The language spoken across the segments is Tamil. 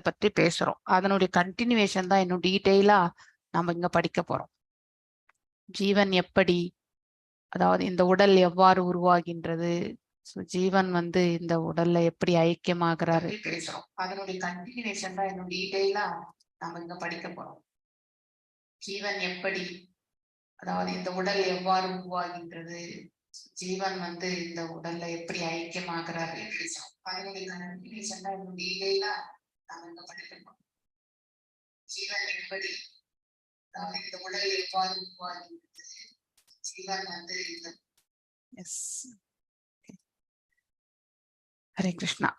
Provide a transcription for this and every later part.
பற்றி பேசுறோம். அதனுடைய கண்டினியூவேஷன் தான் இன்னும் டீட்டெயிலா நம்ம இங்க படிக்க போறோம். ஜீவன் எப்படி, அதாவது இந்த உடல் எவ்வாறு உருவாகின்றது, ஜீவன் இந்த உடல்ல எப்படி ஐக்கியமாகிறாரு பேசுறோம். அதனுடைய கண்டினியூவேஷன் தான் இன்னும் டீட்டெயிலா நம்ம இங்க படிக்க போறோம். ஜீவன் எப்படி, அதாவது இந்த உடல் எவ்வாறு உருவாகின்றது, ஜீவன் இந்த உடல்ல எப்படி ஐக்கியமாகிறாரு பேசுறோம். அதனுடைய கண்டினியூவேஷன் தான் இன்னும் டீட்டெயிலா நம்ம இங்க படிக்க போறோம். ஜீவன் எப்படி, அதாவது இந்த உடல் எவ்வாறு உருவாகின்றது, ஜீவன் இந்த எஸ். हरे कृष्णा।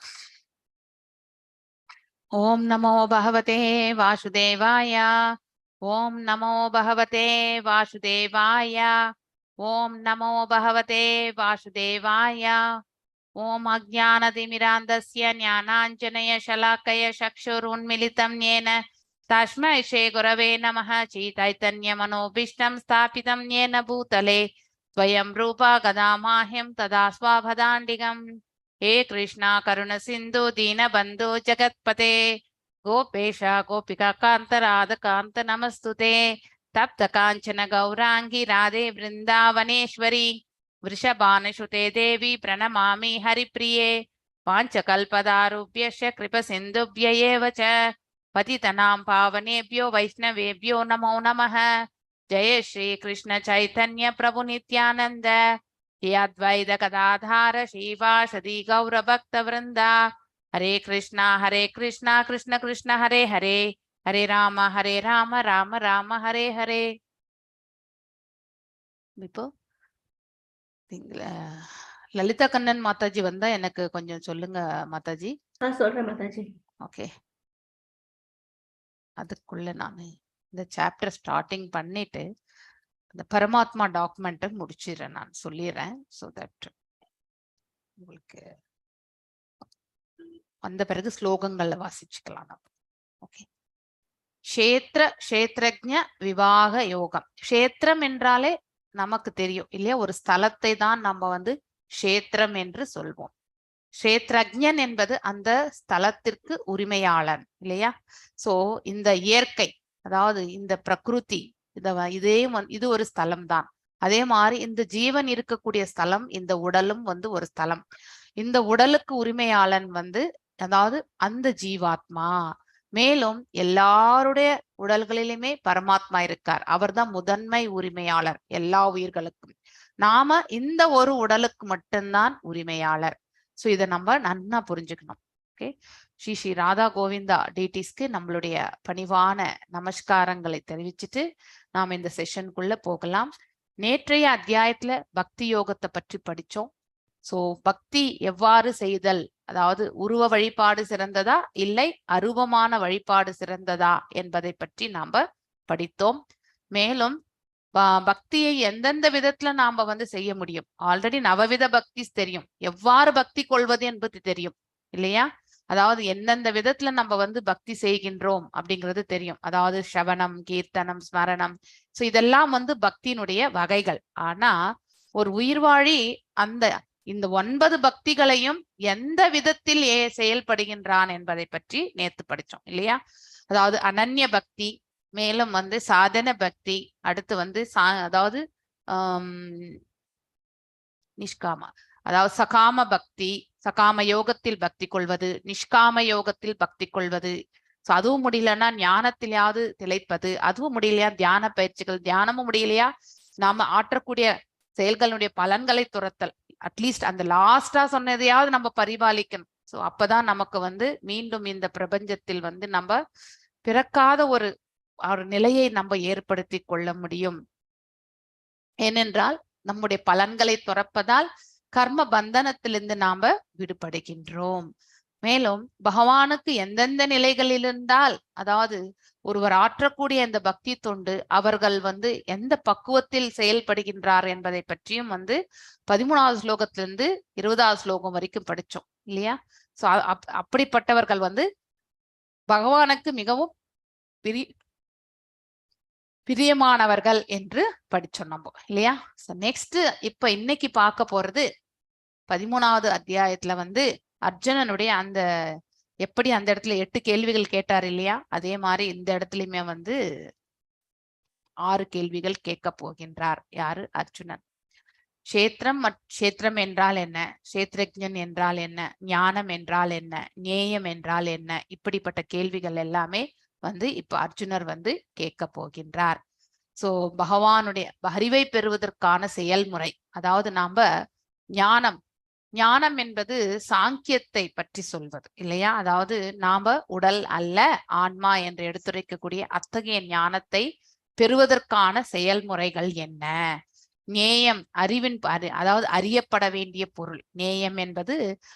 ओम नमो भगवते वासुदेवाय। ओम नमो भगवते वासुदेवाय। ओम नमो भगवते वासुदेवाय। ओम अज्ञानतिमिरान्धस्य ज्ञानाञ्जनय शलाकय चक्षुरुन्मीलितं येन तस्मै श्री गुरवे नमः। चैतन्यमनोभीष्टं स्थापितं येन भूतले स्वयं रूपा गदा माह्यं तदा स्वाभदाण्डिकम्। हे कृष्णा करुण सिंधु दीन बंधु जगत्पते गोपेश गोपिका कांत राधा कांत नमस्तुते। तप्त कांचन गौरांगी राधे वृंदावनेश्वरी वृषभानुसुते देवी प्रणमामि हरिप्रिये। पांचकल्पदारुभ्यश्च कृप सिंधुभ्य एव च पतितनां पावनेभ्यो वैष्णवेभ्यो नमो नमः। जय श्री कृष्ण चैतन्य प्रभु नित्यानंद अद्वैत गदाधार श्रीवासदि गौर भक्त वृंदा। हरे कृष्णा कृष्ण कृष्ण हरे हरे, हरे राम राम राम हरे हरे। இப்போ லலிதா கண்ணன் மாதாஜி வந்தா எனக்கு கொஞ்சம் சொல்லுங்க மாதாஜி. சொல்றேன் மாதாஜி. ஓகே, அதுக்குள்ள நான் இந்த சாப்டர் ஸ்டார்டிங் பண்ணிட்டு இந்த பரமாத்மா டாக்குமெண்ட்டை முடிச்சிடுறேன், நான் சொல்லிடுறேன். ஸோ தட் உங்களுக்கு வந்த பிறகு ஸ்லோகங்கள்ல வாசிச்சுக்கலாம் நம்ம. ஓகே, க்ஷேத்ரஜ்ஞ விவாக யோகம். க்ஷேத்திரம் என்றாலே நமக்கு தெரியும் இல்லையா, ஒரு ஸ்தலத்தை தான் நம்ம க்ஷேத்திரம் என்று சொல்வோம். க்ஷேத்ரஜ்ஞன் என்பது அந்த ஸ்தலத்திற்கு உரிமையாளன் இல்லையா. சோ இந்த இயற்கை, அதாவது இந்த பிரகிருதி, இது ஒரு ஸ்தலம் தான். அதே மாதிரி இந்த ஜீவன் இருக்கக்கூடிய ஸ்தலம், இந்த உடலும் ஒரு ஸ்தலம். இந்த உடலுக்கு உரிமையாளன் அதாவது அந்த ஜீவாத்மா. மேலும் எல்லாருடைய உடல்களிலுமே பரமாத்மா இருக்கார். அவர்தான் முதன்மை உரிமையாளர் எல்லா உயிர்களுக்கும். நாம இந்த ஒரு உடலுக்கு மட்டும்தான் உரிமையாளர். சோ இதை நம்ம நன்னா புரிஞ்சுக்கணும். ஓகே, ஸ்ரீ ராதா கோவிந்தா டிடிஸ்க்கு நம்மளுடைய பணிவான நமஸ்காரங்களை தெரிவிச்சுட்டு நாம் இந்த செஷனுக்குள்ள போகலாம். நேற்றைய அத்தியாயத்துல பக்தி யோகத்தை பற்றி படிச்சோம். சோ பக்தி எவ்வாறு செய்தல், அதாவது உருவ வழிபாடு சிறந்ததா இல்லை அருவமான வழிபாடு சிறந்ததா என்பதை பற்றி நாம படித்தோம். மேலும் பக்தியை எந்தெந்த விதத்துல நாம செய்ய முடியும். ஆல்ரெடி நவவித பக்தி தெரியும், எவ்வாறு பக்தி கொள்வது என்பது தெரியும் இல்லையா. அதாவது எந்தெந்த விதத்துல நம்ம பக்தி செய்கின்றோம் அப்படிங்கிறது தெரியும். அதாவது ஸ்ரவணம், கீர்த்தனம், ஸ்மரணம். சோ இதெல்லாம் பக்தியினுடைய வகைகள். ஆனா ஒரு உயிர்வாழி இந்த 9 பக்திகளையும் எந்த விதத்தில் செயல்படுகின்றான் என்பதை பற்றி நேத்து படிச்சோம் இல்லையா. அதாவது அனன்ய பக்தி, மேலும் சாதன பக்தி, அடுத்து அதாவது நிஷ்காம, அதாவது சகாம பக்தி, சகாம யோகத்தில் பக்தி கொள்வது, நிஷ்காம யோகத்தில் பக்தி கொள்வது. அதுவும் முடியலன்னா ஞானத்திலேயாவது திளைப்பது, அதுவும் முடியலையா தியான பயிற்சிகள், தியானமும் முடியலையா நாம ஆற்றக்கூடிய செயல்களுடைய பலன்களை துரத்தல். அட்லீஸ்ட் அந்த லாஸ்டா சொன்னதையாவது நம்ம பரிபாலிக்கணும். சோ அப்பதான் நமக்கு மீண்டும் இந்த பிரபஞ்சத்தில் நம்ம பிறக்காத ஒரு நிலையை நம்ம ஏற்படுத்தி கொள்ள முடியும். ஏனென்றால் நம்முடைய பலன்களை துறப்பதால் கர்ம பந்தனத்திலிருந்து நாம விடுபடுகின்றோம். மேலும் பகவானுக்கு எந்தெந்த நிலைகளில் இருந்தால், அதாவது ஒருவர் ஆற்றக்கூடிய அந்த பக்தி தொண்டு அவர்கள் எந்த பக்குவத்தில் செயல்படுகின்றார் என்பதை பற்றியும் 13வது ஸ்லோகத்திலிருந்து 20வது ஸ்லோகம் வரைக்கும் படிச்சோம் இல்லையா. சோ அப்படிப்பட்டவர்கள் பகவானுக்கு மிகவும் பிரியமானவர்கள் என்று படிச்சோம் நம்ம இல்லையா. நெக்ஸ்ட் இப்ப இன்னைக்கு பார்க்க போறது 13வது அத்தியாயத்துல அர்ஜுனனுடைய அந்த எப்படி அந்த இடத்துல 8 கேள்விகள் கேட்டார் இல்லையா, அதே மாதிரி இந்த இடத்துலயுமே வந்து 6 கேள்விகள் கேட்க போகின்றார். யாரு? அர்ஜுனன். க்ஷேத்திரம் என்றால் என்ன, க்ஷேத்ரஜ்ஞன் என்றால் என்ன, ஞானம் என்றால் என்ன, நேயம் என்றால் என்ன, இப்படிப்பட்ட கேள்விகள் எல்லாமே வந்து இப்ப அர்ஜுனர் வந்து கேட்க போகின்றார். சோ பகவானுடைய அறிவை பெறுவதற்கான செயல்முறை, அதாவது நாம ஞானம் என்பது சாங்கியத்தை பற்றி சொல்வது இல்லையா, அதாவது நாம உடல் அல்ல ஆன்மா என்று எடுத்துரைக்கக்கூடிய அத்தகைய ஞானத்தை பெறுவதற்கான செயல்முறைகள் என்ன. நேயம் அறிவின் அதாவது அறியப்பட வேண்டிய பொருள். நேயம் என்பது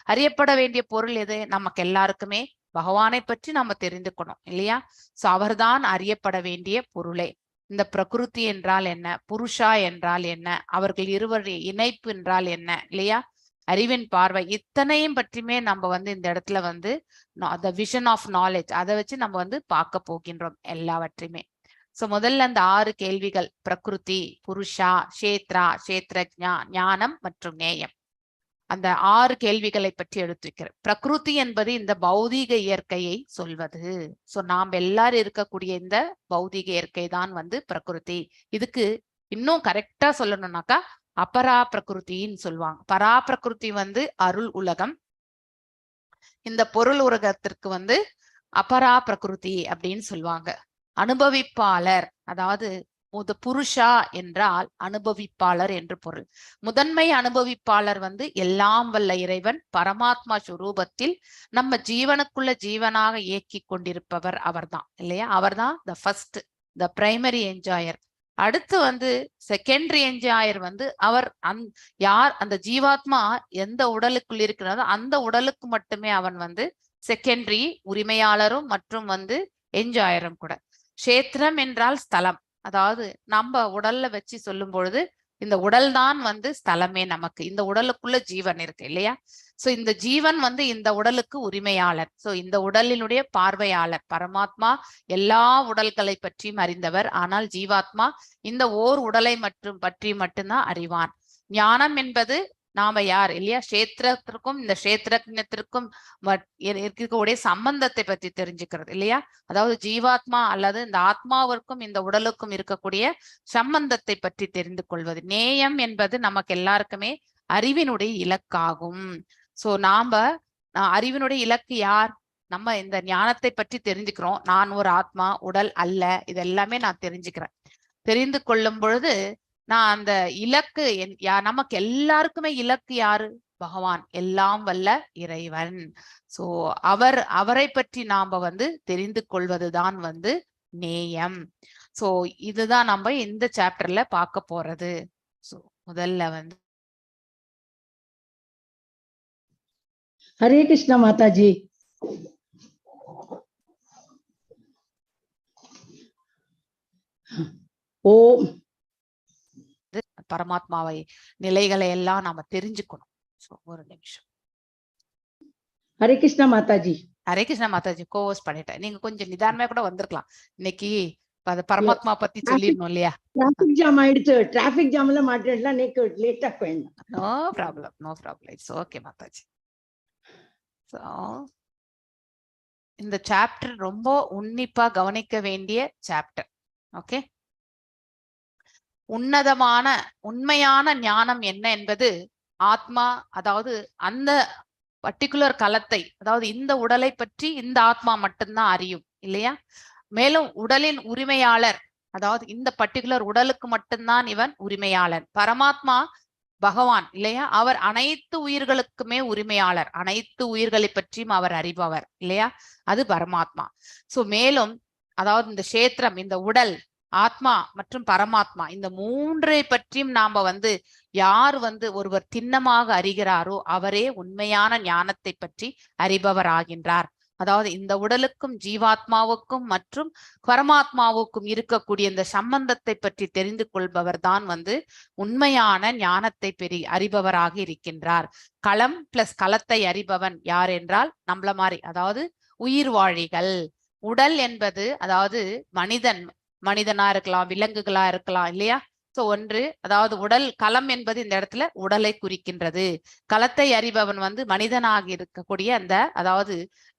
அறியப்பட வேண்டிய பொருள் எது? நமக்கு எல்லாருக்குமே பகவானை பற்றி நாம தெரிந்துக்கணும் இல்லையா. சோ அவர்தான் அறியப்பட வேண்டிய பொருளே. இந்த பிரகிருதி என்றால் என்ன, புருஷா என்றால் என்ன, அவர்கள் இருவருடைய இணைப்பு என்றால் என்ன இல்லையா, அறிவின் பார்வை, இத்தனையும் பற்றியுமே நம்ம வந்து இந்த இடத்துல வந்து the vision of knowledge அதை வச்சு நம்ம வந்து பார்க்க போகின்றோம் எல்லாவற்றையுமே. சோ முதல்ல அந்த 6 கேள்விகள், பிரகிருதி, புருஷா, க்ஷேத்ரா, க்ஷேத்ரஜ்ஞா, ஞானம் மற்றும் நேயம், அந்த 6 கேள்விகளை பற்றி எடுத்து வைக்கிறேன். பிரகிருதி என்பது இந்த பௌதீக இயற்கையை சொல்வது. சோ நாம் எல்லாரும் இருக்கக்கூடிய இந்த பௌதீக இயற்கை தான் வந்து பிரகிருதி. இதுக்கு இன்னும் கரெக்டா சொல்லணும்னாக்கா அபரா பிரகிருத்தின்னு சொல்லுவாங்க. பரா பிரகிருதி வந்து அருள் உலகம், இந்த பொருள் உலகத்திற்கு வந்து அபரா பிரகிருதி அப்படின்னு சொல்லுவாங்க. அனுபவிப்பாளர், அதாவது புருஷா என்றால் அனுபவிப்பாளர் என்று பொருள். முதன்மை அனுபவிப்பாளர் வந்து எல்லாம் வல்ல இறைவன் பரமாத்மா சுரூபத்தில் நம்ம ஜீவனுக்குள்ள ஜீவனாக இயக்கி கொண்டிருப்பவர் அவர்தான் இல்லையா. அவர்தான் த ஃபர்ஸ்ட், த பிரைமரி என்ஜாயர். அடுத்து வந்து செகண்டரி என்ஜாயர் வந்து அவர் யார் அந்த ஜீவாத்மா எந்த உடலுக்குள் இருக்கிறதோ அந்த உடலுக்கு மட்டுமே அவன் வந்து செகண்டரி உரிமையாளரும் மற்றும் வந்து என்ஜாயரும் கூட. க்ஷேத்திரம் என்றால் ஸ்தலம், அதாவது நம்ம உடல்ல வச்சு சொல்லும் பொழுது இந்த உடல் தான் வந்து ஸ்தலமே. நமக்கு இந்த உடலுக்குள்ள ஜீவன் இருக்கு இல்லையா. சோ இந்த ஜீவன் வந்து இந்த உடலுக்கு உரிமையாளர். சோ இந்த உடலினுடைய பார்வையாளர். பரமாத்மா எல்லா உடல்களை பற்றியும் அறிந்தவர், ஆனால் ஜீவாத்மா இந்த ஓர் உடலை பற்றி மட்டும்தான் அறிவான். ஞானம் என்பது நாம யார் இல்லையா, க்ஷேத்திரத்திற்கும் இந்த க்ஷேத்ரஜ்ஞத்திற்கும் இருக்கக்கூடிய சம்பந்தத்தை பற்றி தெரிஞ்சுக்கிறது இல்லையா. அதாவது ஜீவாத்மா அல்லது இந்த ஆத்மாவிற்கும் இந்த உடலுக்கும் இருக்கக்கூடிய சம்பந்தத்தை பற்றி தெரிந்து கொள்வது. நேயம் என்பது நமக்கு எல்லாருக்குமே அறிவினுடைய இலக்காகும். சோ நாம அறிவினுடைய இலக்கு யார்? நம்ம இந்த ஞானத்தை பற்றி தெரிஞ்சுக்கிறோம். நான் ஒரு ஆத்மா, உடல் அல்ல, இதெல்லாமே நான் தெரிஞ்சுக்கிறேன். தெரிந்து கொள்ளும் பொழுது நான் அந்த இலக்கு நமக்கு எல்லாருக்குமே இலக்கு யாரு? பகவான், எல்லாம் வல்ல இறைவன். சோ அவரை பற்றி நாம வந்து தெரிந்து கொள்வதுதான் வந்து நேயம். சோ இதுதான் நம்ம இந்த சாப்டர்ல பார்க்க போறது. சோ முதல்ல வந்து ஹரே கிருஷ்ணா மாதாஜி. ஓம் பரமாத்மாவை நிலைகளை எல்லாம் நாம தெரிஞ்சுக்கணும். ஒரு நிமிஷம். ஹரே கிருஷ்ணா மாதாஜி. ஹரே கிருஷ்ணா மாதாஜி. கோவஸ் பண்ணிட்டேன், நீங்க கொஞ்சம் நிதானமா கூட வந்திருக்கலாம். இன்னைக்கு பரமாத்மா பத்தி சொல்லிடணும் இல்லையா. டிராபிக் ஜாம் ஆயிடுச்சு, டிராபிக் ஜாம்ல மாட்டிடலாம், நீக்கு லேட்டா போயிடலாம். No problem, no problem, it's okay மாதாஜி. சோ இந்த சாப்டர் ரொம்ப உன்னிப்பா கவனிக்க வேண்டிய சாப்டர். ஓகே, உண்மையான ஞானம் என்ன என்பது ஆத்மா, அதாவது அந்த பர்டிகுலர் களத்தை, அதாவது இந்த உடலை பற்றி இந்த ஆத்மா மட்டும்தான் அறியும் இல்லையா. மேலும் உடலின் உரிமையாளர், அதாவது இந்த பர்டிகுலர் உடலுக்கு மட்டும்தான் இவன் உரிமையாளர். பரமாத்மா பகவான் இல்லையா, அவர் அனைத்து உயிர்களுக்குமே உரிமையாளர், அனைத்து உயிர்களை பற்றியும் அவர் அறிபவர் இல்லையா, அது பரமாத்மா. சோ மேலும் அதாவது இந்த க்ஷேத்திரம், இந்த உடல், ஆத்மா மற்றும் பரமாத்மா, இந்த மூன்றை பற்றியும் நாம வந்து யார் வந்து ஒருவர் திண்ணமாக அறிகிறாரோ அவரே உண்மையான ஞானத்தை பற்றி அறிபவர் ஆகின்றார். அதாவது இந்த உடலுக்கும் ஜீவாத்மாவுக்கும் மற்றும் பரமாத்மாவுக்கும் இருக்கக்கூடிய இந்த சம்பந்தத்தை பற்றி தெரிந்து கொள்பவர் தான் வந்து உண்மையான ஞானத்தை அறிபவராக இருக்கின்றார். களம் பிளஸ் களத்தை அறிபவன் யார் என்றால் நம்மள மாதிரி, அதாவது உயிர் வாழிகள். உடல் என்பது அதாவது மனிதனா இருக்கலாம், விலங்குகளா இருக்கலாம் இல்லையா. சோ ஒன்று, அதாவது உடல் களம் என்பது இந்த இடத்துல உடலை குறிக்கின்றது. களத்தை அறிபவன் வந்து மனிதனாக இருக்கக்கூடிய அந்த, அதாவது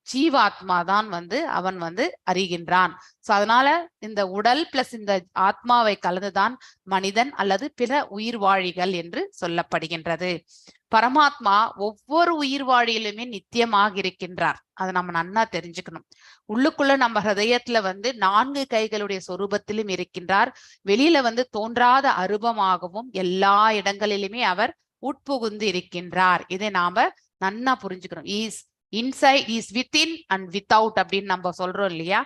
ஜீவாத்மா தான் வந்து அவன் வந்து அறிகின்றான். சோ அதனால இந்த உடல் பிளஸ் இந்த ஆத்மாவை கலந்துதான் மனிதன் அல்லது பிற உயிர்வாழிகள் என்று சொல்லப்படுகின்றது. பரமாத்மா ஒவ்வொரு உயிர்வாழியிலுமே நித்தியமாக இருக்கின்றார். அதை நம்ம நன்னா தெரிஞ்சுக்கணும். உள்ளுக்குள்ள நம்ம ஹிருதயத்துல வந்து 4 கைகளுடைய சொரூபத்திலும் இருக்கின்றார். வெளியில வந்து தோன்றாத அரூபமாகவும் எல்லா இடங்களிலுமே அவர் உட்புகுந்து இருக்கின்றார். இதை நாம நன்னா புரிஞ்சுக்கணும். Is inside, is within and without அப்படின்னு நம்ம சொல்றோம் இல்லையா?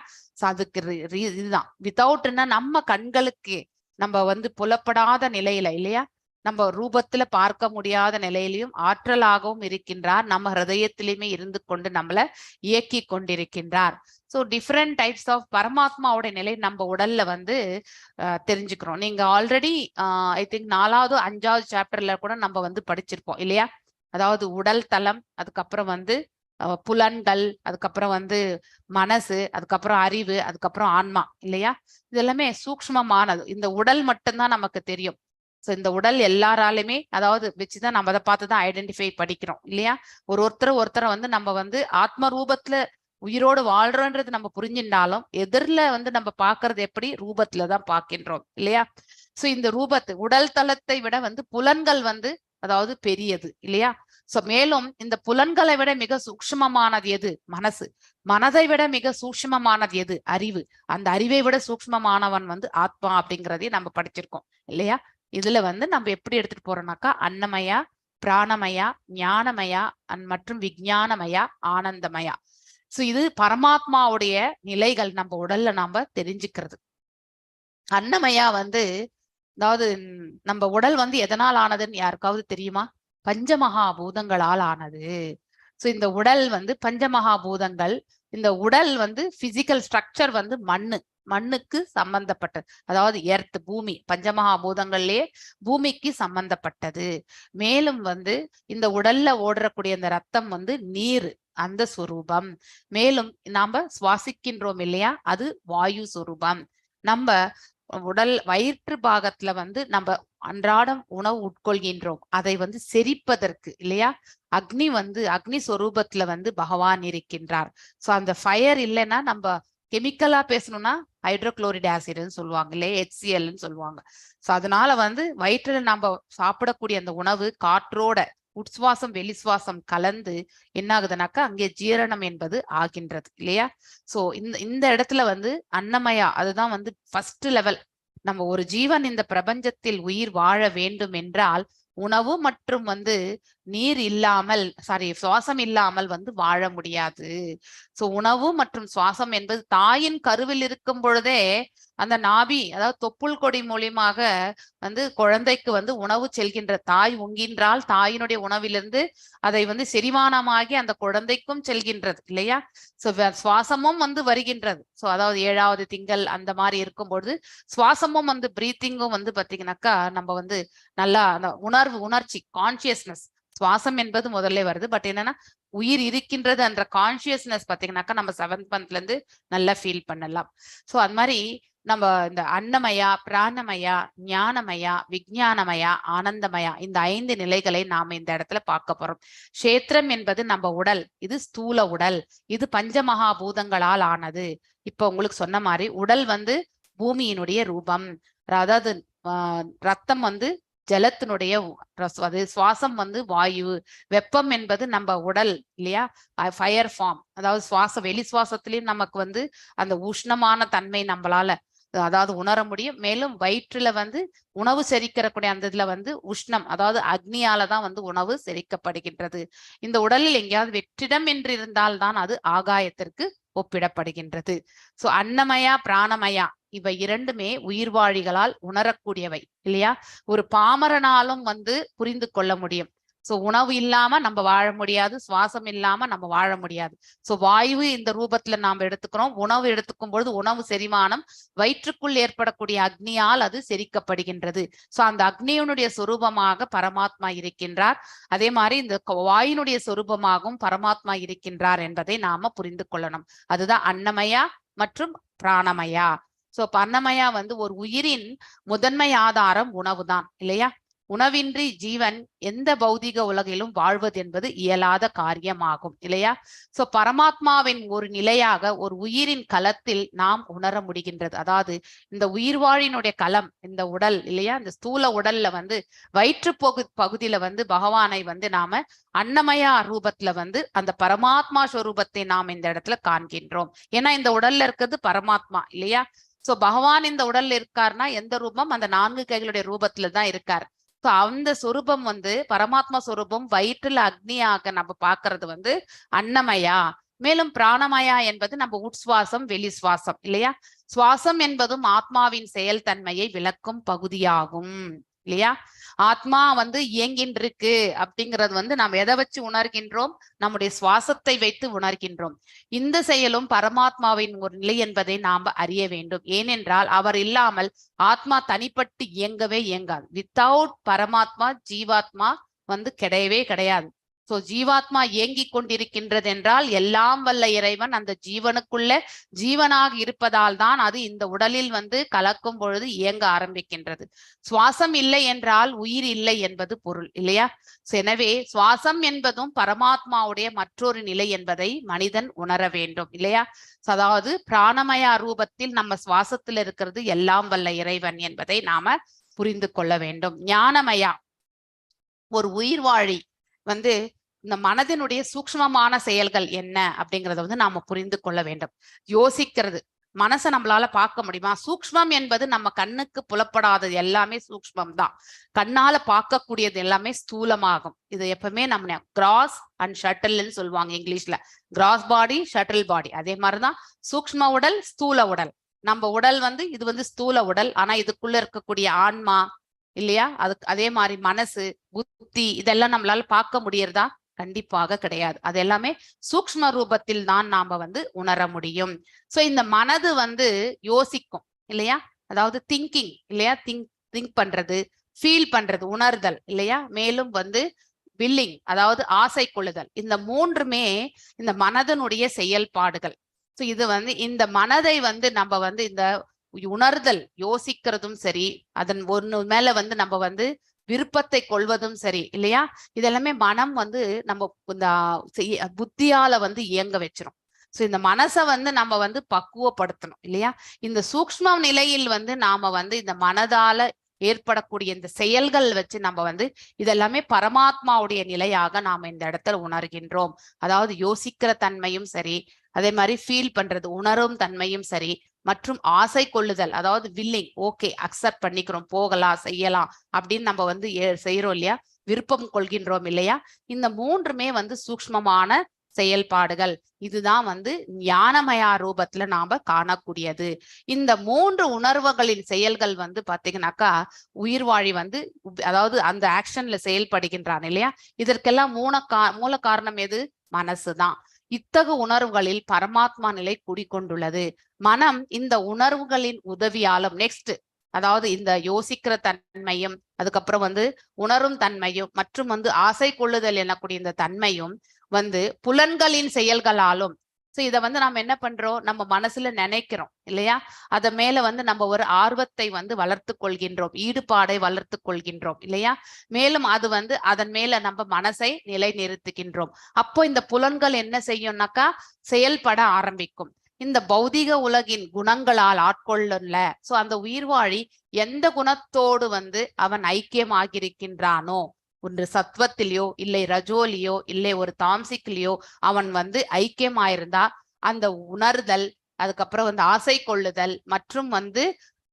அதுக்கு இதுதான் வித்தவுட்னா நம்ம கண்களுக்கு நம்ம வந்து புலப்படாத நிலையில இல்லையா, நம்ம ரூபத்துல பார்க்க முடியாத நிலையிலையும் ஆற்றலாகவும் இருக்கின்றார். நம்ம ஹிருதயத்திலுமே இருந்து கொண்டு நம்மள இயக்கி கொண்டிருக்கின்றார். ஸோ டிஃப்ரெண்ட் டைப்ஸ் ஆஃப் பரமாத்மாவோட நிலை நம்ம உடல்ல வந்து தெரிஞ்சுக்கிறோம். நீங்க ஆல்ரெடி ஐ திங்க் 4வது 5வது சாப்டர்ல கூட நம்ம வந்து படிச்சிருப்போம் இல்லையா? அதாவது உடல் தளம், அதுக்கப்புறம் வந்து புலன்கள், அதுக்கப்புறம் வந்து மனசு, அதுக்கப்புறம் அறிவு, அதுக்கப்புறம் ஆன்மா இல்லையா? இது எல்லாமே சூக்ஷ்மமானது. இந்த உடல் மட்டும்தான் நமக்கு தெரியும். ஸோ இந்த உடல் எல்லாராலுமே அதாவது வச்சுதான் நம்ம அதை பார்த்துதான் ஐடென்டிஃபை படிக்கிறோம் இல்லையா? ஒருத்தரை வந்து நம்ம வந்து ஆத்ம ரூபத்துல உயிரோடு வாழ்றோன்றது நம்ம புரிஞ்சிருந்தாலும் எதிரில வந்து நம்ம பாக்குறது எப்படி ரூபத்துலதான் பார்க்கின்றோம் இல்லையா? சோ இந்த உடல் தளத்தை விட வந்து புலன்கள் வந்து அதாவது பெரியது இல்லையா? சோ மேலும் இந்த புலன்களை விட மிக சூக்ஷ்மமானது எது? மனசு. மனதை விட மிக சூக்ஷ்மமானது எது? அறிவு. அந்த அறிவை விட சூக்ஷ்மமானவன் வந்து ஆத்மா அப்படிங்கிறதையும் நம்ம படிச்சிருக்கோம் இல்லையா? இதுல வந்து நம்ம எப்படி எடுத்துட்டு போறோம்னாக்கா அன்னமயா, பிராணமயா, ஞானமயா மற்றும் விஞ்ஞானமயா, ஆனந்தமயா. சோ இது பரமாத்மாவுடைய நிலைகள் நம்ம உடல்ல நாம தெரிஞ்சுக்கிறது. அன்னமயா வந்து அதாவது நம்ம உடல் வந்து எதனால் ஆனதுன்னு யாருக்காவது தெரியுமா? பஞ்சமகா பூதங்களால் ஆனது. சோ இந்த உடல் வந்து பஞ்சமகா பூதங்கள். இந்த உடல் வந்து பிசிக்கல் ஸ்ட்ரக்சர் வந்து மண்ணுக்கு சம்பந்தப்பட்டது. அதாவது எர்த், பூமி, பஞ்சமகா பூதங்கள்லயே பூமிக்கு சம்பந்தப்பட்டது. மேலும் வந்து இந்த உடல்ல ஓடக்கூடிய இந்த ரத்தம் வந்து நீர், அந்த சொரூபம். மேலும் நாம சுவாசிக்கின்றோம் இல்லையா, அது வாயு சொரூபம். நம்ம உடல் வயிற்று பாகத்துல வந்து நம்ம அன்றாடம் உணவு உட்கொள்கின்றோம். அதை வந்து செரிப்பதற்கு இல்லையா, அக்னி சொரூபத்துல வந்து பகவான் இருக்கின்றார். சோ அந்த ஃபயர் இல்லைன்னா நம்ம கெமிக்கலா பேசணும்னா ஹைட்ரோகுளோரிக் ஆசிட்னு சொல்லுவாங்க இல்லையா, HClன்னு சொல்லுவாங்க. சோ அதனால வந்து வயிற்றுல நம்ம சாப்பிடக்கூடிய அந்த உணவு காற்றோட உட்சுவாசம் வெளிசுவாசம் கலந்து என்ன ஆகுதுனாக்கா அங்கே ஜீரணம் என்பது ஆகின்றது இல்லையா? சோ இந்த இடத்துல வந்து அன்னமயா அதுதான் வந்து ஃபர்ஸ்ட் லெவல். நம்ம ஒரு ஜீவன் இந்த பிரபஞ்சத்தில் உயிர் வாழ வேண்டும் என்றால் உணவு மற்றும் வந்து நீர் இல்லாமல் சுவாசம் இல்லாமல் வந்து வாழ முடியாது. சோ உணவு மற்றும் சுவாசம் என்பது தாயின் கருவில் இருக்கும் பொழுதே அந்த நாபி அதாவது தொப்புள் கொடி மூலியமாக வந்து குழந்தைக்கு வந்து உணவு செல்கின்ற, தாய் உண்கின்றால் தாயினுடைய உணவிலிருந்து அதை வந்து செரிமானமாகி அந்த குழந்தைக்கும் செல்கின்றது இல்லையா? சோ சுவாசமும் வந்து வருகின்றது. சோ அதாவது 7வது திங்கள் அந்த மாதிரி இருக்கும்பொழுது சுவாசமும் வந்து பிரீத்திங்கும் வந்து பாத்தீங்கன்னாக்கா நம்ம வந்து நல்லா அந்த உணர்ச்சி கான்சியஸ்னஸ், சுவாசம் என்பது முதல்ல வருது. பட் என்னன்னா உயிர் இருக்கின்றது என்ற கான்சியஸ்னஸ் பாத்தீங்கன்னாக்கா நம்ம 7th மந்த்ல இருந்து நல்லா ஃபீல் பண்ணலாம். சோ அது மாதிரி நம்ம இந்த அன்னமயா, பிராணமயா, ஞானமயா, விஞ்ஞானமயா, ஆனந்தமயா இந்த 5 நிலைகளை நாம இந்த இடத்துல பார்க்க போறோம். கஷேத்திரம் என்பது நம்ம உடல். இது ஸ்தூல உடல். இது பஞ்சமகா பூதங்களால் ஆனது. இப்ப உங்களுக்கு சொன்ன மாதிரி உடல் வந்து பூமியினுடைய ரூபம். அதாவது ரத்தம் வந்து ஜலத்தினுடைய அது, சுவாசம் வந்து வாயு, வெப்பம் என்பது நம்ம உடல் இல்லையா, ஃபயர் ஃபார்ம். அதாவது வெளி சுவாசத்திலயும் நமக்கு வந்து அந்த உஷ்ணமான தன்மை நம்மளால அதாவது உணர முடியும். மேலும் வயிற்றுல வந்து உணவு செரிக்கக்கூடிய அந்த இதுல வந்து உஷ்ணம் அதாவது அக்னியாலதான் வந்து உணவு செரிக்கப்படுகின்றது. இந்த உடலில் எங்கேயாவது வெற்றிடம் என்று இருந்தால்தான் அது ஆகாயத்திற்கு ஒப்பிடப்படுகின்றது. சோ அன்னமயா, பிராணமயா இவை இரண்டுமே உயிர்வாழிகளால் உணரக்கூடியவை இல்லையா? ஒரு பாமரனாலும் வந்து புரிந்து கொள்ள முடியும். சோ உணவு இல்லாம நம்ம வாழ முடியாது, சுவாசம் இல்லாம நம்ம வாழ முடியாது. சோ வாயு இந்த ரூபத்துல நாம எடுத்துக்கிறோம். உணவு எடுத்துக்கும் பொழுது உணவு செரிமானம் வயிற்றுக்குள் ஏற்படக்கூடிய அக்னியால் அது செரிக்கப்படுகின்றது. சோ அந்த அக்னியினுடைய சொரூபமாக பரமாத்மா இருக்கின்றார். அதே மாதிரி இந்த வாயினுடைய சொரூபமாகவும் பரமாத்மா இருக்கின்றார் என்பதை நாம புரிந்து கொள்ளணும். அதுதான் அன்னமயா மற்றும் பிராணமயா. சோ அன்னமயா வந்து ஒரு உயிரின் முதன்மை ஆதாரம் உணவுதான் இல்லையா? உணவின்றி ஜீவன் எந்த பௌதிக உலகிலும் வாழ்வது என்பது இயலாத காரியமாகும் இல்லையா? சோ பரமாத்மாவின் ஒரு நிலையாக ஒரு உயிரின் களத்தில் நாம் உணர முடிகின்றது. அதாவது இந்த உயிர்வாழினுடைய களம் இந்த உடல் இல்லையா? இந்த ஸ்தூல உடல்ல வந்து வயிற்று பகுதியில வந்து பகவானை வந்து நாம அன்னமயா ரூபத்துல வந்து அந்த பரமாத்மா ஸ்வரூபத்தை நாம் இந்த இடத்துல காண்கின்றோம். ஏன்னா இந்த உடல்ல இருக்கிறது பரமாத்மா இல்லையா? சோ பகவான் இந்த உடல்ல இருக்காருன்னா எந்த ரூபம்? அந்த 4 கைகளுடைய ரூபத்துல தான் இருக்கார். சோ அந்த சொரூபம் வந்து பரமாத்மா சொரூபம் வயிற்றுல அக்னியாக நம்ம பாக்குறது வந்து அன்னமயா. மேலும் பிராணமயா என்பது நம்ம உட்சுவாசம் வெளி சுவாசம் இல்லையா? சுவாசம் என்பதும் ஆத்மாவின் செயல்தன்மையை விளக்கும் பகுதியாகும் இல்லையா? ஆத்மா வந்து இயங்கின்றிருக்கு அப்படிங்கிறது வந்து நாம் எதை வச்சு உணர்கின்றோம்? நம்முடைய சுவாசத்தை வைத்து உணர்கின்றோம். இந்த செயலும் பரமாத்மாவின் ஒரு நிலை என்பதை நாம் அறிய வேண்டும். ஏனென்றால் அவர் இல்லாமல் ஆத்மா தனிப்பட்டு இயங்கவே இயங்காது. வித்தவுட் பரமாத்மா ஜீவாத்மா வந்து கிடையவே கிடையாது. சோ ஜீவாத்மா இயங்கிக் கொண்டிருக்கின்றது என்றால் எல்லாம் வல்ல இறைவன் அந்த ஜீவனுக்குள்ள ஜீவனாக இருப்பதால் தான் அது இந்த உடலில் வந்து கலக்கும் பொழுது இயங்க ஆரம்பிக்கின்றது. சுவாசம் இல்லை என்றால் உயிர் இல்லை என்பது பொருள் இல்லையா? எனவே சுவாசம் என்பதும் பரமாத்மாவுடைய மற்றொரு நிலை என்பதை மனிதன் உணர வேண்டும் இல்லையா? அதாவது பிராணமயா ரூபத்தில் நம்ம சுவாசத்தில் இருக்கிறது எல்லாம் வல்ல இறைவன் என்பதை நாம புரிந்து கொள்ள வேண்டும். ஞானமயா ஒரு உயிர்வாழி வந்து இந்த மனதினுடைய சூக்ஷ்மமான செயல்கள் என்ன அப்படிங்கறத வந்து நாம புரிந்து கொள்ள வேண்டும். யோசிக்கிறது மனசை நம்மளால பார்க்க முடியுமா? சூக்ஷ்மம் என்பது நம்ம கண்ணுக்கு புலப்படாதது எல்லாமே சூக்ஷ்மம் தான். கண்ணால பார்க்கக்கூடியது எல்லாமே ஸ்தூலமாகும். இது எப்பவுமே நம்ம கிராஸ் அண்ட் ஷட்டில்னு சொல்லுவாங்க இங்கிலீஷ்ல. கிராஸ் பாடி ஷட்டில் பாடி. அதே மாதிரிதான் சூக்ஷ்ம உடல் ஸ்தூல உடல். நம்ம உடல் வந்து இது வந்து ஸ்தூல உடல். ஆனா இதுக்குள்ள இருக்கக்கூடிய ஆன்மா இல்லையா? அதே மாதிரி மனசு புத்தி இதெல்லாம் நம்மளால பார்க்க முடியறதா? கண்டிப்பாக கிடையாது. அது எல்லாமே சூக்ஷ்ம ரூபத்தில் தான் நாம வந்து உணர முடியும். சோ இந்த மனது வந்து யோசிக்கும் இல்லையா? அதாவது திங்கிங் இல்லையா? திங்க் பண்றது, ஃபீல் பண்றது, உணர்தல் இல்லையா? மேலும் வந்து வில்லிங் அதாவது ஆசை கொள்ளுதல். இந்த மூன்றுமே இந்த மனதனுடைய செயல்பாடுகள். சோ இது வந்து இந்த மனதை வந்து நம்ம வந்து இந்த உணர்தல் யோசிக்கிறதும் சரி, அதன் ஒண்ணு மேல வந்து நம்ம வந்து விருப்பத்தை கொள்வதும் சரி இல்லையா? இதெல்லாமே மனம் வந்து நம்ம இந்த புத்தியால வந்து இயங்க வச்சிரும். சோ இந்த மனசை வந்து நம்ம வந்து பக்குவப்படுத்தணும் இல்லையா? இந்த சூக்ஷ்ம நிலையில் வந்து நாம வந்து இந்த மனதால ஏற்படக்கூடிய இந்த செயல்கள் வச்சு நம்ம வந்து இதெல்லாமே பரமாத்மாவுடைய நிலையாக நாம இந்த இடத்துல உணர்கின்றோம். அதாவது யோசிக்கிற தன்மையும் சரி, அதே மாதிரி ஃபீல் பண்றது உணரும் தன்மையும் சரி, மற்றும் ஆசை கொள்ளுதல் அதாவது வில்லிங், ஓகே அக்செப்ட் பண்ணிக்கிறோம், போகலாம் செய்யலாம் அப்படின்னு நம்ம வந்து செய்யறோம் இல்லையா? விருப்பம் கொள்கின்றோம் இல்லையா? இந்த மூன்றுமே வந்து சூக்ஷ்மமான செயல்பாடுகள். இதுதான் வந்து ஞானமயா ரூபத்துல நாம காணக்கூடியது. இந்த 3 உணர்வுகளின் செயல்கள் வந்து பாத்தீங்கன்னாக்கா உயிர்வாழி வந்து அதாவது அந்த ஆக்ஷன்ல செயல்படுகின்றான் இல்லையா? இதற்கெல்லாம் மூல காரணம் எது? மனசுதான். இத்தகு உணர்வுகளில் பரமாத்மா நிலை குடிக்கொண்டுள்ளது. மனம் இந்த உணர்வுகளின் உதவியாலும் நெக்ஸ்ட் அதாவது இந்த யோசிக்கிற தன்மையும் அதுக்கப்புறம் வந்து உணரும் தன்மையும் மற்றும் வந்து ஆசை கொள்ளுதல் எனக்கூடிய இந்த தன்மையும் வந்து புலன்களின் செயல்களாலும். சோ இதை வந்து நம்ம என்ன பண்றோம்? நம்ம மனசுல நினைக்கிறோம் இல்லையா? அத மேல வந்து நம்ம ஒரு ஆர்வத்தை வந்து வளர்த்து கொள்கின்றோம், ஈடுபாடை வளர்த்து கொள்கின்றோம் இல்லையா? மேலும் அது வந்து அதன் மேல நம்ம மனசை நிலை நிறுத்துகின்றோம். அப்போ இந்த புலன்கள் என்ன செய்யும்னாக்கா செயல்பட ஆரம்பிக்கும். இந்த பௌதிக உலகின் குணங்களால் ஆட்கொள்ளல. சோ அந்த உயிர்வாழி எந்த குணத்தோடு வந்து அவன் ஐக்கியமாகியிருக்கின்றானோ, ஒன்று சத்வத்திலேயோ இல்லை ரஜோலியோ இல்லை ஒரு தாம்சிக்லயோ அவன் வந்து ஐக்கியமாயிருந்தா அந்த உணர்தல், அதுக்கப்புறம் வந்து ஆசை கொள்ளுதல் மற்றும் வந்து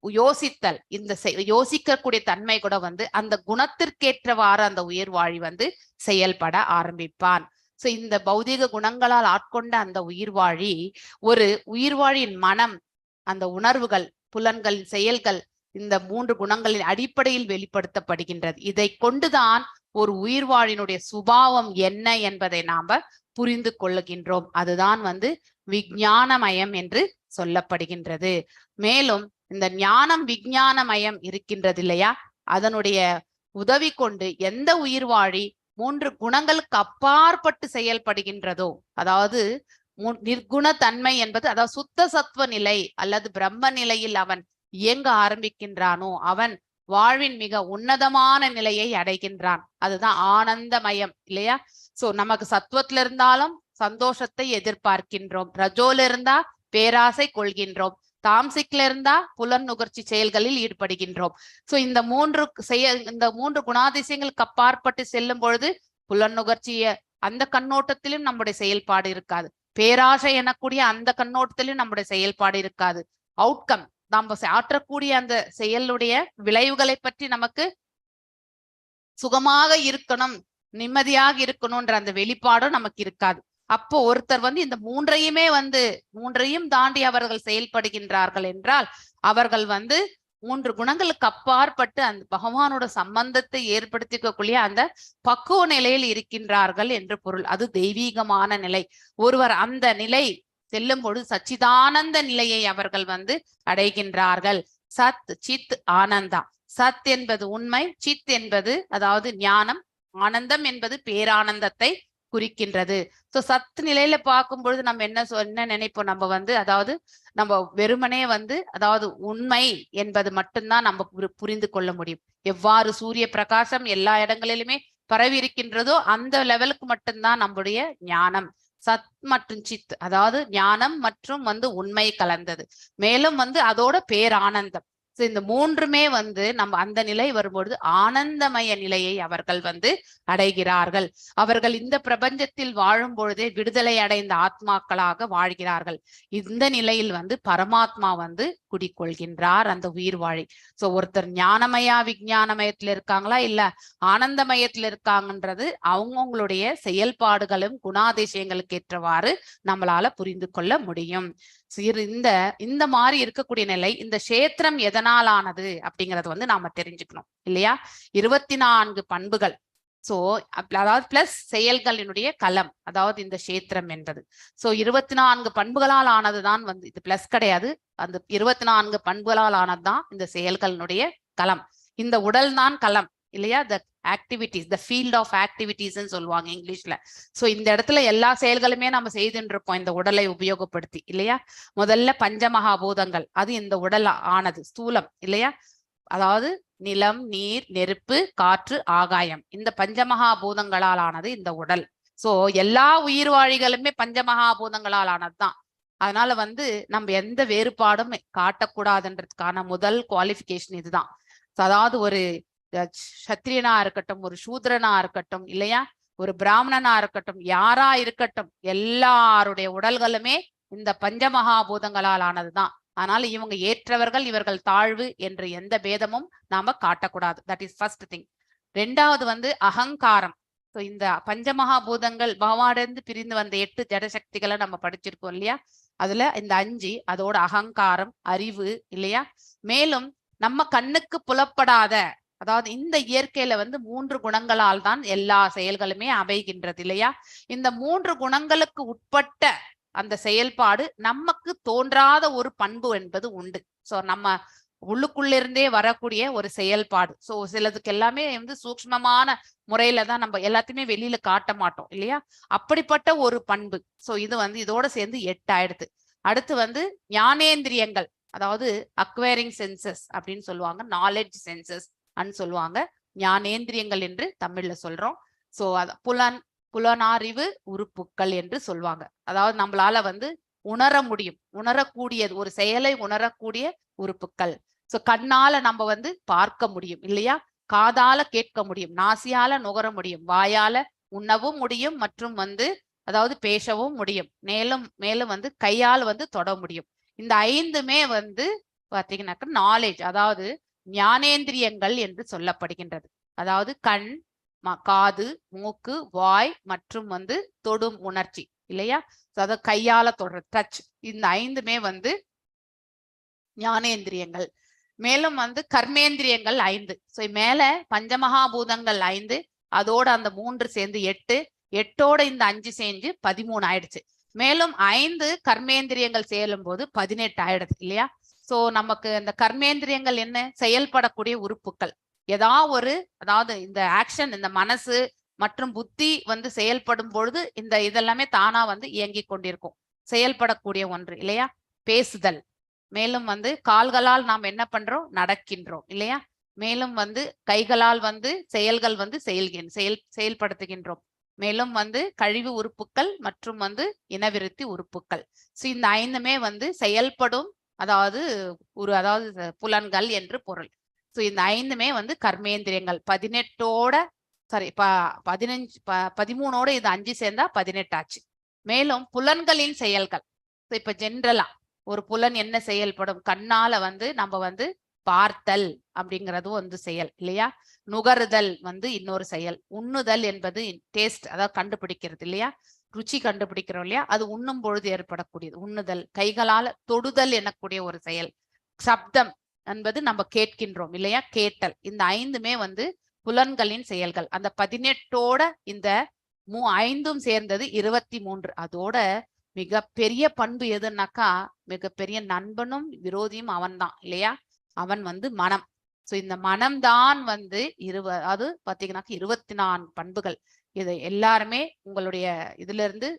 யோசித்தல், இந்த யோசிக்கக்கூடிய தன்மை கூட வந்து அந்த குணத்திற்கேற்றவாறு அந்த உயிர்வாழி வந்து செயல்பட ஆரம்பிப்பான். சோ இந்த பௌதிக குணங்களால் ஆட்கொண்ட அந்த உயிர்வாழி ஒரு உயிர்வாழியின் மனம், அந்த உணர்வுகள், புலன்கள், செயல்கள் இந்த 3 குணங்களின் அடிப்படையில் வெளிப்படுத்தப்படுகின்றது. இதை கொண்டுதான் ஒரு உயிர்வாழினுடைய சுபாவம் என்ன என்பதை நாம புரிந்து கொள்ளுகின்றோம். அதுதான் வந்து விஞ்ஞானமயம் என்று சொல்லப்படுகின்றது. மேலும் இந்த ஞானம் விஞ்ஞானமயம் இருக்கின்றது இல்லையா? அதனுடைய உதவி கொண்டு எந்த உயிர்வாழி 3 குணங்களுக்கு அப்பாற்பட்டு செயல்படுகின்றதோ, அதாவது நிர்குண தன்மை என்பது அதாவது சுத்த சத்துவ நிலை அல்லது பிரம்ம நிலையில் அவன் இயங்க ஆரம்பிக்கின்றானோ அவன் வாழ்வின் மிக உன்னதமான நிலையை அடைகின்றான். அதுதான் ஆனந்தமயம் இல்லையா? சோ நமக்கு சத்துவத்துல இருந்தாலும் சந்தோஷத்தை எதிர்பார்க்கின்றோம், ரஜோல இருந்தா பேராசை கொள்கின்றோம், தாம்சிக்ல இருந்தா புலன் நுகர்ச்சி செயல்களில் ஈடுபடுகின்றோம். சோ இந்த மூன்று குணாதிசயங்களுக்கு அப்பாற்பட்டு செல்லும் பொழுது புலன் நுகர்ச்சிய அந்த கண்ணோட்டத்திலும் நம்முடைய செயல்பாடு இருக்காது, பேராசை எனக்கூடிய அந்த கண்ணோட்டத்திலும் நம்முடைய செயல்பாடு இருக்காது. அவுட்கம் நம்ம ஆற்றக்கூடிய அந்த செயலுடைய விளைவுகளை பற்றி நமக்கு சுகமாக இருக்கணும், நிம்மதியாக இருக்கணும்ன்ற அந்த வெளிப்பாடும் நமக்கு இருக்காது. அப்போ ஒருத்தர் இந்த மூன்றையும் தாண்டி அவர்கள் செயல்படுகின்றார்கள் என்றால் அவர்கள் 3 குணங்களுக்கு அப்பாற்பட்டு அந்த பகவானோட சம்பந்தத்தை ஏற்படுத்திக்கக்கூடிய அந்த பக்குவ நிலையில் இருக்கின்றார்கள் என்று பொருள். அது தெய்வீகமான நிலை. ஒருவர் அந்த நிலை செல்லும் பொழுது சச்சிதானந்த நிலையை அவர்கள் அடைகின்றார்கள். சத் சித் ஆனந்தா. சத் என்பது உண்மை, சித் என்பது அதாவது ஞானம், ஆனந்தம் என்பது பேரானந்தத்தை குறிக்கின்றது. சோ சத் நிலையில பார்க்கும் பொழுது நம்ம என்ன நினைப்போம், நம்ம அதாவது நம்ம வெறுமனே அதாவது உண்மை என்பது மட்டும்தான் நம்ம புரிந்து கொள்ள முடியும். எவ்வாறு சூரிய பிரகாசம் எல்லா இடங்களிலுமே பரவி இருக்கின்றதோ அந்த லெவலுக்கு மட்டும்தான் நம்முடைய ஞானம். சத் மற்றும் சித் அதாவது ஞானம் மற்றும் உண்மை கலந்தது. மேலும் அதோட பேரானந்தம். இந்த மூன்றுமே நம்ம அந்த நிலை வரும்பொழுது ஆனந்தமய நிலையை அவர்கள் அடைகிறார்கள். அவர்கள் இந்த பிரபஞ்சத்தில் வாழும் பொழுதே விடுதலை அடைந்த ஆத்மாக்களாக வாழ்கிறார்கள். இந்த நிலையில் பரமாத்மா குடிக்கொள்கின்றார் அந்த உயிர் வாழி. சோ ஒருத்தர் ஞானமயா விஞ்ஞானமயத்துல இருக்காங்களா இல்ல ஆனந்தமயத்துல இருக்காங்கன்றது அவங்களுடைய செயல்பாடுகளும் குணாதிசயங்களுக்கு ஏற்றவாறு நம்மளால புரிந்து கொள்ள முடியும். இந்த மாதிரி இருக்கக்கூடிய நிலை இந்த கஷேத்திரம் எதனாலானது அப்படிங்கறது நாம தெரிஞ்சுக்கணும் இல்லையா? 24 பண்புகள். சோ அதாவது பிளஸ் செயல்களினுடைய களம், அதாவது இந்த கஷேத்திரம் என்பது. சோ 24 பண்புகளால் ஆனதுதான் இது பிளஸ் கிடையாது. அந்த 24 பண்புகளால் ஆனதுதான் இந்த செயல்களினுடைய களம். இந்த உடல் தான் களம் இல்லையா? The activities, the field of ஆக்டிவிட்டிஸ்ன்னு சொல்லுவாங்க இங்கிலீஷ்ல. சோ இந்த இடத்துல எல்லா செயல்களுமே நம்ம செய்துட்டு இருக்கோம் இந்த உடலை உபயோகப்படுத்தி இல்லையா? முதல்ல பஞ்சமகாபூதங்கள், அது இந்த உடல் ஆனது ஸ்தூலம் இல்லையா? அதாவது நிலம், நீர், நெருப்பு, காற்று, ஆகாயம், இந்த பஞ்சமகாபூதங்களால் ஆனது இந்த உடல். சோ எல்லா உயிர்வாழிகளுமே பஞ்சமகாபூதங்களால் ஆனதுதான். அதனால நம்ம எந்த வேறுபாடும் காட்டக்கூடாதுன்றதுக்கான முதல் குவாலிஃபிகேஷன் இதுதான். அதாவது ஒரு சத்திரியனா இருக்கட்டும், ஒரு சூத்ரனா இருக்கட்டும் இல்லையா, ஒரு பிராமணனா இருக்கட்டும், யாரா இருக்கட்டும், எல்லாருடைய உடல்களுமே இந்த பஞ்சமகாபூதங்களால் ஆனதுதான். அதனால இவங்க ஏற்றவர்கள், இவர்கள் தாழ்வு என்று எந்த பேதமும் நாம காட்டக்கூடாது. That is first thing. ரெண்டாவது அகங்காரம். ஸோ இந்த பஞ்சமகாபூதங்கள் பகவானிலிருந்து பிரிந்து வந்த 8 ஜடசக்திகளை நம்ம படிச்சிருக்கோம் இல்லையா? அதுல இந்த 5 அதோட அகங்காரம், அறிவு இல்லையா? மேலும் நம்ம கண்ணுக்கு புலப்படாத, அதாவது இந்த இயற்கையில 3 குணங்களால் தான் எல்லா செயல்களுமே அமைகின்றது இல்லையா? இந்த 3 குணங்களுக்கு உட்பட்ட அந்த செயல்பாடு நமக்கு தோன்றாத ஒரு பண்பு என்பது உண்டு. சோ நம்ம உள்ளுக்குள்ளிருந்தே வரக்கூடிய ஒரு செயல்பாடு. சோ சிலதுக்கு எல்லாமே சூக்ஷ்மமான முறையில தான் நம்ம எல்லாத்தையுமே வெளியில காட்ட மாட்டோம் இல்லையா? அப்படிப்பட்ட ஒரு பண்பு. சோ இது இதோட சேர்ந்து 8 ஆயிடுது. அடுத்து ஞானேந்திரியங்கள், அதாவது அக்வயரிங் சென்சஸ் அப்படின்னு சொல்லுவாங்க, நாலேஜ் சென்சஸ் அன்னு சொல்லுவாங்க, ஞானேந்திரியங்கள் என்று தமிழ்ல சொல்றோம். சோ புலனாறிவு உறுப்புக்கள் என்று சொல்லுவாங்க. அதாவது நம்மளால உணர முடியும், உணரக்கூடியது, ஒரு செயலை உணரக்கூடிய உறுப்புக்கள். சோ கண்ணால நம்ம பார்க்க முடியும் இல்லையா? காதால கேட்க முடியும், நாசியால நுகர முடியும், வாயால உண்ணவும் முடியும், மற்றும் அதாவது பேசவும் முடியும், மேலும் கையால் தொட முடியும். இந்த 5மே பாத்தீங்கன்னாக்க நாலேஜ், அதாவது ஞானேந்திரியங்கள் என்று சொல்லப்படுகின்றது. அதாவது கண், காது, மூக்கு, வாய் மற்றும் தொடும் உணர்ச்சி இல்லையா? அதாவது கையால தொடர டச். இந்த 5மே ஞானேந்திரியங்கள். மேலும் கர்மேந்திரியங்கள் 5. ஸோ மேல பஞ்சமகாபூதங்கள் 5, அதோட அந்த 3 சேர்ந்து 8, 8ஓட இந்த 5 சேர்ந்து 13 ஆயிடுச்சு. மேலும் 5 கர்மேந்திரியங்கள் சேரும் போது 18 ஆயிடுது இல்லையா? சோ நமக்கு இந்த கர்மேந்திரியங்கள் என்ன? செயல்படக்கூடிய உறுப்புகள். அதாவது இந்த ஆக்ஷன், இந்த மனசு மற்றும் புத்தி செயல்படும் பொழுது இந்த இதெல்லாமே தானா இயங்கி கொண்டிருக்கும், செயல்படக்கூடிய ஒன்று இல்லையா? பேசுதல். மேலும் கால்களால் நாம் என்ன பண்றோம்? நடக்கின்றோம் இல்லையா? மேலும் வந்து கைகளால் வந்து செயல்கள் வந்து செயல்படுத்துகின்றோம். மேலும் வந்து கழிவு உறுப்புக்கள் மற்றும் வந்து இனவிருத்தி உறுப்புக்கள். ஸோ இந்த 5மே வந்து செயல்படும், அதாவது அதாவது புலன்கள் என்று பொருள். ஸோ இந்த 5மே வந்து கர்மேந்திரியங்கள். 18ஓட 13ஓட இது 5 சேர்ந்தா 18 ஆச்சு. மேலும் புலன்களின் செயல்கள். இப்ப ஜென்ரலா ஒரு புலன் என்ன செயல்படும்? கண்ணால வந்து நம்ம வந்து பார்த்தல் அப்படிங்கிறதும் வந்து செயல் இல்லையா? நுகருதல் வந்து இன்னொரு செயல். உண்ணுதல் என்பது டேஸ்ட், அதாவது கண்டுபிடிக்கிறது இல்லையா? ருச்சி கண்டுபிடிக்கிறோம் இல்லையா? அது உண்ணும் பொழுது ஏற்படக்கூடியது உண்ணுதல். கைகளால தொடுதல் எனக்கூடிய ஒரு செயல். சப்தம் என்பது நம்ம கேட்கின்றோம் இல்லையா? கேட்டல். இந்த 5மே வந்து புலன்களின் செயல்கள். அந்த 18ஓட இந்த 5ம் சேர்ந்தது 23. அதோட மிகப்பெரிய பண்பு எதுனாக்கா, மிகப்பெரிய நண்பனும் விரோதியும் அவன் தான் இல்லையா? அவன் வந்து மனம். சோ இந்த மனம்தான் வந்து அது பாத்தீங்கன்னாக்க 24 பண்புகள். இதை எல்லாருமே உங்களுடைய இதுல இருந்து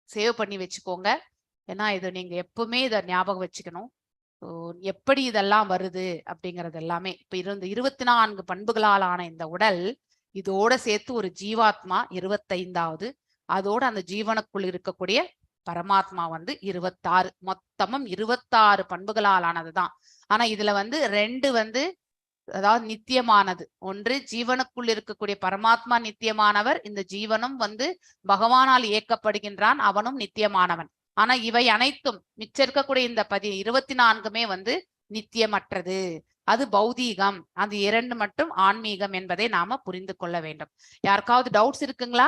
சேவ் பண்ணி வச்சுக்கோங்க. ஏன்னா இது நீங்க எப்பவுமே இதை ஞாபகம் வச்சுக்கணும். எப்படி இதெல்லாம் வருது அப்படிங்கறது எல்லாமே. இப்ப 24 பண்புகளால் ஆன இந்த உடல், இதோட சேர்த்து ஒரு ஜீவாத்மா 25வது, அதோட அந்த ஜீவனுக்குள் இருக்கக்கூடிய பரமாத்மா வந்து 26. மொத்தமும் 26 பண்புகளால் ஆனதுதான். ஆனா இதுல வந்து 2 வந்து அதாவது நித்தியமானது. ஒன்று ஜீவனுக்குள் இருக்கக்கூடிய பரமாத்மா நித்தியமானவர், இந்த ஜீவனும் வந்து பகவானால் இயக்கப்படுகின்றான், அவனும் நித்தியமானவன். ஆனா இவை அனைத்தும் மிச்ச இருக்கக்கூடிய இந்த 24மே வந்து நித்தியமற்றது. அது பௌதீகம். அது 2 மட்டும் ஆன்மீகம் என்பதை நாம புரிந்து கொள்ள வேண்டும். யாருக்காவது டவுட்ஸ் இருக்குங்களா?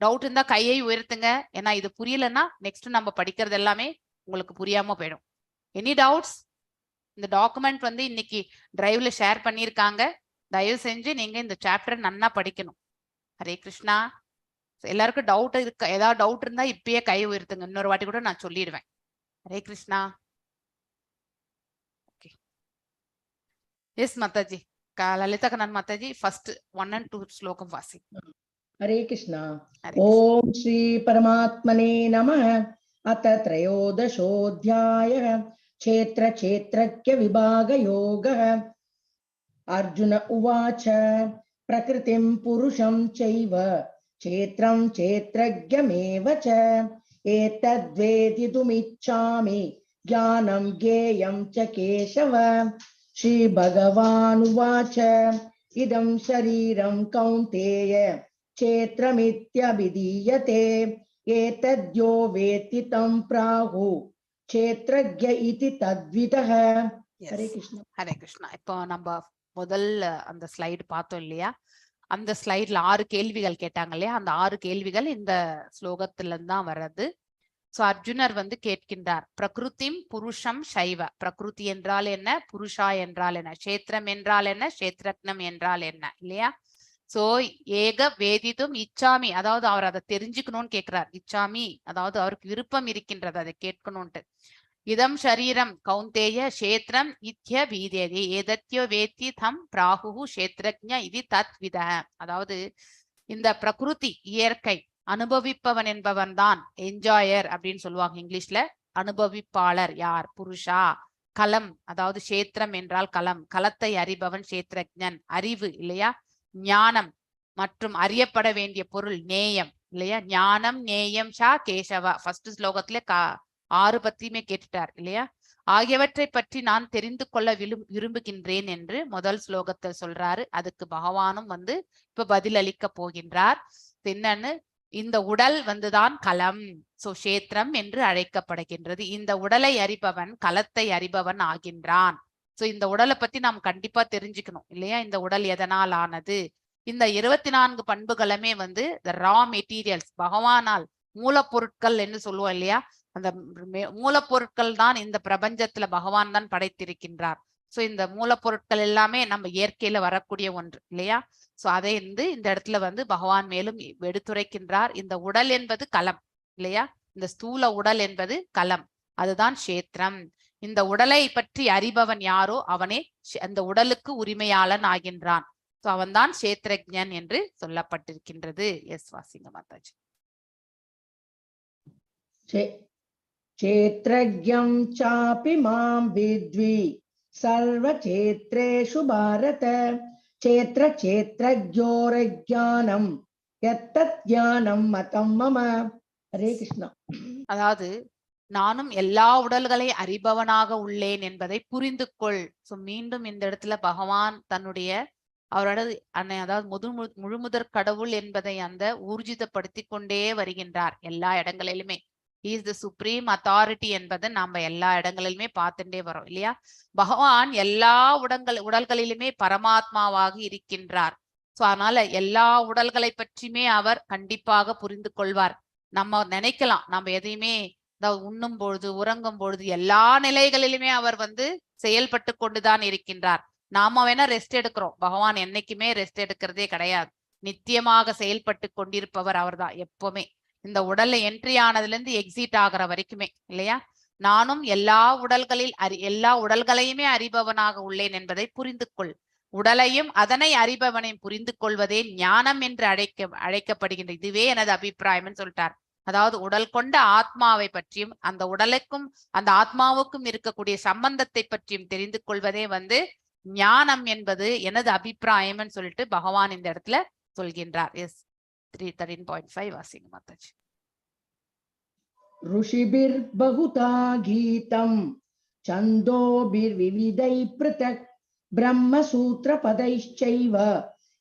டவுட் இருந்தா கையை உயர்த்துங்க. ஏன்னா இது புரியலன்னா நெக்ஸ்ட் நம்ம படிக்கிறது எல்லாமே உங்களுக்கு புரியாம போயிடும். Any doubts? இந்த டாக்குமெண்ட் வந்து இன்னைக்கு டிரைவ்ல ஷேர் பண்ணியிருக்காங்க. தயவு செஞ்சு நீங்க இந்த சாப்டர் நன்னா படிக்கணும். ஹரே கிருஷ்ணா. எல்லாருக்கும் டவுட் இருக்கு. ஏதாவது டவுட் இருந்தா இப்பயே கை உயர்த்துங்க. இன்னொரு வாட்டி கூட நான் சொல்லிடுவேன். ஹரே கிருஷ்ணா. ஓகே. எஸ் மாதாஜி. லலிதா கண்ணன் மாதாஜி, ஃபர்ஸ்ட் 1 and 2 ஸ்லோகம் வாசி. हरे कृष्णा। ओम श्री परमात्मने नमः। अथ त्रयोदशोऽध्यायः क्षेत्र क्षेत्रज्ञ विभाग योगः। अर्जुन उवाच प्रकृतिं पुरुषं चैव क्षेत्रं क्षेत्रज्ञमेव च एतद्वेदितुमिच्छामि ज्ञानं ज्ञेयं च केशव। श्रीभगवानुवाच इदं शरीरं कौन्तेय क्षेत्रमित्यभिधीयते एतद्यो वेत्ति तं प्राहुः क्षेत्रज्ञ इति तद्विदः। हरे कृष्ण. ஹரே கிருஷ்ணா. இப்போ நம்ம முதல் அந்த ஸ்லைடு பார்த்தோம் இல்லையா? அந்த ஸ்லைட்ல 6 கேள்விகள் கேட்டாங்க இல்லையா? அந்த 6 கேள்விகள் இந்த ஸ்லோகத்துல தான் வர்றது. சோ அர்ஜுனர் வந்து கேட்கின்றார், பிரகிருதிம் புருஷம் சைவ. பிரகிருதி என்றால் என்ன? புருஷா என்றால் என்ன? கஷேத்திரம் என்றால் என்ன? கஷேத்திரக்னம் என்றால் என்ன இல்லையா? சோ ஏக வேதிதும் இச்சாமி, அதாவது அவர் அதை தெரிஞ்சுக்கணும்னு கேட்கிறார். இச்சாமி அதாவது அவருக்கு விருப்பம் இருக்கின்றது அதை கேட்கணும்ட்டு. இதம் ஷரீரம் கௌந்தேய கஷேத்திரம் இத்ய வீதேதி ஏதத்யோ வேத்தி தம் பிராகுஹு கஷேத்ரஜ்ஞ இது தத்வித. அதாவது இந்த பிரகிருதி இயற்கை அனுபவிப்பவன் என்பவன் தான் என்ஜாயர் அப்படின்னு சொல்லுவாங்க இங்கிலீஷ்ல. அனுபவிப்பாளர் யார்? புருஷா. கலம் அதாவது கஷேத்திரம் என்றால் கலம், கலத்தை அறிபவன் கஷேத்ரஜ்ஞன், அறிவு இல்லையா? ஞானம் மற்றும் அறியப்பட வேண்டிய பொருள் நேயம் இல்லையா? ஞானம் நேயம் ஷா கேசவா. ஃபர்ஸ்ட் ஸ்லோகத்துல 6 பத்தியுமே கேட்டுட்டார் இல்லையா? ஆகியவற்றை பற்றி நான் தெரிந்து கொள்ள விரும்புகின்றேன் என்று முதல் ஸ்லோகத்தில் சொல்றாரு. அதுக்கு பகவானும் வந்து இப்ப பதில் அளிக்க போகின்றார். என்னன்னு, இந்த உடல் வந்துதான் களம், சோ கஷேத்திரம் என்று அழைக்கப்படுகின்றது. இந்த உடலை அறிபவன் கலத்தை அறிபவன் ஆகின்றான். சோ இந்த உடலை பத்தி நாம் கண்டிப்பா தெரிஞ்சுக்கணும் இல்லையா? இந்த உடல் எதனால் ஆனது? இந்த 24 பண்புகளுமே வந்து ரா மெட்டீரியல்ஸ், பகவானால் மூலப்பொருட்கள் என்று சொல்லுவோம் இல்லையா? அந்த மூலப்பொருட்கள் தான் இந்த பிரபஞ்சத்துல பகவான் தான் படைத்திருக்கின்றார். சோ இந்த மூலப்பொருட்கள் எல்லாமே நம்ம இயற்கையில வரக்கூடிய ஒன்று இல்லையா? சோ அதை இந்த இடத்துல வந்து பகவான் மேலும் எடுத்துரைக்கின்றார். இந்த உடல் என்பது களம் இல்லையா? இந்த ஸ்தூல உடல் என்பது களம், அதுதான் கஷேத்திரம். இந்த உடலை பற்றி அறிபவன் யாரோ அவனே அந்த உடலுக்கு உரிமையாளன் ஆகின்றான். சோ அவன்தான் கஷேத்ரஜ்ஞன் என்று சொல்லப்பட்டிருக்கின்றது. எஸ் வாசிங்க மாதாஜி. क्षेत्रज्ञं चापि मां विद्वि सर्व क्षेत्रेषु भारत क्षेत्र क्षेत्रज्ञोरज्ञानं यत्तत् ज्ञानं मतं मम. हरे कृष्णा. அதாவது நானும் எல்லா உடல்களை அறிபவனாக உள்ளேன் என்பதை புரிந்து கொள். சோ மீண்டும் இந்த இடத்துல பகவான் தன்னுடைய அவரோட அதாவது முழுமுதற் கடவுள் என்பதை அந்த ஊர்ஜிதப்படுத்தி கொண்டே வருகின்றார் எல்லா இடங்களிலுமே. இஸ் த சுப்ரீம் அத்தாரிட்டி என்பதை நாம எல்லா இடங்களிலுமே பார்த்துட்டே வரோம் இல்லையா. பகவான் எல்லா உடல்களிலுமே பரமாத்மாவாக இருக்கின்றார். சோ அதனால எல்லா உடல்களை பற்றியுமே அவர் கண்டிப்பாக புரிந்து கொள்வார். நம்ம நினைக்கலாம் நம்ம எதையுமே உண்ணும் பொழுது உறங்கும் பொழுது எல்லா நிலைகளிலுமே அவர் செயல்பட்டு கொண்டுதான் இருக்கின்றார். நாம வேணா ரெஸ்ட் எடுக்கிறோம், பகவான் என்னைக்குமே ரெஸ்ட் எடுக்கிறதே கிடையாது. நித்தியமாக செயல்பட்டு கொண்டிருப்பவர் அவர்தான் எப்பவுமே. இந்த உடல்ல என்ட்ரி ஆனதுல இருந்து எக்ஸிட் ஆகிற வரைக்குமே இல்லையா. நானும் எல்லா உடல்களையுமே அறிபவனாக உள்ளேன் என்பதை புரிந்து கொள். உடலையும் அதனை அறிபவனையும் புரிந்து கொள்வதே ஞானம் என்று அழைக்கப்படுகின்ற. இதுவே எனது அபிப்பிராயம் சொல்லிட்டார். அதாவது உடல் கொண்ட ஆத்மாவை பற்றியும் அந்த உடலுக்கும் அந்த ஆத்மாவுக்கும் இருக்கக்கூடிய சம்பந்தத்தை பற்றியும் தெரிந்து கொள்வதே ஞானம் என்பது எனது அபிப்பிராயம் சொல்லிட்டு பகவான் இந்த இடத்துல சொல்கின்றார். எஸ் 13.5 வாசிங்க மாதாஜி. ऋषिभिर् बहुधा गीतं छन्दोभिर् विविधैः पृथक् ब्रह्मसूत्र पदैश्चैव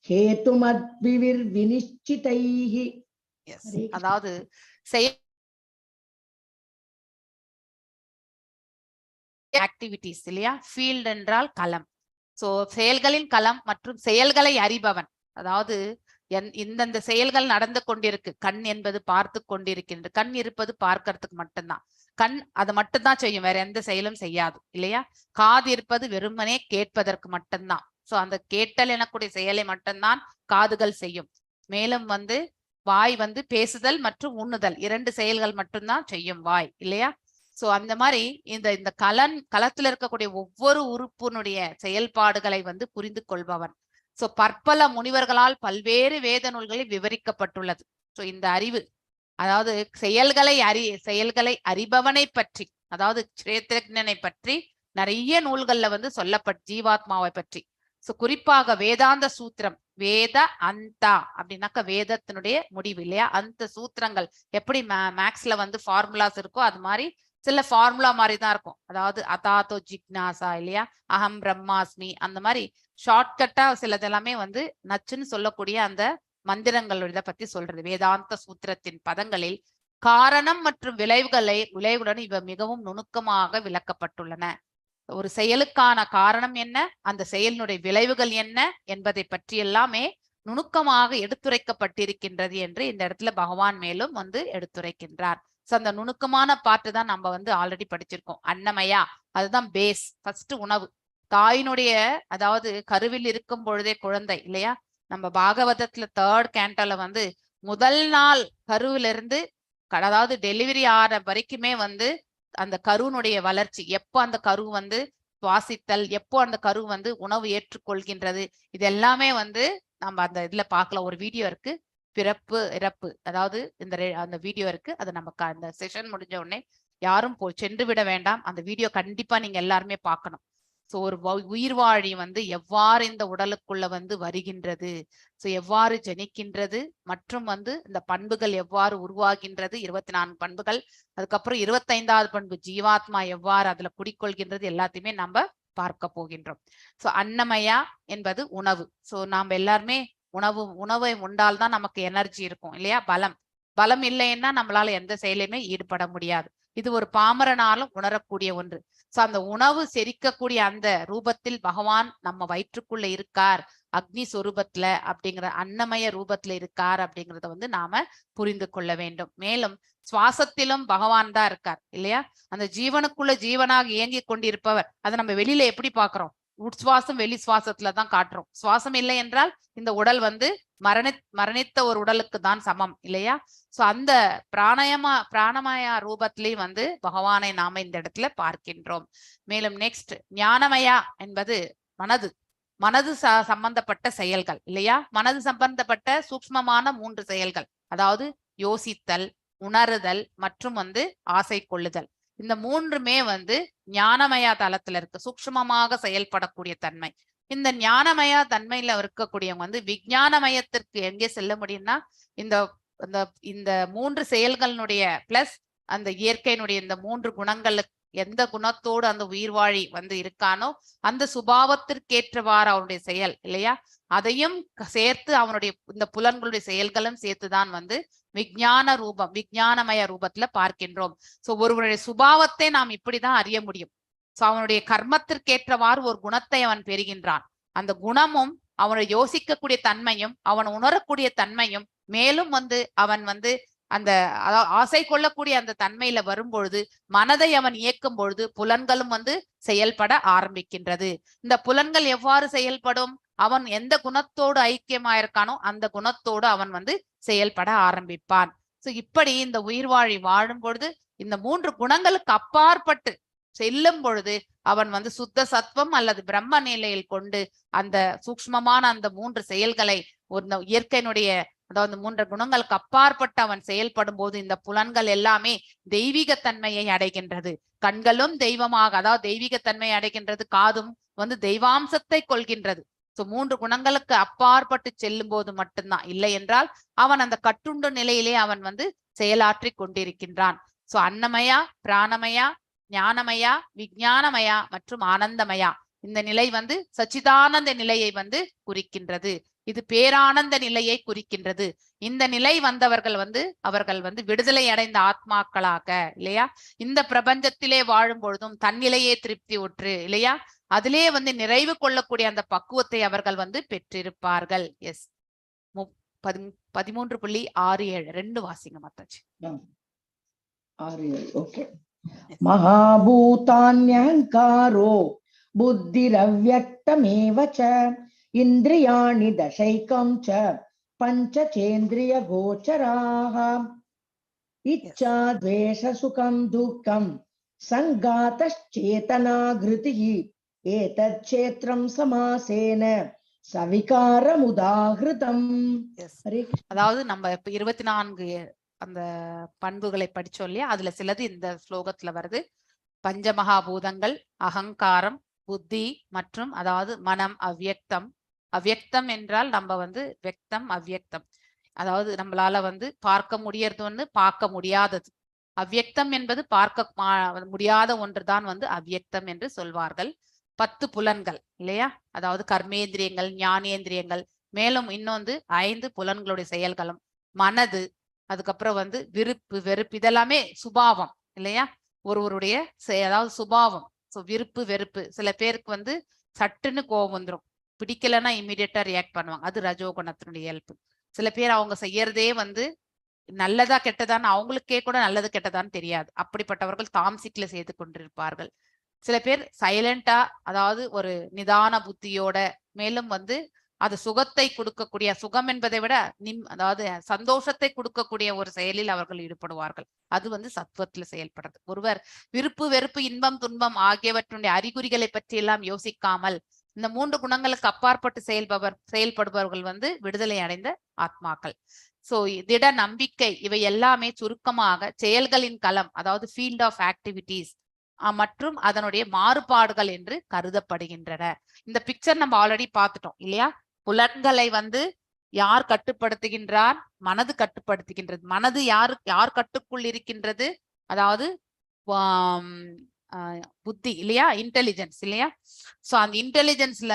हेतुमद्भिर् विनिश्चितैः. அதாவது ஆக்டிவிட்டிஸ் இல்லையா. ஃபீல்ட் என்றால் களம். சோ செயல்களின் களம் மற்றும் செயல்களை அறிபவன். அதாவது இந்தந்த செயல்கள் நடந்து கொண்டிருக்கு. கண் என்பது பார்த்து கொண்டிருக்கின்றது. கண் இருப்பது பார்க்கறதுக்கு மட்டும்தான். கண் அது மட்டும்தான் செய்யும், வேற எந்த செயலும் செய்யாது இல்லையா. காது இருப்பது வெறுமனே கேட்பதற்கு மட்டும்தான். சோ அந்த கேட்டல் எனக்கூடிய செயலை மட்டும்தான் காதுகள் செய்யும். மேலும் வாய் பேசுதல் மற்றும் உண்ணுதல் 2 செயல்கள் மட்டும்தான் செய்யும் வாய் இல்லையா. சோ அந்த மாதிரி இந்த களத்துல இருக்கக்கூடிய ஒவ்வொரு உறுப்பினுடைய செயல்பாடுகளை புரிந்து கொள்பவன். சோ பற்பல முனிவர்களால் பல்வேறு வேத நூல்களில் விவரிக்கப்பட்டுள்ளது. சோ இந்த அறிவு அதாவது செயல்களை அறிபவனை பற்றி, அதாவது க்ஷேத்ரஜ்ஞனை பற்றி நிறைய நூல்கள்ல ஜீவாத்மாவை பற்றி. சோ குறிப்பாக வேதாந்த சூத்திரம், வேத அந்தா அப்படின்னாக்க வேதத்தினுடைய முடிவு இல்லையா. அந்த சூத்திரங்கள் எப்படி மேக்ஸ்ல ஃபார்முலாஸ் இருக்கோ அது மாதிரி சில ஃபார்முலா மாதிரி தான் இருக்கும். அதாவது அதாத்தோ ஜிக்னாசா இல்லையா, அகம் பிரம்மாஸ்மி, அந்த மாதிரி ஷார்ட்கட்டா சிலதெல்லாமே நச்சுன்னு சொல்லக்கூடிய அந்த மந்திரங்களோட பத்தி சொல்றது. வேதாந்த சூத்திரத்தின் பதங்களில் காரணம் மற்றும் விளைவுடன் இவ மிகவும் நுணுக்கமாக விளக்கப்பட்டுள்ளன. ஒரு செயலுக்கான காரணம் என்ன, அந்த செயலினுடைய விளைவுகள் என்ன என்பதை பற்றி எல்லாமே நுணுக்கமாக எடுத்துரைக்கப்பட்டிருக்கின்றது என்று இந்த இடத்துல பகவான் மேலும் எடுத்துரைக்கின்றார். சோ அந்த நுணுக்கமான பார்ட்டு தான் நம்ம ஆல்ரெடி படிச்சிருக்கோம். அன்னமயா, அதுதான் பேஸ், ஃபர்ஸ்ட் உணவு. தாயினுடைய அதாவது கருவில் இருக்கும் பொழுதே குழந்தை இல்லையா. நம்ம பாகவதத்துல 3rd கேண்டால முதல் நாள் கருவிலிருந்து அதாவது டெலிவரி ஆற வரைக்குமே அந்த கருவினுடைய வளர்ச்சி, எப்போ அந்த கரு சுவாசித்தல், எப்போ அந்த கரு உணவு ஏற்றுக்கொள்கின்றது, இது எல்லாமே நம்ம அந்த இதுல பார்க்கலாம். ஒரு வீடியோ இருக்கு, பிறப்பு இறப்பு, அதாவது அந்த வீடியோ இருக்கு. அது நமக்கு அந்த செஷன் முடிஞ்ச உடனே யாரும் சென்று விட வேண்டாம். அந்த வீடியோ கண்டிப்பா நீங்க எல்லாருமே பார்க்கணும். சோ ஒரு உயிர் வாழி எவ்வாறு இந்த உடலுக்குள்ள வருகின்றது, சோ எவ்வாறு ஜனிக்கின்றது, மற்றும் இந்த பண்புகள் எவ்வாறு உருவாகின்றது, 24 பண்புகள், அதுக்கப்புறம் 25வது பண்பு ஜீவாத்மா எவ்வாறு அதுல குடிக்கொள்கின்றது, எல்லாத்தையுமே நம்ம பார்க்க போகின்றோம். சோ அன்னமயா என்பது உணவு. சோ நாம எல்லாருமே உணவை உண்டால்தான் நமக்கு எனர்ஜி இருக்கும் இல்லையா, பலம் இல்லைன்னா நம்மளால எந்த செயலையுமே ஈடுபட முடியாது. இது ஒரு பாமரனாலும் உணரக்கூடிய ஒன்று. சோ அந்த உணவு செரிக்கக்கூடிய அந்த ரூபத்தில் பகவான் நம்ம வயிற்றுக்குள்ள இருக்கார், அக்னி சொரூபத்துல அப்படிங்கிற அன்னமய ரூபத்துல இருக்கார் அப்படிங்கறத நாம புரிந்து கொள்ள வேண்டும். மேலும் சுவாசத்திலும் பகவான் தான் இருக்கார் இல்லையா. அந்த ஜீவனுக்குள்ள ஜீவனாக இயங்கி கொண்டிருப்பவர். அதை நம்ம வெளியில எப்படி பாக்குறோம், உட்சுவாசம் வெளி சுவாசத்துலதான் காட்டுறோம். சுவாசம் இல்லை என்றால் இந்த உடல் மரணித்த ஒரு உடலுக்கு தான் சமம் இல்லையா. சோ அந்த பிராணமயா ரூபத்திலேயும் பகவானை நாம இந்த இடத்துல பார்க்கின்றோம். மேலும் நெக்ஸ்ட் ஞானமயா என்பது மனது சம்பந்தப்பட்ட செயல்கள் இல்லையா. மனது சம்பந்தப்பட்ட சூக்ஷ்மமான 3 செயல்கள், அதாவது யோசித்தல், உணருதல் மற்றும் ஆசை கொள்ளுதல். இந்த மூன்றுமே வந்து ஞானமயா தளத்துல இருக்கு, சூக்ஷ்மமாக செயல்படக்கூடிய தன்மை. இந்த ஞானமயா தன்மையில இருக்கக்கூடியவங்க வந்து விஞ்ஞானமயத்திற்கு எங்கே செல்ல முடியும்னா இந்த இந்த இந்த மூன்று செயல்களினுடைய பிளஸ் அந்த இயற்கையினுடைய இந்த மூன்று குணங்களுக்கு எந்த குணத்தோடு அந்த உயிர்வாழி வந்து இருக்கானோ அந்த சுபாவத்திற்கேற்றவாறு அவனுடைய செயல் இல்லையா, அதையும் சேர்த்து அவனுடைய இந்த புலன்களுடைய செயல்களும் சேர்த்துதான் வந்து விஞ்ஞான ரூபம், விஞ்ஞானமய ரூபத்துல பார்க்கின்றோம். சோ ஒருவனுடைய சுபாவத்தை நாம் இப்படிதான் அறிய முடியும். சோ அவனுடைய கர்மத்திற்கேற்றவாறு ஒரு குணத்தை அவன் பெறுகின்றான். அந்த குணமும் அவனை யோசிக்கக்கூடிய தன்மையும் அவன் உணரக்கூடிய தன்மையும் மேலும் வந்து அவன் வந்து அந்த ஆசை கொள்ளக்கூடிய அந்த தன்மையில வரும்பொழுது மனதை அவன் இயக்கும் பொழுது புலன்களும் வந்து செயல்பட ஆரம்பிக்கின்றது. இந்த புலன்கள் எவ்வாறு செயல்படும்? அவன் எந்த குணத்தோடு ஐக்கியமாயிருக்கானோ அந்த குணத்தோடு அவன் வந்து செயல்பட ஆரம்பிப்பான். சோ இப்படி இந்த உயிர்வாழி வாழும் பொழுது இந்த மூன்று குணங்களுக்கு அப்பாற்பட்டு செல்லும் பொழுது அவன் வந்து சுத்த சத்துவம் அல்லது பிரம்ம நிலையில் கொண்டு அந்த சூக்ஷ்மமான அந்த மூன்று செயல்களை ஒரு இயற்கையினுடைய அதாவது மூன்று குணங்களுக்கு அப்பாற்பட்டு அவன் செயல்படும் போது இந்த புலன்கள் எல்லாமே தெய்வீக தன்மையை அடைகின்றது. கண்களும் தெய்வமாக அதாவது தெய்வீக தன்மையை அடைகின்றது, காதும் வந்து தெய்வாம்சத்தை கொள்கின்றது. சோ மூன்று குணங்களுக்கு அப்பாற்பட்டு செல்லும் போது மட்டும்தான், இல்லை என்றால் அவன் அந்த கட்டுண்டு நிலையிலே அவன் வந்து செயலாற்றி கொண்டிருக்கின்றான். சோ அன்னமயா, பிராணமயா, ஞானமயா, விஞ்ஞானமயா மற்றும் ஆனந்தமயா இந்த நிலை வந்து சச்சிதானந்த நிலையை வந்து குறிக்கின்றது. இது பேரானந்த நிலையை குறிக்கின்றது. இந்த நிலை வந்தவர்கள் வந்து அவர்கள் வந்து விடுதலை அடைந்த ஆத்மாக்களாக இல்லையா, இந்த பிரபஞ்சத்திலே வாழும் பொழுதும் தன்னிலையே திருப்தி உற்று இல்லையா, அதிலே வந்து நிறைவு கொள்ளக்கூடிய அந்த பக்குவத்தை அவர்கள் வந்து பெற்றிருப்பார்கள். எஸ் 13.67 ரெண்டு வாசிங்க மாதாஜி. 6-7 ஓகே. மகாபூதான்யஹங்காரோ புத்திரவ்யக்தமேவ ச இந்திரியாணி தசைகம் ச பஞ்சசேந்திரிய கோச்சராஹ இச்சா துவேஷ சுகம் துக்கம் சங்காதச்சேதனா கிருதிஹி ஏதத் க்ஷேத்ரம் சமாசேன சவிகாரமுதாஹ்ருதம். அதாவது நம்ம இப்ப 24 அந்த பண்புகளை படிச்சோம் இல்லையா, அதுல சிலது இந்த ஸ்லோகத்துல வருது. பஞ்சமகாபூதங்கள், அகங்காரம், புத்தி மற்றும் அதாவது மனம், அவ்யக்தம். அவ்யக்தம் என்றால் நம்ம வந்து வெக்தம் அவ்யக்தம், அதாவது நம்மளால வந்து பார்க்க முடியறது ஒண்ணு, பார்க்க முடியாதது. அவ்யக்தம் என்பது பார்க்க முடியாத ஒன்றுதான் வந்து அவ்யக்தம் என்று சொல்வார்கள். 10 புலன்கள் இல்லையா, அதாவது கர்மேந்திரியங்கள், ஞானேந்திரியங்கள், மேலும் இன்னொன்று 5 புலன்களுடைய செயல்களும், மனது, அதுக்கப்புறம் வந்து விருப்பு வெறுப்பு, இதெல்லாமே சுபாவம் இல்லையா, ஒருவருடைய அதாவது சுபாவம். விருப்பு வெறுப்பு, சில பேருக்கு வந்து சட்டுன்னு கோபம் வந்துடும், பிடிக்கலன்னா இம்மிடியட்டா ரியாக்ட் பண்ணுவாங்க, அது ரஜோகுணத்தினுடைய இயல்பு. சில பேர் அவங்க செய்யறதே வந்து நல்லதா கெட்டதான்னு அவங்களுக்கே கூட நல்லது கெட்டதான்னு தெரியாது, அப்படிப்பட்டவர்கள் தாம்சிக்ல செய்து கொண்டிருப்பார்கள். சில பேர் சைலண்டா அதாவது ஒரு நிதான புத்தியோட, மேலும் வந்து அது சுகத்தை கொடுக்கக்கூடிய, சுகம் என்பதை விட அதாவது சந்தோஷத்தை கொடுக்கக்கூடிய ஒரு செயலில் அவர்கள் ஈடுபடுவார்கள். அது வந்து சத்துவத்துல செயல்படுறது. ஒருவர் விருப்பு வெறுப்பு, இன்பம் துன்பம் ஆகியவற்றுடைய அறிகுறிகளை பற்றி எல்லாம் யோசிக்காமல் இந்த 3 குணங்களுக்கு அப்பாற்பட்டு செயல்படுபவர்கள் வந்து விடுதலை அடைந்த ஆத்மாக்கள். சோ திட நம்பிக்கை, இவை எல்லாமே சுருக்கமாக செயல்களின் களம், அதாவது ஃபீல்ட் ஆஃப் ஆக்டிவிட்டிஸ் மற்றும் அதனுடைய மாறுபாடுகள் என்று கருதப்படுகின்றன. இந்த பிக்சர் நம்ம ஆல்ரெடி பார்த்துட்டோம் இல்லையா. புலன்களை வந்து யார் கட்டுப்படுத்துகின்றார்? மனது கட்டுப்படுத்துகின்றது. மனது யார் கட்டுக்குள் இருக்கின்றது? அதாவது புத்தி இல்லையா, இன்டெலிஜென்ஸ் இல்லையா. சோ அந்த இன்டெலிஜென்ஸ்ல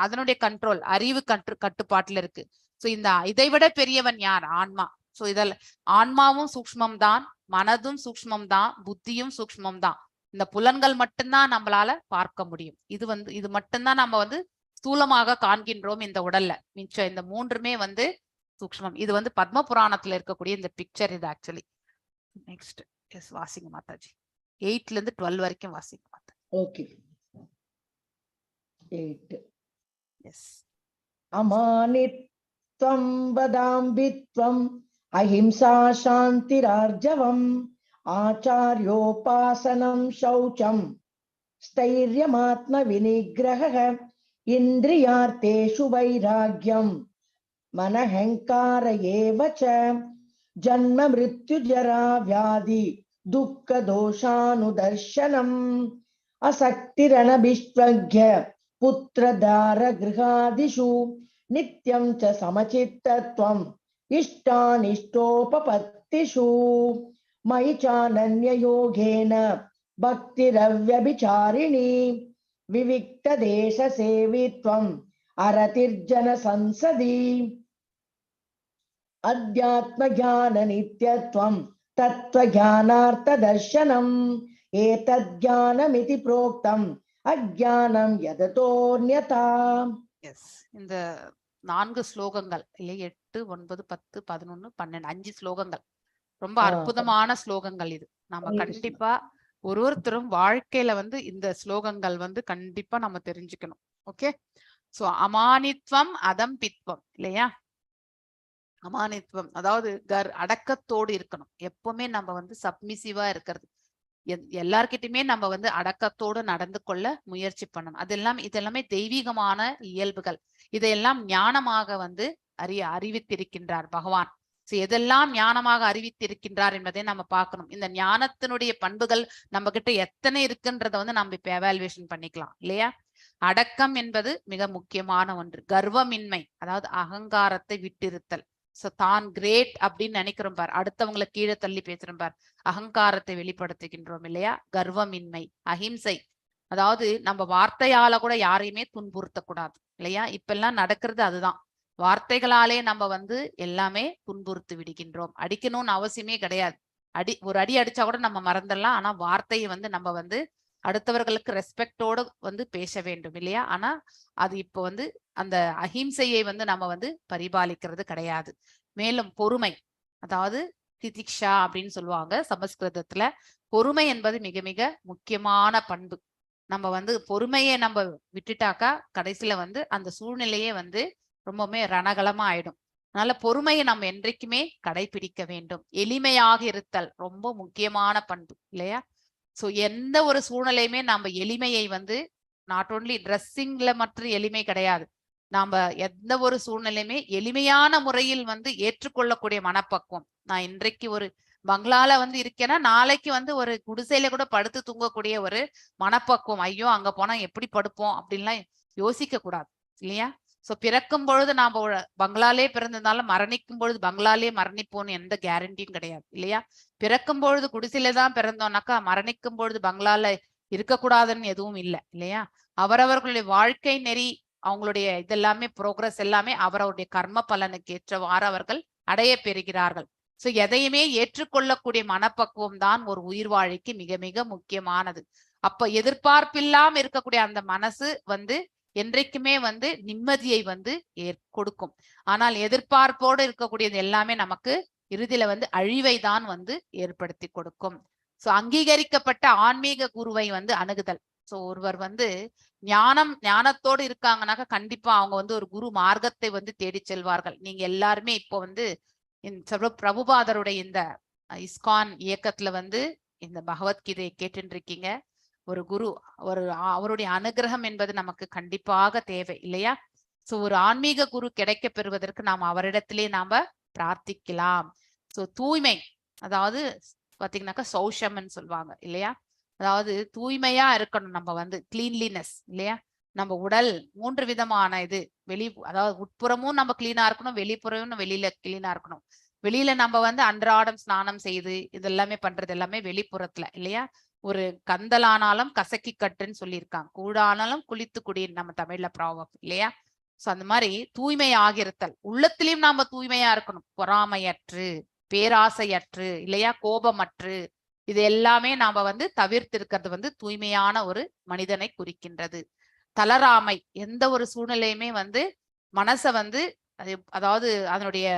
அதனுடைய கண்ட்ரோல், அறிவு கட்டுப்பாட்டுல இருக்கு. சோ இதை விட பெரியவன் யார்? ஆன்மா. சோ இதில் ஆன்மாவும் சூக்ஷ்மம் தான், மனதும் சூக்ஷ்மம் தான், புத்தியும் சூக்ஷ்மம் தான். இந்த புலன்கள் மட்டும்தான் நம்மளால பார்க்க முடியும். இது மட்டும்தான் நம்ம வந்து ஸ்தூலமாக காண்கின்றோம் இந்த உடல்ல. மிச்சம் இந்த மூன்றுமே வந்து சூக்ஷ்மம். இது வந்து பத்ம புராணத்துல இருக்கக்கூடிய இந்த பிக்சர். இது ஆக்சுவலி நெக்ஸ்ட் எஸ் வாசிங்க மாதாஜி. 8ல இருந்து 12 வரைக்கும் வாசிங்க மாதாஜி. Okay 8 yes. அமானித்வம் வதாம்பித்வம் அஹிம்சா சாந்திரார்ஜவம் ஆச்சார்யோபாசனம் சௌச்சம் ஸ்தைர்யமாத்ம விநிகிரஹ இந்திரியார்த்தேஷு வைராக்யம் மனஹங்கார ஏவ ச ஜன்ம மிருத்யு ஜரா வியாதி दुःख दोषानुदर्शनम् असक्तिरणभिष्वज्ञ पुत्रदार गृहादिषु नित्यं च समचित्तत्वम् इष्टानिष्टोपपत्तिषु मयि चानन्ययोगेन भक्तिरव्यभिचारिणी विविक्तदेशसेवित्वम् अरतिर्जन संसदि अध्यात्मज्ञाननित्यत्वम् तत्त्वज्ञानार्थदर्शनम् एतज्ज्ञानमिति प्रोक्तम् अज्ञानं यदतोऽन्यथा. எஸ், இந்த 4 ஸ்லோகங்கள் இல்லையா, 8, 9, 10, 11, 12, 5 ஸ்லோகங்கள் ரொம்ப அற்புதமான ஸ்லோகங்கள். இது நம்ம ஹரே கிருஷ்ணா. கண்டிப்பா ஒருத்தரும் வாழ்க்கையில வந்து இந்த ஸ்லோகங்கள் வந்து கண்டிப்பா நம்ம தெரிஞ்சுக்கணும். ஓகே, சோ அமானித்வம் அதம்பித்வம் இல்லையா, அமானித்வம் அதாவது அடக்கத்தோடு இருக்கணும். எப்பவுமே நம்ம வந்து சப்மிசிவா இருக்கிறது, எல்லார்கிட்டயுமே நம்ம வந்து அடக்கத்தோடு நடந்து கொள்ள முயற்சி பண்ணணும். இதெல்லாமே தெய்வீகமான இயல்புகள். இதையெல்லாம் ஞானமாக வந்து அறிவித்திருக்கின்றார் பகவான். எதெல்லாம் ஞானமாக அறிவித்திருக்கின்றார் என்பதை நம்ம பார்க்கணும். இந்த ஞானத்தினுடைய பண்புகள் நம்ம கிட்ட எத்தனை இருக்குன்றத வந்து நம்ம இப்ப எவாலுவேஷன் பண்ணிக்கலாம் இல்லையா. அடக்கம் என்பது மிக முக்கியமான ஒன்று. கர்வமின்மை, அதாவது அகங்காரத்தை விட்டிருத்தல். சோ தான் கிரேட் அப்படின்னு நினைக்கிறோம் பார், அடுத்தவங்களை கீழே தள்ளி பேசுறோம் பார், அகங்காரத்தை வெளிப்படுத்துகின்றோம் இல்லையா. கர்வமின்மை, அஹிம்சை, அதாவது நம்ம வார்த்தையால கூட யாரையுமே துன்புறுத்தக்கூடாது இல்லையா. இப்ப எல்லாம் நடக்கிறது அதுதான். வார்த்தைகளாலே நம்ம வந்து எல்லாமே துன்புறுத்து விடுகின்றோம். அடிக்கணும்னு அவசியமே கிடையாது. ஒரு அடி அடிச்சா கூட நம்ம மறந்துடலாம். ஆனா வார்த்தையை வந்து நம்ம வந்து அடுத்தவர்களுக்கு ரெஸ்பெக்டோடு வந்து பேச வேண்டும் இல்லையா. ஆனா அது இப்போ வந்து அந்த அஹிம்சையை வந்து நம்ம வந்து பரிபாலிக்கிறது கிடையாது. மேலும் பொறுமை, அதாவது திதிக்ஷா அப்படின்னு சொல்லுவாங்க சமஸ்கிருதத்துல. பொறுமை என்பது மிக மிக முக்கியமான பண்பு. நம்ம வந்து பொறுமையை நம்ம விட்டுட்டாக்கா கடைசியில வந்து அந்த சூழ்நிலையே வந்து ரொம்பவுமே ரணகலமா ஆயிடும். அதனால பொறுமையை நம்ம என்றைக்குமே கடைபிடிக்க வேண்டும். எளிமையாக இருத்தல் ரொம்ப முக்கியமான பண்பு இல்லையா. சோ எந்த ஒரு சூழ்நிலையுமே நம்ம எளிமையை வந்து நாட் ஓன்லி ட்ரெஸ்ஸிங்ல மற்றும் எளிமை கிடையாது. நாம எந்த ஒரு சூழ்நிலையுமே எளிமையான முறையில் வந்து ஏற்றுக்கொள்ளக்கூடிய மனப்பக்குவம். நான் இன்றைக்கு ஒரு பங்களால வந்து இருக்கேன்னா நாளைக்கு வந்து ஒரு குடிசையில கூட படுத்து தூங்கக்கூடிய ஒரு மனப்பக்குவம். ஐயோ அங்க போனா எப்படி படுப்போம் அப்படின்லாம் யோசிக்க கூடாது இல்லையா. சோ பிறக்கும் பொழுது நாம பங்களாலே பிறந்திருந்தாலும் மரணிக்கும் பொழுது பங்களாலே மரணிப்போம்னு எந்த கேரண்டியும் கிடையாது இல்லையா. பிறக்கும் பொழுது குடிசையில தான் பிறந்தோம்னாக்கா மரணிக்கும் பொழுது பங்களால இருக்கக்கூடாதுன்னு எதுவும் இல்லை இல்லையா. அவரவர்களுடைய வாழ்க்கை நெறி, அவங்களுடைய இதெல்லாமே ப்ரோக்ரஸ் எல்லாமே அவருடைய கர்ம பலனுக்கு ஏற்றவாறு அவர்கள் அடைய பெறுகிறார்கள். சோ எதையுமே ஏற்றுக்கொள்ளக்கூடிய மனப்பக்குவம் தான் ஒரு உயிர் வாழிக்கு மிக மிக முக்கியமானது. அப்ப எதிர்பார்ப்பில்லாம இருக்கக்கூடிய அந்த மனசு வந்து என்றைக்குமே வந்து நிம்மதியை வந்து கொடுக்கும். ஆனால் எதிர்பார்ப்போடு இருக்கக்கூடியது எல்லாமே நமக்கு இறுதியில வந்து அழிவை தான் வந்து ஏற்படுத்தி கொடுக்கும். சோ அங்கீகரிக்கப்பட்ட ஆன்மீக குருவை வந்து அணுகுதல். சோ ஒருவர் வந்து ஞானத்தோடு இருக்காங்கனாக்க கண்டிப்பா அவங்க வந்து ஒரு குரு மார்க்கத்தை வந்து தேடி செல்வார்கள். நீங்க எல்லாருமே இப்போ வந்து பிரபுபாதருடைய இந்த இஸ்கான் இயக்கத்துல வந்து இந்த பகவத்கீதையை கேட்டு இருக்கீங்க. ஒரு குரு, அவருடைய அனுகிரகம் என்பது நமக்கு கண்டிப்பாக தேவை இல்லையா. சோ ஒரு ஆன்மீக குரு கிடைக்க பெறுவதற்கு நாம் அவரிடத்திலே நாம பிரார்த்திக்கலாம். சோ தூய்மை, அதாவது பாத்தீங்கன்னாக்கா சௌஷம்னு சொல்லுவாங்க இல்லையா. அதாவது தூய்மையா இருக்கணும். நம்ம வந்து கிளீன்லினஸ் இல்லையா. நம்ம உடல் 3 விதமான இது, அதாவது உட்புறமும் நம்ம கிளீனா இருக்கணும், வெளிப்புறமும் வெளியில கிளீனா இருக்கணும். வெளியில நம்ம வந்து அன்றாடம் ஸ்நானம் செய்து இதெல்லாமே பண்றது எல்லாமே வெளிப்புறத்துல இல்லையா. ஒரு கந்தலானாலும் கசக்கி கட்டுன்னு சொல்லியிருக்காங்க, கூடானாலும் குளித்து குடின்னு நம்ம தமிழ்ல ப்ராவம் இல்லையா. சோ அந்த மாதிரி தூய்மை ஆகிருத்தல். உள்ளத்திலையும் நாம தூய்மையா இருக்கணும், பொறாமையற்று பேராசையற்று இல்லையா, கோபமற்று. இது எல்லாமே நாம வந்து தவிர்த்து இருக்கிறது வந்து தூய்மையான ஒரு மனிதனை குறிக்கின்றது. தளராமை, எந்த ஒரு சூழ்நிலையுமே வந்து மனசை வந்து அதாவது அதனுடைய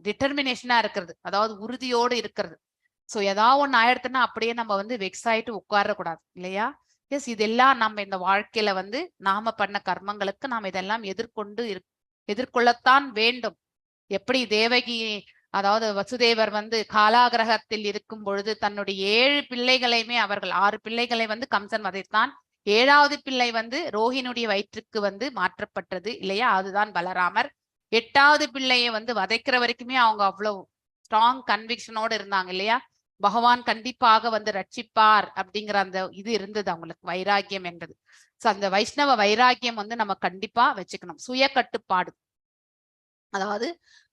டிட்டர்மினேஷனா இருக்கிறது, அதாவது உறுதியோடு இருக்கிறது. சோ ஏதாவது ஒண்ணு ஆயிடுத்துன்னா அப்படியே நம்ம வந்து வெக்ஸ் ஆயிட்டு உட்காரக்கூடாது இல்லையா. எஸ், இதெல்லாம் நம்ம இந்த வாழ்க்கையில வந்து நாம பண்ண கர்மங்களுக்கு நாம் இதெல்லாம் எதிர்கொள்ளத்தான் வேண்டும். எப்படி தேவகி, அதாவது வசுதேவர் வந்து காலாகிரகத்தில் இருக்கும் பொழுது தன்னுடைய 7 பிள்ளைகளையுமே, அவர்கள் 6 பிள்ளைகளை வந்து கம்சன் வதைத்தான், 7வது பிள்ளை வந்து ரோஹினுடைய வயிற்றுக்கு வந்து மாற்றப்பட்டது இல்லையா, அதுதான் பலராமர். 8வது பிள்ளையை வந்து வதைக்கிற வரைக்குமே அவங்க அவ்வளவு ஸ்ட்ராங் கன்விக்ஷனோடு இருந்தாங்க இல்லையா. பகவான் கண்டிப்பாக வந்து ரட்சிப்பார் அப்படிங்கிற அந்த இது இருந்தது அவங்களுக்கு, வைராக்கியம் என்பது. சோ அந்த வைஷ்ணவ வைராக்கியம் வந்து நம்ம கண்டிப்பா வச்சுக்கணும். சுய கட்டுப்பாடு, அதாவது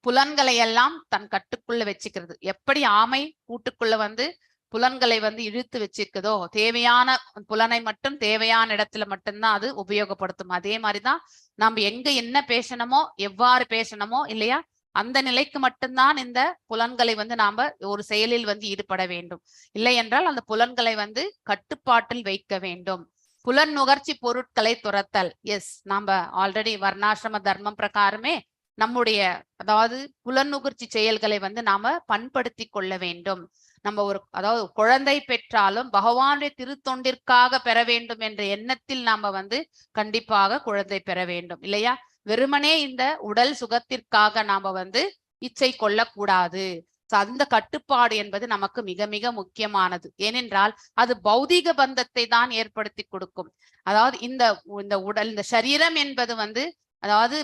புலன்களை எல்லாம் தன் கட்டுக்குள்ள வச்சுக்கிறது. எப்படி ஆமை கூட்டுக்குள்ள வந்து புலன்களை வந்து இழுத்து வச்சிருக்குதோ, தேவையான புலனை மட்டும் தேவையான இடத்துல மட்டும்தான் அது உபயோகப்படுத்தும். அதே மாதிரிதான் நம்ம எங்க என்ன பேசணுமோ, எவ்வாறு பேசணுமோ இல்லையா, அந்த நிலைக்கு மட்டும்தான் இந்த புலன்களை வந்து நாம ஒரு செயலில் வந்து ஈடுபட வேண்டும். இல்லை என்றால் அந்த புலன்களை வந்து கட்டுப்பாட்டில் வைக்க வேண்டும். புலன் நுகர்ச்சி பொருட்களை துரத்தல். எஸ், நாம ஆல்ரெடி வர்ணாசிரம தர்மம் பிரகாரமே நம்முடைய அதாவது புலனுகர்ச்சி செயல்களை வந்து நாம பண்படுத்தி கொள்ள வேண்டும். நம்ம ஒரு அதாவது குழந்தை பெற்றாலும் பகவானுடைய திருத்தொண்டிற்காக பெற வேண்டும் என்ற எண்ணத்தில் நாம வந்து கண்டிப்பாக குழந்தை பெற வேண்டும் இல்லையா. வெறுமனே இந்த உடல் சுகத்திற்காக நாம வந்து இச்சை கொள்ளக்கூடாது. அந்த கட்டுப்பாடு என்பது நமக்கு மிக மிக முக்கியமானது. ஏனென்றால் அது பௌதீக பந்தத்தை தான் ஏற்படுத்தி கொடுக்கும். அதாவது இந்த உடல், இந்த சரீரம் என்பது வந்து அதாவது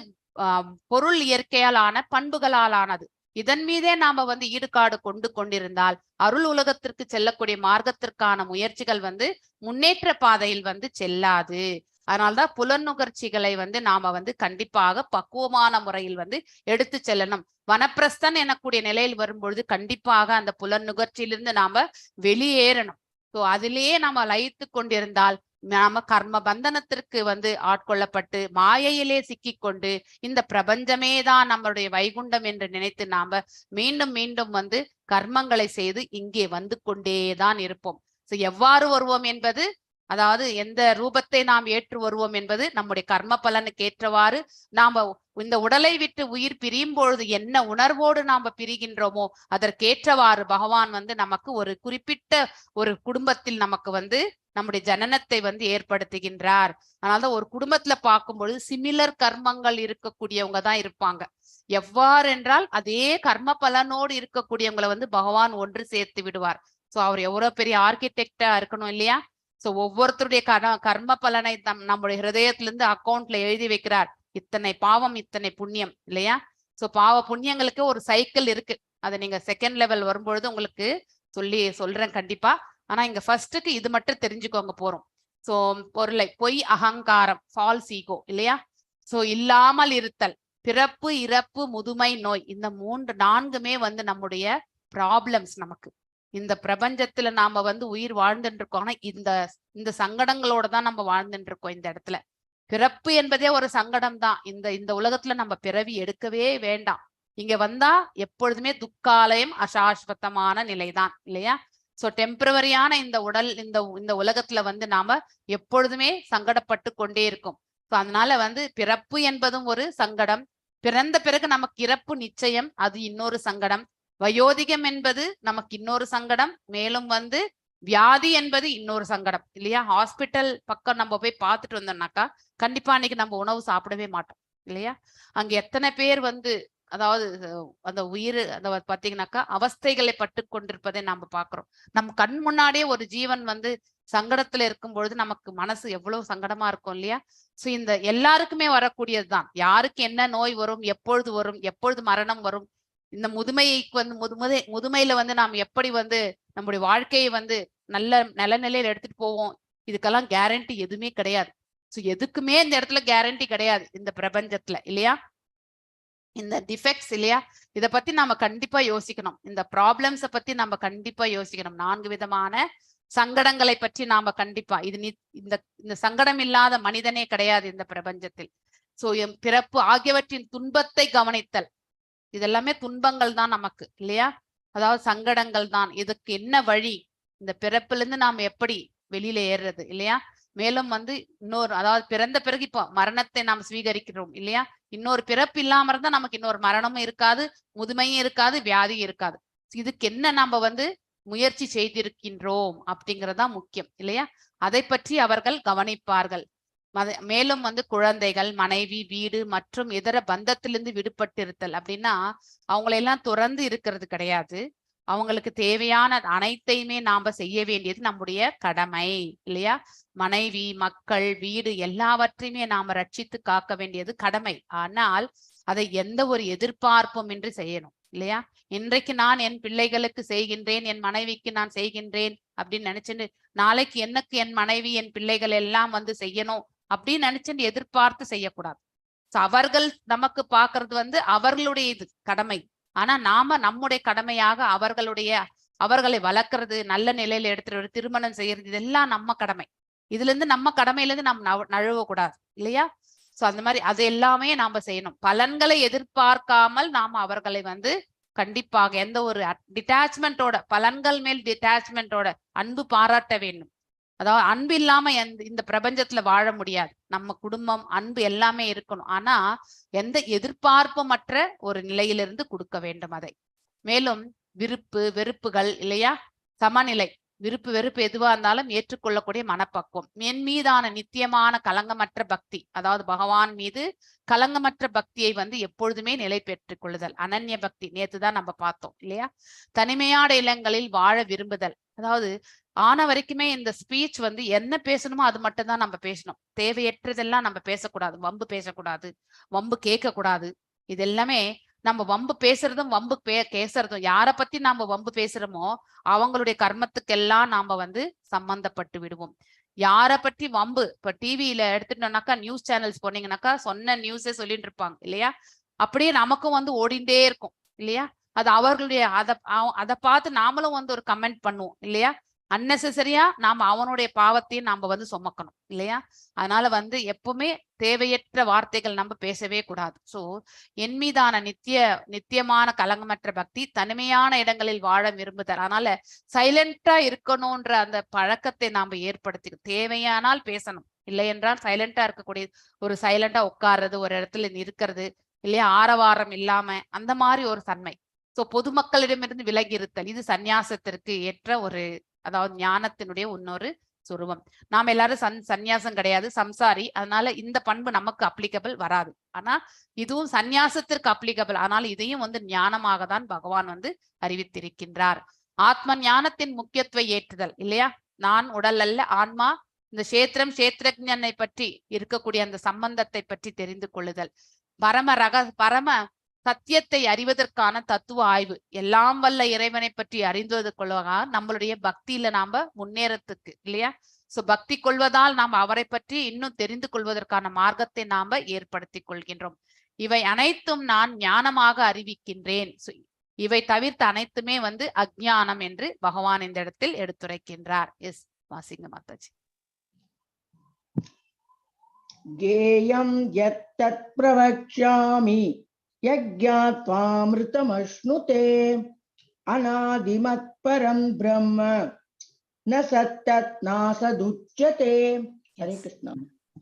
பொருள் இயற்கையால் ஆன பண்புகளால் ஆனது. இதன் மீதே நாம வந்து ஈடுபாடு கொண்டிருந்தால் அருள் உலகத்திற்கு செல்லக்கூடிய மார்க்கத்திற்கான முயற்சிகள் வந்து முன்னேற்ற பாதையில் வந்து செல்லாது. அதனால்தான் புலனுகர்ச்சிகளை வந்து நாம வந்து கண்டிப்பாக பக்குவமான முறையில் வந்து எடுத்து செல்லணும். வனப்பிரஸ்தன் எனக்கூடிய நிலையில் வரும்பொழுது கண்டிப்பாக அந்த புலனுகர்ச்சியிலிருந்து நாம வெளியேறணும். ஸோ அதிலேயே நாம லயித்து கொண்டிருந்தால் நாம கர்ம பந்தனத்திற்கு வந்து ஆட்கொள்ளப்பட்டு மாயையிலே சிக்கிக்கொண்டு இந்த பிரபஞ்சமே தான் நம்மளுடைய வைகுண்டம் என்று நினைத்து நாம மீண்டும் மீண்டும் வந்து கர்மங்களை செய்து இங்கே வந்து கொண்டேதான் இருப்போம். ஸோ எவ்வாறு வருவோம் என்பது, அதாவது எந்த ரூபத்தை நாம் ஏற்று வருவோம் என்பது நம்முடைய கர்ம பலனுக்கு ஏற்றவாறு நாம இந்த உடலை விட்டு உயிர் பிரியும் பொழுது என்ன உணர்வோடு நாம பிரிகின்றோமோ அதற்கேற்றவாறு பகவான் வந்து நமக்கு ஒரு குறிப்பிட்ட ஒரு குடும்பத்தில் நமக்கு வந்து நம்முடைய ஜனனத்தை வந்து ஏற்படுத்துகின்றார். அதனாலதான் ஒரு குடும்பத்துல பார்க்கும்பொழுது சிமிலர் கர்மங்கள் இருக்கக்கூடியவங்க தான் இருப்பாங்க. எவ்வாறு என்றால் அதே கர்ம பலனோடு இருக்கக்கூடியவங்களை வந்து பகவான் ஒன்று சேர்த்து விடுவார். சோ அவர் எவ்வளவு பெரிய ஆர்கிடெக்டா இருக்கணும் இல்லையா. சோ ஒவ்வொருத்தருடைய கர்ம பலனை நம்முடைய ஹிருதயத்திலிருந்து அக்கௌண்ட்ல எழுதி வைக்கிறார். இத்தனை பாவம் இத்தனை புண்ணியம் இல்லையா. சோ பாவ புண்ணியங்களுக்கு ஒரு சைக்கிள் இருக்கு. அதை நீங்க செகண்ட் லெவல் வரும்பொழுது உங்களுக்கு சொல்றேன் கண்டிப்பா. ஆனா இங்க ஃபர்ஸ்டுக்கு இது மட்டும் தெரிஞ்சுக்கோங்க போறோம். சோ பொருளை பொய் அகங்காரம், ஃபால்ஸ் ஈகோ இல்லையா. சோ இல்லாமல் இருத்தல், பிறப்பு இறப்பு முதுமை நோய், இந்த 4மே வந்து நம்முடைய ப்ராப்ளம்ஸ். நமக்கு இந்த பிரபஞ்சத்துல நாம வந்து உயிர் வாழ்ந்துட்டு இருக்கோம். ஆனா இந்த சங்கடங்களோட தான் நம்ம வாழ்ந்துட்டு இருக்கோம். இந்த இடத்துல பிறப்பு என்பதே ஒரு சங்கடம் தான். இந்த உலகத்துல நம்ம பிறவி எடுக்கவே வேண்டாம். இங்க வந்தா எப்பொழுதுமே துக்காலயம் அசாஸ்வதமான நிலைதான் இல்லையா. சோ டெம்பரவரியான இந்த உடல் இந்த உலகத்துல வந்து நாம எப்பொழுதுமே சங்கடப்பட்டு கொண்டே இருக்கும். சோ அதனால வந்து பிறப்பு என்பதும் ஒரு சங்கடம். பிறந்த பிறகு நமக்கு இறப்பு நிச்சயம், அது இன்னொரு சங்கடம். வயோதிகம் என்பது நமக்கு இன்னொரு சங்கடம். மேலும் வந்து வியாதி என்பது இன்னொரு சங்கடம் இல்லையா. ஹாஸ்பிட்டல் பக்கம் நம்ம போய் பார்த்துட்டு வந்தோம்னாக்கா கண்டிப்பா அன்னைக்கு நம்ம உணவு சாப்பிடவே மாட்டோம் இல்லையா. அங்க எத்தனை பேர் வந்து அதாவது அந்த உயிர் அந்த பாத்தீங்கன்னாக்கா அவஸ்தைகளை பட்டு கொண்டிருப்பதை நாம பாக்குறோம். நம்ம கண் முன்னாடியே ஒரு ஜீவன் வந்து சங்கடத்துல இருக்கும் பொழுது நமக்கு மனசு எவ்வளவு சங்கடமா இருக்கும் இல்லையா. சோ இந்த எல்லாருக்குமே வரக்கூடியதுதான். யாருக்கு என்ன நோய் வரும், எப்பொழுது வரும், எப்பொழுது மரணம் வரும், இந்த முதுமைக்கு வந்து முதுமையில வந்து நாம் எப்படி வந்து நம்முடைய வாழ்க்கையை வந்து நல்ல நிலையில எடுத்துட்டு போவோம், இதுக்கெல்லாம் கேரண்டி எதுவுமே கிடையாது. சோ எதுக்குமே இந்த இடத்துல கேரண்டி கிடையாது இந்த பிரபஞ்சத்துல இல்லையா. இந்த டிஃபெக்ட்ஸ் இல்லையா, இத பத்தி நாம கண்டிப்பா யோசிக்கணும். இந்த ப்ராப்ளம்ஸ பத்தி நம்ம கண்டிப்பா யோசிக்கணும். 4 விதமான சங்கடங்களை பற்றி நாம கண்டிப்பா இந்த சங்கடம் இல்லாத மனிதனே கிடையாது இந்த பிரபஞ்சத்தில். சோ பிறப்பு ஆகியவற்றின் துன்பத்தை கவனித்தல், இதெல்லாமே துன்பங்கள் தான் நமக்கு இல்லையா. அதாவது சங்கடங்கள் தான். இதுக்கு என்ன வழி, இந்த பிறப்புல இருந்து நாம எப்படி வெளியில ஏறுறது இல்லையா. மேலும் வந்து இன்னொரு அதாவது பிறந்த பிறகு இப்போ மரணத்தை நாம் ஸ்வீகரிக்கிறோம் இல்லையா. இன்னொரு பிறப்பு இல்லாம இருந்தா நமக்கு இன்னொரு மரணமும் இருக்காது, முதுமையும் இருக்காது, வியாதியும் இருக்காது. இதுக்கு என்ன நம்ம வந்து முயற்சி செய்திருக்கின்றோம் அப்படிங்கறதா முக்கியம் இல்லையா. அதை பற்றி அவர்கள் கவனிப்பார்கள். மேலும் வந்து குழந்தைகள், மனைவி, வீடு மற்றும் இதர பந்தத்திலிருந்து விடுபட்டிருத்தல் அப்படின்னா அவங்களையெல்லாம் துறந்து இருக்கிறது கிடையாது. அவங்களுக்கு தேவையான அனைத்தையுமே நாம செய்ய வேண்டியது நம்முடைய கடமை இல்லையா. மனைவி, மக்கள், வீடு எல்லாவற்றையுமே நாம ரட்சித்து காக்க வேண்டியது கடமை. ஆனால் அதை எந்த ஒரு எதிர்பார்ப்பும் இன்றி செய்யணும். இல்லையா? இன்றைக்கு நான் என் பிள்ளைகளுக்கு செய்கின்றேன், என் மனைவிக்கு நான் செய்கின்றேன் அப்படின்னு நினைச்சுட்டு நாளைக்கு எனக்கு என் மனைவி என் பிள்ளைகள் எல்லாம் வந்து செய்யணும் அப்படின்னு நினைச்சுட்டு எதிர்பார்த்து செய்யக்கூடாது. அவர்கள் நமக்கு பாக்குறது வந்து அவர்களுடைய இது கடமை. ஆனா நாம நம்முடைய கடமையாக அவர்களை வளர்க்கறது, நல்ல நிலையில எடுத்துட்டு திருமணம் செய்யறது, இதெல்லாம் நம்ம கடமை. இதுல இருந்து நம்ம கடமையில இருந்து நம்ம நழுவ கூடாது இல்லையா? சோ அந்த மாதிரி அது எல்லாமே நாம செய்யணும். பலன்களை எதிர்பார்க்காமல் நாம அவர்களை வந்து கண்டிப்பாக எந்த ஒரு டிட்டாச்மெண்டோட, பலன்கள் மேல் டிட்டாச்மெண்டோட அன்பு பாராட்ட வேண்டும். அதாவது அன்பு இல்லாம இந்த பிரபஞ்சத்துல வாழ முடியாது. நம்ம குடும்பம், அன்பு எல்லாமே இருக்கணும். ஆனா எந்த எதிர்பார்ப்புமற்ற ஒரு நிலையிலிருந்து கொடுக்க வேண்டும் அதை. மேலும் விருப்பு வெறுப்புகள் இல்லையா, சமநிலை, விருப்பு வெறுப்பு எதுவா இருந்தாலும் ஏற்றுக்கொள்ளக்கூடிய மனப்பக்குவம், என் மீதான நித்தியமான கலங்கமற்ற பக்தி, அதாவது பகவான் மீது கலங்கமற்ற பக்தியை வந்து எப்பொழுதுமே நிலை பெற்றுக் கொள்ளுதல், அனன்ய பக்தி. நேத்துதான் நம்ம பார்த்தோம் இல்லையா? தனிமையான இல்லங்களில் வாழ விரும்புதல். அதாவது ஆன வரைக்குமே இந்த ஸ்பீச் வந்து என்ன பேசணுமோ அது மட்டும் தான் நம்ம பேசணும். தேவையற்றதெல்லாம் நம்ம பேசக்கூடாது. வம்பு பேசக்கூடாது, வம்பு கேட்க கூடாது. இது எல்லாமே நம்ம வம்பு பேசுறதும் வம்பு பேசுறதும், யாரை பத்தி நாம வம்பு பேசுறோமோ அவங்களுடைய கர்மத்துக்கெல்லாம் நாம வந்து சம்பந்தப்பட்டு விடுவோம். யாரை பற்றி வம்பு, இப்ப டிவியில எடுத்துட்டோம்னாக்கா, நியூஸ் சேனல்ஸ் போனீங்கன்னாக்கா சொன்ன நியூஸே சொல்லிட்டு இருப்பாங்க இல்லையா? அப்படியே நமக்கும் வந்து ஓடிண்டே இருக்கும் இல்லையா? அது அவர்களுடைய அதை பார்த்து நாமளும் வந்து ஒரு கமெண்ட் பண்ணுவோம் இல்லையா? அன்னெசரியா நாம அவனுடைய பாவத்தையும் நாம வந்து சுமக்கணும் இல்லையா? அதனால வந்து எப்பவுமே தேவையற்ற வார்த்தைகள் நம்ம பேசவே கூடாது. சோ என் மீதான நித்தியமான கலங்கமற்ற பக்தி, தனிமையான இடங்களில் வாழ விரும்புதல். அதனால சைலண்டா இருக்கணும்ன்ற அந்த பழக்கத்தை நாம ஏற்படுத்தி, தேவையானால் பேசணும், இல்லை என்றால் சைலண்டா இருக்கக்கூடிய, ஒரு சைலண்டா உட்கார்றது, ஒரு இடத்துல இருக்கிறது இல்லையா, ஆரவாரம் இல்லாம அந்த மாதிரி ஒரு தன்மை. சோ பொதுமக்களிடமிருந்து விலகி இருத்தல், இது சந்நியாசத்திற்கு ஏற்ற ஒரு, அதாவது ஞானத்தினுடைய இன்னொரு சுரூபம். நாம எல்லாரும் சந்நியாசம் கிடையாது, சம்சாரி. அதனால இந்த பண்பு நமக்கு அப்ளிகபிள் வராது. ஆனா இதுவும் சந்நியாசத்திற்கு அப்ளிகபிள். ஆனால் இதையும் வந்து ஞானமாக தான் பகவான் வந்து அறிவித்திருக்கின்றார். ஆத்ம ஞானத்தின் முக்கியத்துவ ஏற்றுதல் இல்லையா? நான் உடல் அல்ல, ஆன்மா. இந்த கஷேத்திரம், கஷேத்திரஜனை பற்றி இருக்கக்கூடிய அந்த சம்பந்தத்தை பற்றி தெரிந்து கொள்ளுதல், பரம சத்தியத்தை அறிவதற்கான தத்துவ ஆய்வு, எல்லாம் வல்ல இறைவனை பற்றி அறிந்தது கொள்வதா நம்மளுடைய பக்தியில நாம முன்னேறத்துக்கு இல்லையா? சோ பக்தி கொள்வதால் நாம் அவரை பற்றி இன்னும் தெரிந்து கொள்வதற்கான மார்க்கத்தை நாம ஏற்படுத்தி கொள்கின்றோம். இவை அனைத்தும் நான் ஞானமாக அறிவிக்கின்றேன். இவை தவிர்த்து அனைத்துமே வந்து அஜ்ஞானம் என்று பகவான் இந்த இடத்தில் எடுத்துரைக்கின்றார். எஸ், வாசிங்க மாதாஜி. கேயம் யத்தத் பிரவக்ஷ்யாமி யஜ்ஞாத்வாமிருதமஸ்னுதே அநாதிமத் பரம் பிரம்ம ந சத்தத் நாசதுச்யதே. ஹரே கிருஷ்ணா.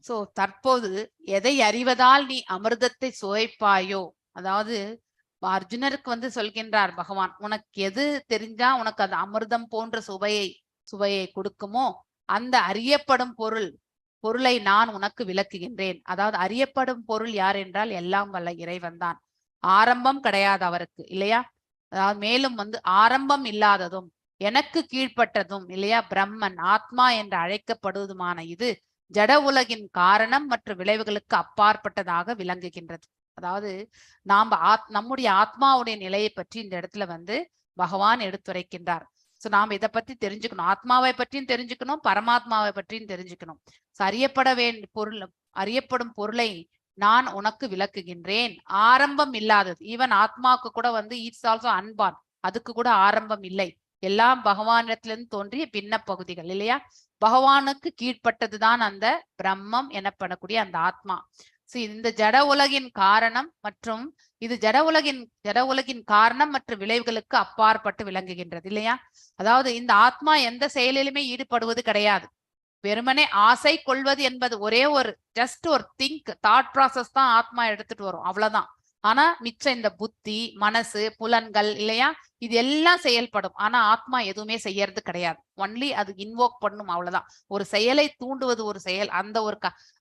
சோ தற்போது எதை அறிவதால் நீ அமிர்தத்தை சுவைப்பாயோ, அதாவது அர்ஜுனருக்கு வந்து சொல்கின்றார் பகவான், உனக்கு எது தெரிஞ்சா உனக்கு அது அமிர்தம் போன்ற சுவையை கொடுக்குமோ அந்த அறியப்படும் பொருளை நான் உனக்கு விளக்குகின்றேன். அதாவது அறியப்படும் பொருள் யார் என்றால் எல்லாம் வல்ல இறைவன் தான். ஆரம்பம் கிடையாது அவருக்கு இல்லையா? அதாவது மேலும் வந்து ஆரம்பம் இல்லாததும் எனக்கு கீழ்ப்பட்டதும் இல்லையா, பிரம்மன் ஆத்மா என்று அழைக்கப்படுவதுமான இது ஜட உலகின் காரணம் மற்றும் விளைவுகளுக்கு அப்பாற்பட்டதாக விளங்குகின்றது. அதாவது நம்முடைய ஆத்மாவுடைய நிலையை பற்றி இந்த இடத்துல வந்து பகவான் எடுத்துரைக்கின்றார். சோ நாம் இதை பற்றி தெரிஞ்சுக்கணும், ஆத்மாவை பற்றியும் தெரிஞ்சுக்கணும், பரமாத்மாவை பற்றியும் தெரிஞ்சுக்கணும். அறியப்படும் பொருளை நான் உனக்கு விளக்குகின்றேன். ஆரம்பம் இல்லாதது, ஈவன் ஆத்மாவுக்கு கூட வந்து இட்ஸ் ஆல்சோ அன்பான், அதுக்கு கூட ஆரம்பம் இல்லை. எல்லாம் பகவானிடத்திலிருந்து தோன்றிய பின்ன பகுதிகள் இல்லையா? பகவானுக்கு கீழ்ப்பட்டதுதான் அந்த பிரம்மம் எனப்படக்கூடிய அந்த ஆத்மா. இந்த ஜட உலகின் காரணம் மற்றும் இது ஜட உலகின் காரணம் மற்றும் விளைவுகளுக்கு அப்பாற்பட்டு விளங்குகின்றது இல்லையா? அதாவது இந்த ஆத்மா எந்த செயலிலுமே ஈடுபடுவது கிடையாது. வெறுமனே ஆசை கொள்வது என்பது ஒரே ஒரு ஜஸ்ட் ஒரு தாட் ப்ராசஸ் தான் ஆத்மா எடுத்துட்டு வரும், அவ்வளவுதான். ஆனா மிச்சம் இந்த புத்தி, மனசு, புலன்கள் இல்லையா, இது எல்லாம் செயல்படும். ஆனா ஆத்மா எதுவுமே செய்யறது கிடையாது. ஒன்லி அது இன்வோக் பண்ணும், அவ்வளவுதான். ஒரு செயலை தூண்டுவது ஒரு செயல்,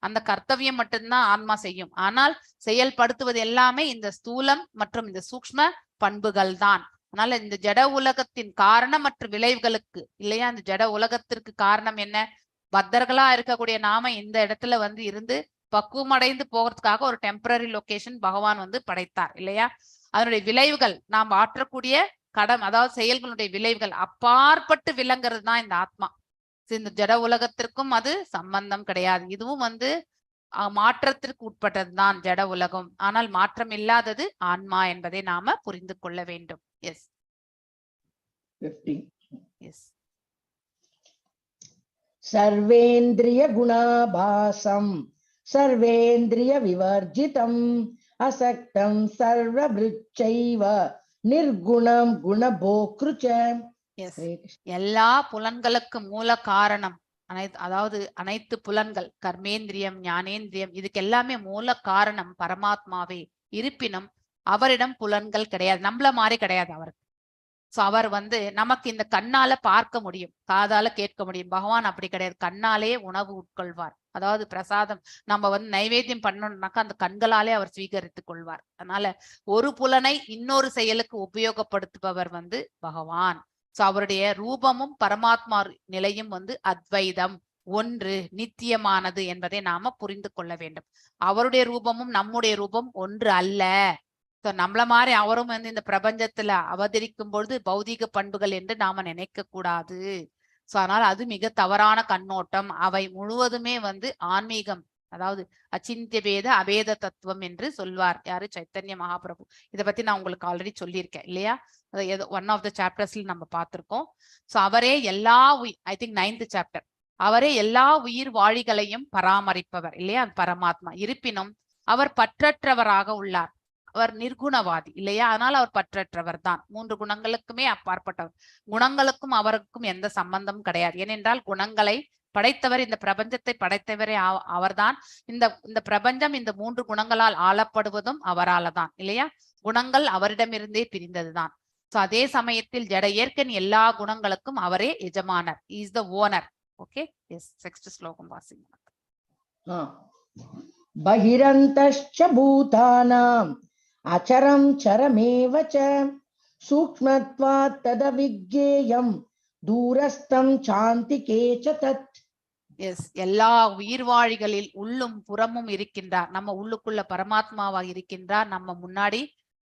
அந்த கர்த்தவியம் மட்டும்தான் ஆன்மா செய்யும். ஆனால் செயல்படுத்துவது எல்லாமே இந்த ஸ்தூலம் மற்றும் இந்த சூக்ஷ்ம பண்புகள் தான். அதனால இந்த ஜட உலகத்தின் காரணம் மற்றும் விளைவுகளுக்கு இல்லையா, இந்த ஜட உலகத்திற்கு காரணம் என்ன? பக்தர்களா இருக்கக்கூடிய நாம இந்த இடத்துல வந்து இருந்து பக்குவம் அடைந்து போகிறதுக்காக ஒரு டெம்பரரி லொகேஷன் பகவான் வந்து படைத்தார் இல்லையா? அதனுடைய விளைவுகள் நாம் ஆற்றக்கூடிய அதாவது செயல்களுடைய விளைவுகள் அப்பாற்பட்டு விளங்குறது தான் இந்த ஆத்மா. இந்த ஜட உலகத்திற்கும் அது சம்பந்தம் கிடையாது. இதுவும் வந்து மாற்றத்திற்கு உட்பட்டதுதான் ஜட உலகம். ஆனால் மாற்றம் இல்லாதது ஆன்மா என்பதை நாம புரிந்து கொள்ள வேண்டும். Yes yes. சர்வேந்திரிய குணாபாசம் சர்வேந்திரிய விவர்ஜிதம் அசக்தம் சர்வபிருச்சைவ நிர்குணம் குணபோக்ருச்ச. எல்லா புலன்களுக்கு மூல காரணம் அதாவது அனைத்து புலன்கள், கர்மேந்திரியம், ஞானேந்திரியம், இதுக்கு எல்லாமே மூல காரணம் பரமாத்மாவே. இருப்பினும் அவரிடம் புலன்கள் கிடையாது, நம்மள மாதிரி கிடையாது அவருக்கு. சோ அவர் வந்து நமக்கு இந்த கண்ணால பார்க்க முடியும், காதால கேட்க முடியும். பகவான் அப்படி கிடையாது, கண்ணாலே உணவு உட்கொள்வார். அதாவது பிரசாதம் நம்ம வந்து நைவேத்தியம் பண்ணணும்னாக்கா அந்த கண்களாலே அவர் ஸ்வீகரித்துக் கொள்வார். அதனால ஒரு புலனை இன்னொரு செயலுக்கு உபயோகப்படுத்துபவர் வந்து பகவான். சோ அவருடைய ரூபமும் பரமாத்மா நிலையும் வந்து அத்வைதம், ஒன்று, நித்தியமானது என்பதை நாம புரிந்து கொள்ள வேண்டும். அவருடைய ரூபமும் நம்முடைய ரூபம் ஒன்று அல்ல. சோ நம்மள மாதிரி அவரும் வந்து இந்த பிரபஞ்சத்துல அவதரிக்கும் பொழுது பௌதீக பண்புகள் என்று நாம நினைக்க கூடாது. சோ அதனால அது மிக தவறான கண்ணோட்டம். அவை முழுவதுமே வந்து ஆன்மீகம், அதாவது அச்சிந்திய பேத அபேத தத்துவம் என்று சொல்வார் யாரு, சைத்தன்ய மகாபிரபு. இதை பத்தி நான் உங்களுக்கு ஆல்ரெடி சொல்லியிருக்கேன் இல்லையா, ஒன் ஆஃப் த சாப்டர்ஸ்ல நம்ம பார்த்திருக்கோம். சோ அவரே எல்லா ஐ திங்க் 9th சாப்டர், அவரே எல்லா உயிர் வாழிகளையும் பராமரிப்பவர் இல்லையா பரமாத்மா. இருப்பினும் அவர் பற்றற்றவராக உள்ளார். அவர் நிர்குணவாதி இல்லையா, அதனால அவர் பற்றற்றவர் தான். 3 குணங்களுக்குமே அப்பாற்பட்டவர். குணங்களுக்கும் அவருக்கும் எந்த சம்பந்தமும் கிடையாது. ஏனென்றால் குணங்களை படைத்தவர், இந்த பிரபஞ்சத்தை படைத்தவரே அவர்தான். இந்த பிரபஞ்சம் இந்த 3 குணங்களால் ஆளப்படுவதும் அவரால தான் இல்லையா. குணங்கள் அவரிடமிருந்தே பிரிந்ததுதான். சோ அதே சமயத்தில் ஜட இயற்கன் எல்லா குணங்களுக்கும் அவரே எஜமானர், is the owner. Okay, yes. 6th ஸ்லோகம் வாசிங்க. பஹிரந்தஸ்ச பூதானாம் அச்சரம் சரமேவச சூக்ஷ்மத்வாத் ததவிக்ஞேயம் தூரஸ்தம் சாந்திகே ச தத். எஸ், எல்லா உயிர்வாழிகளில் உள்ளும் புறமும் இருக்கின்றார். நம்ம உள்ளுக்குள்ள பரமாத்மாவா இருக்கின்றார். நம்ம முன்னாடி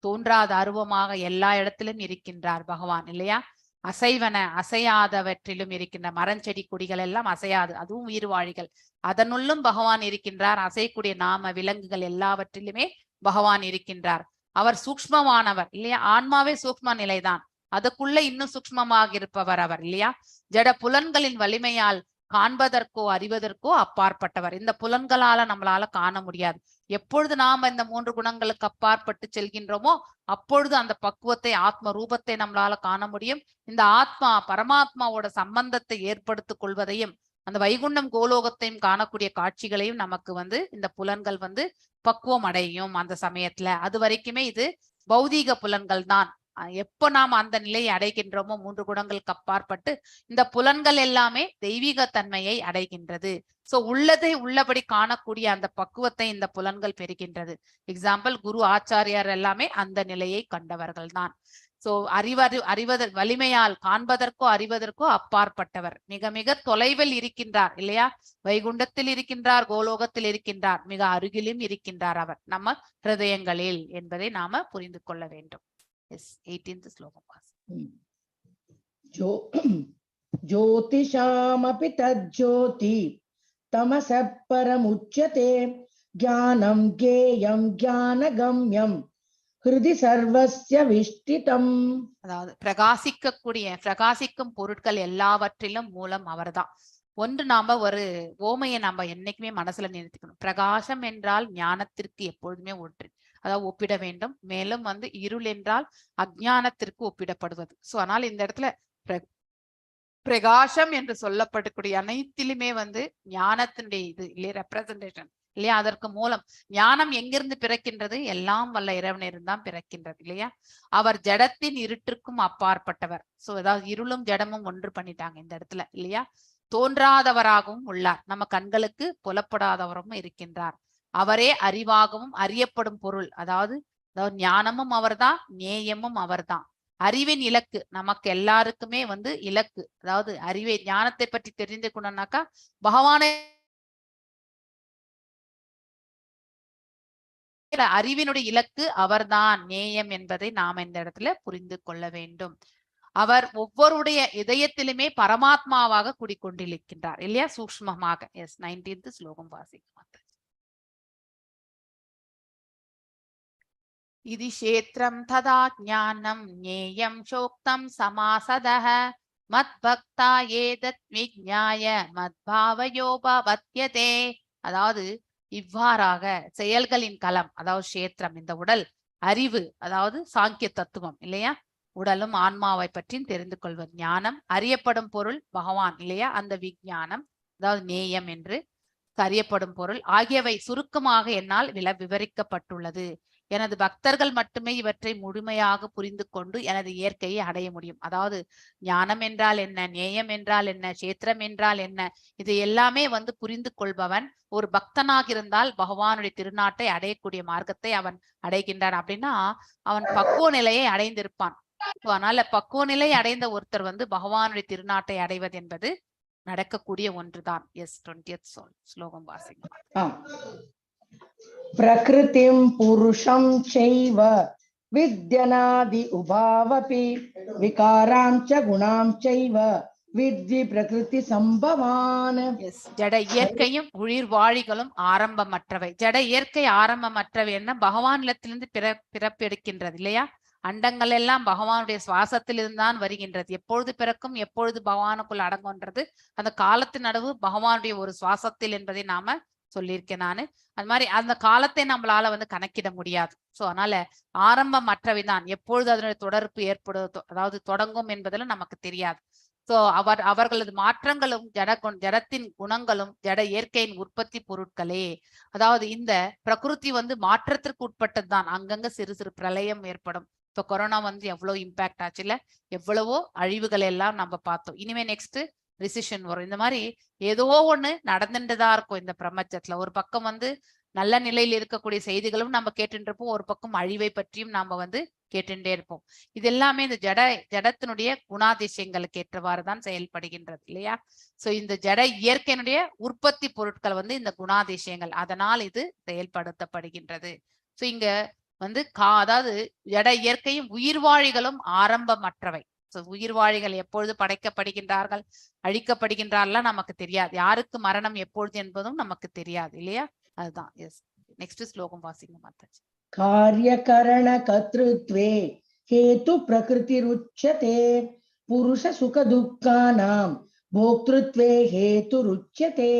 தோன்றாத அருவமாக எல்லா இடத்திலும் இருக்கின்றார் பகவான் இல்லையா. அசைவன அசையாதவற்றிலும் இருக்கின்ற மரஞ்செடி கொடிகள் எல்லாம் அசையாது, அதுவும் உயிர்வாழிகள். அதனுள்ளும் பகவான் இருக்கின்றார். அசைக்கூடிய நாம விலங்குகள் எல்லாவற்றிலுமே பகவான் இருக்கின்றார். அவர் சூக்ஷ்மமானவர் இல்லையா. ஆன்மாவே சூக்ஷ்ம நிலைதான், அதுக்குள்ள இன்னும் சூக்ஷ்மமாக இருப்பவர் அவர் இல்லையா. ஜட புலன்களின் வலிமையால் காண்பதற்கோ அறிவதற்கோ அப்பாற்பட்டவர். இந்த புலன்களால நம்மளால காண முடியாது. எப்பொழுது நாம இந்த 3 குணங்களுக்கு அப்பாற்பட்டு செல்கின்றோமோ அப்பொழுது அந்த பக்குவத்தை, ஆத்ம ரூபத்தை நம்மளால காண முடியும். இந்த ஆத்மா பரமாத்மாவோட சம்பந்தத்தை ஏற்படுத்திக் கொள்வதையும் அந்த வைகுண்டம் கோலோகத்தையும் காணக்கூடிய காட்சிகளையும் நமக்கு வந்து இந்த புலன்கள் வந்து பக்குவம் அடையும் அந்த சமயத்துல. அது வரைக்குமே இது பௌதீக புலன்கள் தான். எப்ப நாம அந்த நிலையை அடைகின்றோமோ 3 குணங்களுக்கு அப்பாற்பட்டு இந்த புலன்கள் எல்லாமே தெய்வீக தன்மையை அடைகின்றது. சோ உள்ளதை உள்ளபடி காணக்கூடிய அந்த பக்குவத்தை இந்த புலன்கள் பெறுகின்றது. எக்ஸாம்பிள் குரு ஆச்சாரியார் எல்லாமே அந்த நிலையை கண்டவர்கள் தான். சோ அறிவதற்கு வலிமையால் காண்பதற்கோ அறிவதற்கோ அப்பாற்பட்டவர். மிக மிக தொலைவில் இருக்கின்றார் இல்லையா. வைகுண்டத்தில் இருக்கின்றார், கோலோகத்தில் இருக்கின்றார், மிக அருகிலும் இருக்கின்றார் அவர் நம்ம ஹிருதயங்களில் என்பதை நாம புரிந்து கொள்ள வேண்டும். 18th ஸ்லோகம். ஜோதிஷாமபி தஜ்ஜோதி தமஸ பரமுச்யதே ஞானம் கேயம் ஞானகம்யம் ஹிருதி சர்வஸ்ய விஷ்டிதம். அதாவது பிரகாசிக்கும் பொருட்கள் எல்லாவற்றிலும் மூலம் அவர்தான். ஒன்று, நாம ஒரு ஓமையை நாம என்னைக்குமே மனசுல நிறுத்திக்கணும். பிரகாசம் என்றால் ஞானத்திற்கு எப்பொழுதுமே அதாவது ஒப்பிட வேண்டும். மேலும் வந்து இருள் என்றால் அஜ்ஞானத்திற்கு ஒப்பிடப்படுவது. சோ அதனால இந்த இடத்துல பிரகாசம் என்று சொல்லப்படக்கூடிய அனைத்திலுமே வந்து ஞானத்தினுடைய இது இல்லையா, ரெப்ரசன்டேஷன் இல்லையா. அதற்கு மூலம் ஞானம் எங்கிருந்து பிறக்கின்றது, எல்லாம் வல்ல இறைவனிடம் தான் பிறக்கின்றது இல்லையா. அவர் ஜடத்தின் இருட்டிற்கும் அப்பாற்பட்டவர். சோ அதாவது இருளும் ஜடமும் ஒன்று பண்ணிட்டாங்க இந்த இடத்துல இல்லையா. தோன்றாதவராகவும் உள்ளார், நம்ம கண்களுக்கு புலப்படாதவரும் இருக்கின்றார். அவரே அறிவாகவும் அறியப்படும் பொருள், அதாவது ஞானமும் அவர்தான், நேயமும் அவர்தான். அறிவின் இலக்கு நமக்கு எல்லாருக்குமே வந்து இலக்கு, அதாவது அறிவை ஞானத்தை பற்றி தெரிந்து கொண்டோம்னாக்கா பகவானை அறிவினுடைய இலக்கு அவர்தான், நேயம் என்பதை நாம் இந்த இடத்துல புரிந்து கொள்ள வேண்டும். அவர் ஒவ்வொருடைய இதயத்திலுமே பரமாத்மாவாக குடிக்கொண்டிருக்கின்றார் இல்லையா, சூக்ஷ்மமாக. எஸ், 19th ஸ்லோகம் வாசிக்கும். இது க்ஷேத்ரம் ததா ஞானம் ஞேயம் சோக்தம் சமாசதஹ மத்பக்தா ஏதத் விஜ்ஞாய மத்பாவயோபவத்யதே. அதாவது இவ்வாறாக செயல்களின் களம், அதாவது க்ஷேத்திரம் இந்த உடல், அறிவு அதாவது சாங்கிய தத்துவம் இல்லையா, உடலும் ஆன்மாவை பற்றி தெரிந்து கொள்வது, ஞானம் அறியப்படும் பொருள் பகவான் இல்லையா, அந்த விஞ்ஞானம் அதாவது நேயம் என்று அறியப்படும் பொருள் ஆகியவை சுருக்கமாக என்னால் விவரிக்கப்பட்டுள்ளது. எனது பக்தர்கள் மட்டுமே இவற்றை முழுமையாக புரிந்து கொண்டு எனது இயற்கையை அடைய முடியும். அதாவது ஞானம் என்றால் என்ன, நேயம் என்றால் என்ன, கஷேத்திரம் என்றால் என்ன, இது எல்லாமே புரிந்து கொள்பவன் ஒரு பக்தனாக இருந்தால் பகவானுடைய திருநாட்டை அடையக்கூடிய மார்க்கத்தை அவன் அடைகின்றான். அப்படின்னா அவன் பக்குவ நிலையை அடைந்திருப்பான். அதனால பக்குவ நிலை அடைந்த ஒருத்தர் பகவானுடைய திருநாட்டை அடைவது என்பது நடக்கக்கூடிய ஒன்றுதான். எஸ், 20th ஸ்லோகம் வாசிங்க. பிரகிருதிம் புருஷம் சைவ வித்யநாதி உபாவபி விகாராம் ச குணாம் சைவ வித்வி பிரகிருதி சம்பவான். எஸ், ஜட இயற்கையும் உயிர் வாழிகளும் ஆரம்பமற்றவை. ஜட இயற்கை ஆரம்பமற்றவை என்ன, பகவானிடத்திலிருந்து பிறப்பெடுக்கின்றது இல்லையா. அண்டங்கள் எல்லாம் பகவானுடைய சுவாசத்திலிருந்தான் வருகின்றது. எப்பொழுது பிறக்கும், எப்பொழுது பகவானுக்குள் அடங்குன்றது அந்த காலத்தின் நடுவு பகவானுடைய ஒரு சுவாசத்தில் என்பதை நாம சொல்லியிருக்கேன் நானு. அது மாதிரி அந்த காலத்தை நம்மளால கணக்கிட முடியாது. சோ அதனால ஆரம்பம் மற்றவைதான். எப்பொழுது அதனுடைய தொடர்பு ஏற்படும், அதாவது தொடங்கும் என்பதெல்லாம் நமக்கு தெரியாது. சோ அவர்களது மாற்றங்களும் ஜடத்தின் குணங்களும் ஜட இயற்கையின் உற்பத்தி பொருட்களே. அதாவது இந்த பிரகிருதி மாற்றத்திற்கு உட்பட்டதுதான். அங்கங்க சிறு சிறு பிரளயம் ஏற்படும். இப்ப கொரோனா எவ்வளவு இம்பாக்ட் ஆச்சு இல்ல, எவ்வளவோ அழிவுகள் எல்லாம் நம்ம பார்த்தோம். இனிமே நெக்ஸ்ட் ரிசிஷன் வரும். இந்த மாதிரி ஏதோ ஒண்ணு நடந்துட்டுதான் இருக்கும் இந்த பிரபஞ்சத்துல. ஒரு பக்கம் நல்ல நிலையில் இருக்கக்கூடிய செய்திகளும் நம்ம கேட்டுட்டு இருப்போம், ஒரு பக்கம் அழிவை பற்றியும் நாம கேட்டுட்டே இருப்போம். இது எல்லாமே இந்த ஜடத்தினுடைய குணாதிசயங்களுக்கு ஏற்றவாறுதான் செயல்படுகின்றது இல்லையா. சோ இந்த ஜட இயற்கையினுடைய உற்பத்தி பொருட்கள் இந்த குணாதிசயங்கள், அதனால் இது செயல்படுத்தப்படுகின்றது. சோ இங்க அதாவது ஜட இயற்கையும் உயிர்வாழிகளும் ஆரம்பமற்றவை. உயிர்வாழிகள் எப்பொழுது படைக்கப்படுகின்றார்கள், அழிக்கப்படுகின்றார்கள் நமக்கு தெரியாது. யாருக்கு மரணம் எப்பொழுது என்பதும் நமக்கு தெரியாது இல்லையா. அதுதான். எஸ், நெக்ஸ்ட் ஸ்லோகம் வாசிங்க மாதாஜி. காரியகரண கர்த்ருத்வே ஹேது பிரகிருதிருச்யதே புருஷ சுக துக்கானாம் போக்திருத்வே ஹேதுருச்யதே.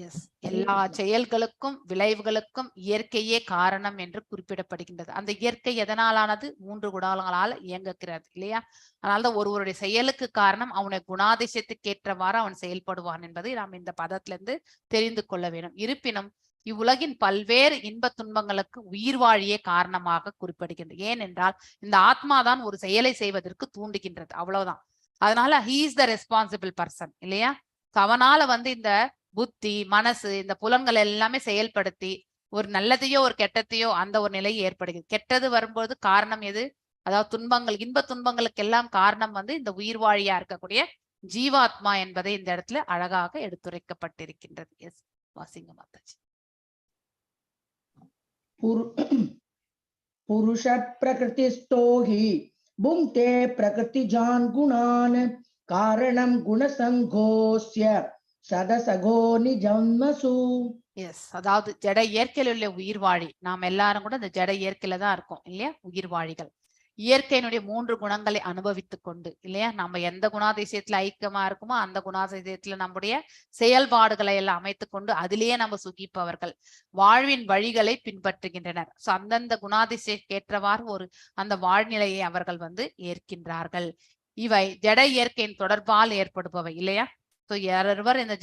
எஸ், எல்லா செயல்களுக்கும் விளைவுகளுக்கும் இயற்கையே காரணம் என்று குறிப்பிடப்படுகின்றது. அந்த இயற்கை எதனாலானது, 3 குணங்களால் இயங்குகிறது இல்லையா. அதனால்தான் ஒருவருடைய செயலுக்கு காரணம் அவனுடைய குணாதிசயத்துக்கு ஏற்றவாறு அவன் செயல்படுவான் என்பதை நாம் இந்த பதத்திலிருந்து தெரிந்து கொள்ள வேண்டும். இருப்பினும் இவ்வுலகின் பல்வேறு இன்ப துன்பங்களுக்கு உயிர் வாழியே காரணமாக குறிப்பிடுகின்றது. ஏனென்றால் இந்த ஆத்மாதான் ஒரு செயலை செய்வதற்கு தூண்டுகின்றது, அவ்வளவுதான். அதனால he is the responsible person இல்லையா. அவனால இந்த புத்தி மனசு இந்த புலன்கள் எல்லாமே செயல்படுத்தி ஒரு நல்லதையோ ஒரு கெட்டத்தையோ அந்த ஒரு நிலை ஏற்படுகிறது. கெட்டது வரும்போது காரணம் எது, அதாவது துன்பங்கள், இன்ப துன்பங்களுக்கு எல்லாம் காரணம் இந்த உயிர் வாழியா இருக்கக்கூடிய ஜீவாத்மா என்பதை இந்த இடத்துல அழகாக எடுத்துரைக்கப்பட்டிருக்கின்றது. எஸ், வாசிங்க மாதாஜி. புருஷ பிரகிருதிஸ்தோ ஹி புங்க்தே பிரகிருதிஜான் குணான் காரணம் குணசங்கோஸ்ய சதசகோ நிஜன்மசு. எஸ், அதாவது ஜட இயற்கையில் உள்ள உயிர் வாழி, நாம் எல்லாரும் கூட இந்த ஜட இயற்கையில தான் இருக்கோம் இல்லையா. உயிர் வாழிகள் இயற்கையினுடைய 3 குணங்களை அனுபவித்துக் கொண்டு இல்லையா, நம்ம எந்த குணாதிசயத்துல ஐக்கியமா இருக்குமோ அந்த குணாதிசயத்துல நம்முடைய செயல்பாடுகளை எல்லாம் அமைத்துக் கொண்டு அதிலேயே நம்ம சுகிப்பவர்கள் வாழ்வின் வழிகளை பின்பற்றுகின்றனர். சோ அந்தந்த குணாதிசயக்கேற்றவாறு ஒரு அந்த வாழ்நிலையை அவர்கள் ஏற்கின்றார்கள். இவை ஜட இயற்கையின் தொடர்பால் ஏற்படுபவை இல்லையா. சோ யாரொருவர் இந்த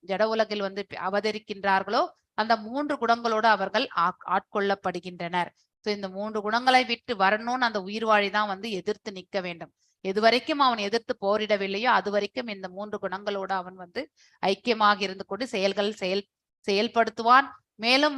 ஜட உலகில் அவதரிக்கின்றார்களோ அந்த 3 குணங்களோடு அவர்கள் ஆட்கொள்ளப்படுகின்றனர். இந்த 3 குணங்களை விட்டு வரணும்னு அந்த உயிர் வாழிதான் எதிர்த்து நிற்க வேண்டும். எது வரைக்கும் அவன் எதிர்த்து போரிடவில்லையோ அது வரைக்கும் இந்த 3 குணங்களோடு அவன் ஐக்கியமாக இருந்து கொண்டு செயல்படுத்துவான். மேலும்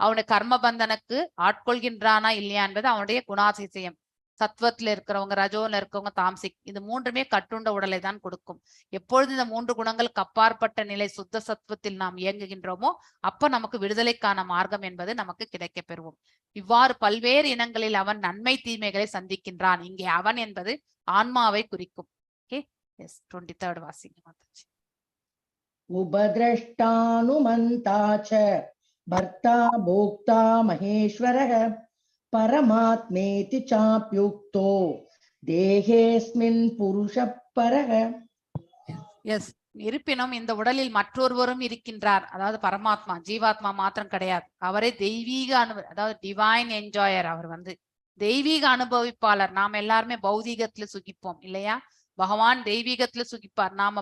அவனுடைய கர்ம பந்தனுக்கு ஆட்கொள்கின்றானா இல்லையா என்பது அவனுடைய குணாதிசயம். சத்வத்துல இருக்கிறவங்க, ரஜோல இருக்கிறவங்க தாம்சிக், இது மூன்றுமே கட்டுண்ட உடலை தான் கொடுக்கும். எப்பொழுது இந்த 3 குணங்களுக்கு அப்பாற்பட்ட நிலை சுத்த சத்துவத்தில் நாம் இயங்குகின்றோமோ அப்ப நமக்கு விடுதலைக்கான மார்க்கம் என்பது நமக்கு கிடைக்க பெறுவோம். இவ்வாறு பல்வேறு இனங்களில் அவன் நன்மை தீமைகளை சந்திக்கின்றான். இங்கே அவன் என்பது ஆன்மாவை குறிக்கும். ஓகே, எஸ் 23rd வாசிங்க மாதாஜி. उपद्रष्टानुमन्ता च भर्ता भोक्ता महेश्वरः परमात्मेति चाप्युक्तो देहेऽस्मिन् पुरुषः परः. எஸ், இருப்பினும் இந்த உடலில் மற்றொருவரும் இருக்கின்றார். அதாவது பரமாத்மா, ஜீவாத்மா மாத்திரம் கிடையாது. அவரே தெய்வீக அதாவது டிவைன் என்ஜாயர். அவர் வந்து தெய்வீக அனுபவிப்பாளர். நாம் எல்லாருமே பௌதீகத்துல சுகிப்போம் இல்லையா? பகவான் தெய்வீகத்துல சுகிப்பார். நாம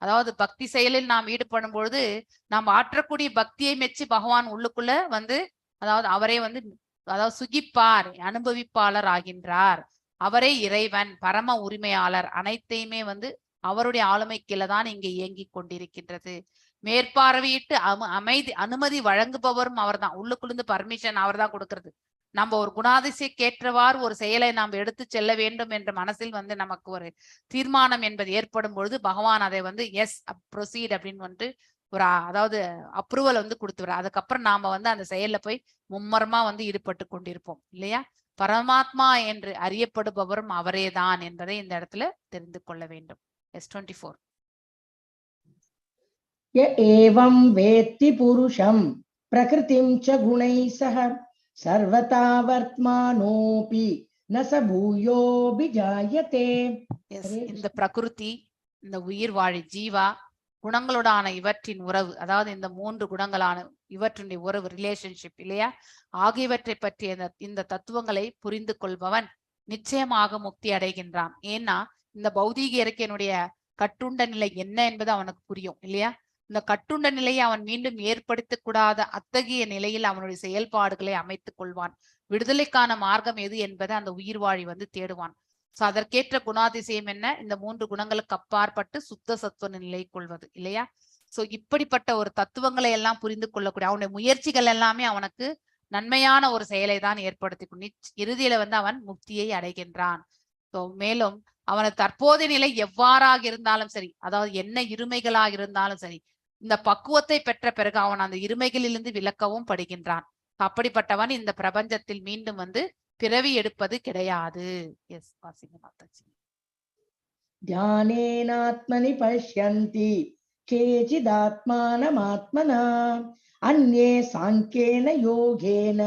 அதாவது பக்தி செயலில் நாம் ஈடுபடும் பொழுது நாம் ஆற்றக்கூடிய பக்தியை மெச்சி பகவான் உள்ளுக்குள்ள வந்து அதாவது அவரே வந்து அதாவது சுகிப்பார், அனுபவிப்பாளர் ஆகின்றார். அவரே இறைவன், பரம உரிமையாளர். அனைத்தையுமே வந்து அவருடைய ஆளுமை கீழே தான் இங்கே இயங்கிக் கொண்டிருக்கின்றது. மேற்பார்வையிட்டு அனுமதி வழங்குபவரும் அவர் தான். உள்ளுக்குள்ளேருந்து பர்மிஷன் அவர் தான் கொடுக்கறது. நம்ம ஒரு குணாதிசைக்கேற்றவாறு ஒரு செயலை நாம் எடுத்து செல்ல வேண்டும் என்ற மனசில் வந்து நமக்கு ஒரு தீர்மானம் என்பது ஏற்படும் பொழுது பகவான் அதை வந்து எஸ் ப்ரொசீட் அப்படின்னு வந்து ஒரு அதாவது அப்ரூவல் வந்து கொடுத்துரு. அதுக்கப்புறம் நாம வந்து அந்த செயல்ல போய் மும்மரமா வந்து ஈடுபட்டு கொண்டிருப்போம் இல்லையா? பரமாத்மா என்று அறியப்படுபவரும் அவரேதான் என்பதை இந்த இடத்துல தெரிந்து கொள்ள வேண்டும். S24. य एवं वेत्ति पुरुषं प्रकृतिं च गुणैः सह सर्वथा वर्तमानोऽपि न स भूयोऽभिजायते. இந்த பிரகிருதி, இந்த உயிர் வாழி ஜீவா, குணங்களோடான இவற்றின் உறவு, அதாவது இந்த 3 குணங்களான இவற்றுடைய உறவு, ரிலேஷன்ஷிப் இல்லையா, ஆகியவற்றை பற்றிய இந்த தத்துவங்களை புரிந்து கொள்பவன் நிச்சயமாக முக்தி அடைகின்றான். ஏன்னா இந்த பௌதீக இயற்கையினுடைய கட்டுண்ட நிலை என்ன என்பது அவனுக்கு புரியும் இல்லையா? இந்த கட்டுண்ட நிலையை அவன் மீண்டும் ஏற்படுத்த கூடாத அத்தகைய நிலையில் அவனுடைய செயல்பாடுகளை அமைத்துக் கொள்வான். விடுதலைக்கான மார்க்கம் எது என்பதை அந்த உயிர் வாழி வந்து தேடுவான். சோ அதற்கேற்ற குணாதிசயம் என்ன? இந்த 3 குணங்களுக்கு அப்பாற்பட்டு சுத்த சத்துவ நிலை கொள்வது இல்லையா? சோ இப்படிப்பட்ட ஒரு தத்துவங்களை எல்லாம் புரிந்து கொள்ளக்கூடிய அவனுடைய முயற்சிகள் எல்லாமே அவனுக்கு நன்மையான ஒரு செயலை தான் ஏற்படுத்தி இறுதியில வந்து அவன் முக்தியை அடைகின்றான். சோ மேலும் அவனது தற்போதைய நிலை எவ்வாறாக இருந்தாலும் சரி, அதாவது என்ன இருமைகளாக இருந்தாலும் சரி, இந்த பக்குவத்தை பெற்ற பிறகு அவன் அந்த இருமைகளிலிருந்து விலக்கவும் படுகின்றான். அப்படிப்பட்டவன் இந்த பிரபஞ்சத்தில் மீண்டும் வந்து பிறவி எடுப்பது கிடையாது. எஸ் வாசிங்க மாதாஜி. ध्यानेनात्मनि पश्यन्ति केचिदात्मानमात्मना अन्ये साङ्ख्येन योगेन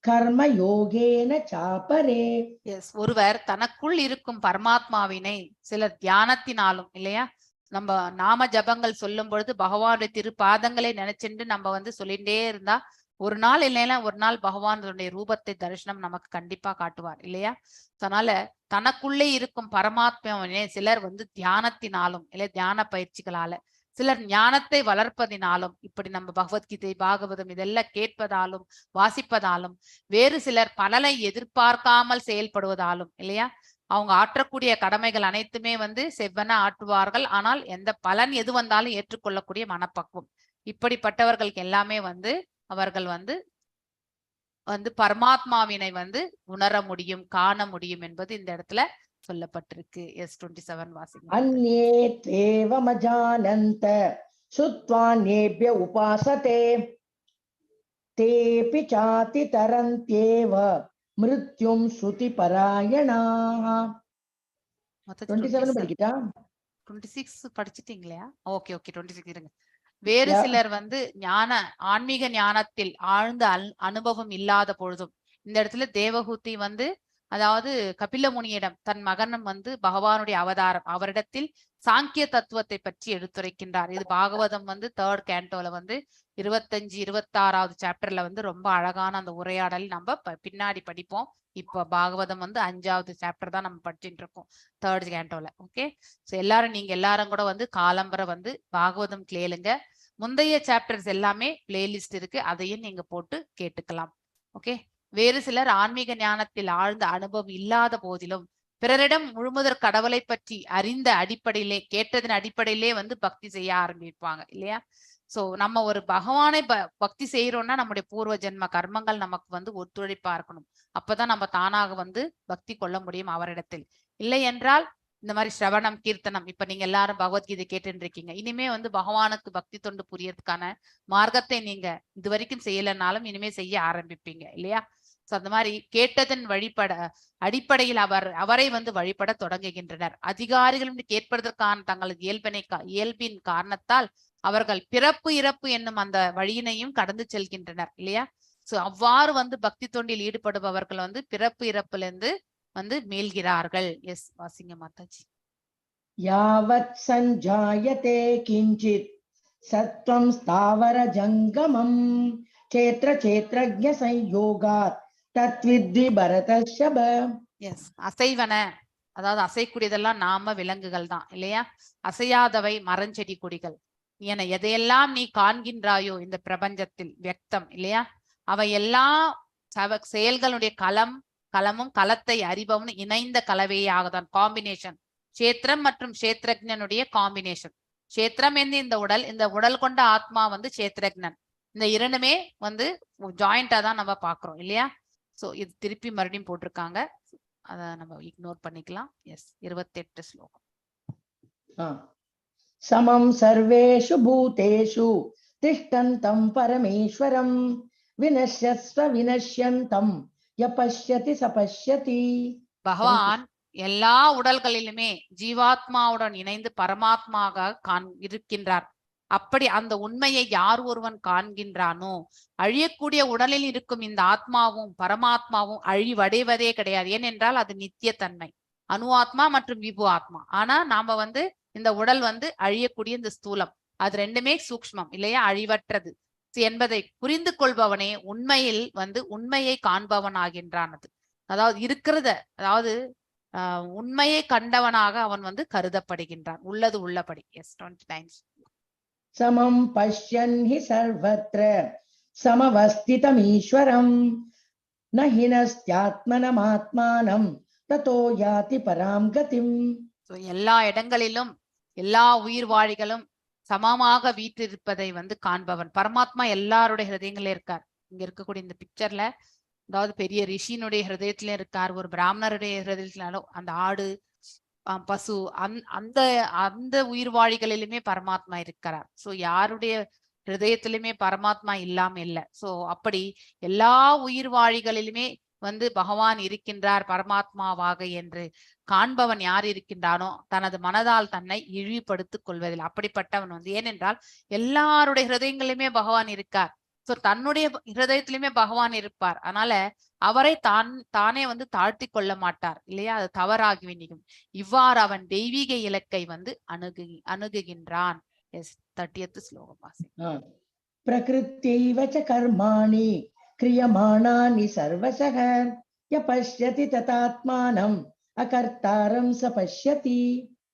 கர்ம யோகேன சாபரே. எஸ், ஒருவர் தனக்குள் இருக்கும் பரமாத்மாவினை சிலர் தியானத்தினாலும் இல்லையா, நம்ம நாம ஜபங்கள் சொல்லும் பொழுது பகவானுடைய திருப்பாதங்களை நினைச்சுட்டு நம்ம வந்து சொல்லிட்டே இருந்தா ஒரு நாள் இல்லைன்னா ஒரு நாள் பகவானுடைய ரூபத்தை தரிசனம் நமக்கு கண்டிப்பா காட்டுவார் இல்லையா? அதனால தனக்குள்ளே இருக்கும் பரமாத்மாவினை சிலர் வந்து தியானத்தினாலும் இல்லை தியான பயிற்சிகளால, சிலர் ஞானத்தை வளர்ப்பதினாலும், இப்படி நம்ம பகவத்கீதை பாகவதம் இதெல்லாம் கேட்பதாலும் வாசிப்பதாலும், வேறு சிலர் பலனை எதிர்பார்க்காமல் செயல்படுவதாலும் இல்லையா, அவங்க ஆற்றக்கூடிய கடமைகள் அனைத்துமே வந்து செவ்வன ஆற்றுவார்கள். ஆனால் எந்த பலன் எது வந்தாலும் ஏற்றுக்கொள்ளக்கூடிய மனப்பக்குவம், இப்படிப்பட்டவர்களுக்கு எல்லாமே வந்து அவர்கள் வந்து பரமாத்மாவினை வந்து உணர முடியும், காண முடியும் என்பது இந்த இடத்துல சொல்லப்பட்டிருக்கு. S27 வாசிங்க. அன்யே தேவமஜானந்த சுத்வான்யேப்ய உபாசதே தேபி சாதி தரந்த்யேவ மிருத்யும் ஸ்ருதி பராயணாஹ. 27 படிக்கிட்டா? 26 படிச்சிட்டீங்களா? ஓகே 26 இருங்க. வேறு சிலர் வந்து ஆன்மீக ஞானத்தில் ஆழ்ந்த அனுபவம் இல்லாத பொழுதும், இந்த இடத்துல தேவஹூதி வந்து அதாவது கபில முனியிடம் தன் மகனும் வந்து பகவானுடைய அவதாரம், அவரிடத்தில் சாங்கிய தத்துவத்தை பற்றி எடுத்துரைக்கின்றார். இது பாகவதம் வந்து 3rd cantoல வந்து 25-26வது சாப்டர்ல வந்து ரொம்ப அழகான அந்த உரையாடல் நம்ம பின்னாடி படிப்போம். இப்ப பாகவதம் வந்து 5வது சாப்டர் தான் நம்ம படிச்சுட்டு இருக்கோம் 3rd cantoல. ஓகே, சோ நீங்க எல்லாரும் கூட வந்து காலம்பரை வந்து பாகவதம் கேளுங்க. முந்தைய சாப்டர்ஸ் எல்லாமே பிளேலிஸ்ட் இருக்கு, அதையும் நீங்க போட்டு கேட்டுக்கலாம். ஓகே, வேறு சிலர் ஆன்மீக ஞானத்தில் ஆழ்ந்த அனுபவம் இல்லாத போதிலும் பிறரிடம் முழுமுதற் கடவுளை பற்றி அறிந்த அடிப்படையிலே, கேட்டதன் அடிப்படையிலே வந்து பக்தி செய்ய ஆரம்பிப்பாங்க இல்லையா? சோ நம்ம ஒரு பகவானை பக்தி செய்யறோம்னா நம்முடைய பூர்வ ஜென்ம கர்மங்கள் நமக்கு வந்து ஒத்துழைப்பா இருக்கணும். அப்பதான் நம்ம தானாக வந்து பக்தி கொள்ள முடியும் அவரிடத்தில். இல்லை என்றால் இந்த மாதிரி சிரவணம் கீர்த்தனம், இப்ப நீங்க எல்லாரும் பகவத்கீதை கேட்டுட்டு இருக்கீங்க, இனிமே வந்து பகவானுக்கு பக்தி தொண்டு புரியறதுக்கான மார்க்கத்தை நீங்க இது வரைக்கும் செய்யலைன்னாலும் இனிமே செய்ய ஆரம்பிப்பீங்க இல்லையா? சோ அந்த மாதிரி கேட்டதன் அடிப்படையில் அவரை வந்து வழிபட தொடங்குகின்றனர். அதிகாரிகளும் கேட்பதற்கான தங்களது இயல்பின் காரணத்தால் அவர்கள் பிறப்பு இறப்பு என்னும் அந்த வழியினையும் கடந்து செல்கின்றனர் இல்லையா? சோ அவ்வாறு வந்து பக்தி தொண்டில் ஈடுபடுபவர்கள் வந்து பிறப்பு இறப்புல இருந்து வந்து மீள்கிறார்கள். எஸ், வாசிங்க மாதாஜி. யாவத் சஞ்சாயதே கிஞ்சித் சத்வம் ஸ்தாவர ஜங்கமம் சேத்ர சேத்ரஜ்ஞ சம்யோகாத் தத்வித்தி பரதர்ஷப. எஸ், அசைவன அதாவது அசைக்கூடியதெல்லாம் நாம விலங்குகள் தான் இல்லையா? அசையாதவை மரஞ்செடி கொடிகள் என எதையெல்லாம் நீ காண்கின்றாயோ இந்த பிரபஞ்சத்தில் வியக்தம் இல்லையா? அவை எல்லாம் செயல்களுடைய களமும் களத்தை அறிபவன் இணைந்த கலவையாகதான், காம்பினேஷன். கஷேத்திரம் மற்றும் கஷேத்ரஜனுடைய காம்பினேஷன். கஷேத்திரம் என்று இந்த உடல் கொண்ட ஆத்மா வந்து கஷேத்ரஜன். இந்த இரண்டுமே வந்து ஜாயிண்டா தான் நம்ம பாக்குறோம் இல்லையா? சோ இது திருப்பி மறுபடியும் போட்டிருக்காங்க, அத நம்ம இக்னோர் பண்ணிக்கலாம். எஸ், 28 ஸ்லோகம். சமம் சர்வேஷு பூதேஷு திஷ்டந்தம் பரமேஸ்வரம் வினஷ்யஸ்வ வினஷ்யந்தம் யபஷ்யதி சபஷ்யதி. பகவான் எல்லா உடல்களிலுமே ஜீவாத்மாவுடன் இணைந்து பரமாத்மாக இருக்கின்றார். அப்படி அந்த உண்மையை யார் ஒருவன் காண்கின்றானோ, அழியக்கூடிய உடலில் இருக்கும் இந்த ஆத்மாவும் பரமாத்மாவும் அழிவடைவதே கிடையாது. ஏனென்றால் அது நித்திய தன்மை, அணு ஆத்மா மற்றும் விபு ஆத்மா. ஆனா நாம வந்து இந்த உடல் வந்து அழியக்கூடிய இந்த ஸ்தூலம், அது ரெண்டுமே சூக்ஷ்மம் இல்லையா, அழிவற்றது என்பதை புரிந்து கொள்பவனே உண்மையில் வந்து உண்மையை காண்பவன் ஆகின்றானது. அதாவது இருக்கிறத, அதாவது உண்மையை கண்டவனாக அவன் வந்து கருதப்படுகின்றான், உள்ளது உள்ளபடி. எஸ், 29. சமம் பஷ்யன் ஹி சர்வத்ர சமவஸ்திதம் ஈஸ்வரம் நஹினஸ்த்யாத்மனமாத்மானம் ததோ யாதி பராம் கதிம். எல்லா இடங்களிலும் எல்லா உயிர் வாழிகளும் சமமாக வீற்றிருப்பதை வந்து காண்பவன் பரமாத்மா எல்லாருடைய ஹிருதயங்களே இருக்கார். இங்க இருக்கக்கூடிய இந்த பிக்சர்ல, அதாவது பெரிய ரிஷியினுடைய ஹிருதயத்திலே இருக்கார், ஒரு பிராமணருடைய ஹிருதயத்திலும், அந்த ஆடு பசு அந்த அந்த உயிர் வாழிகளிலுமே பரமாத்மா இருக்கிறார். சோ யாருடைய ஹிருதயத்திலுமே பரமாத்மா இல்லாம இல்லை. சோ அப்படி எல்லா உயிர் வாழிகளிலுமே வந்து பகவான் இருக்கின்றார் பரமாத்மாவாக என்று காண்பவன் யார் இருக்கின்றானோ தனது மனதால் தன்னை இழிவுபடுத்திக் கொள்வதில் அப்படிப்பட்டவன் வந்து, ஏனென்றால் எல்லாருடைய ஹிருதயங்களிலுமே பகவான் இருக்கார். சோ தன்னுடைய ஹிருதயத்திலுமே பகவான் இருப்பார். அதனால அவரை தானே வந்து தாழ்த்தி கொள்ள மாட்டார் இல்லையா? அது தவறாகி நிற்கும். இவ்வாறு அவன் தெய்வீக இலக்கை வந்து அணுகுகின்றான். எஸ், 30th ஸ்லோகம் வாசி. பிரகிருத்யைவ ச கர்மாணி கிரியமாணானி சர்வசஹ யபஷ்யதி ததாத்மானம் அகர்த்தாரம் ச பஷ்யதி.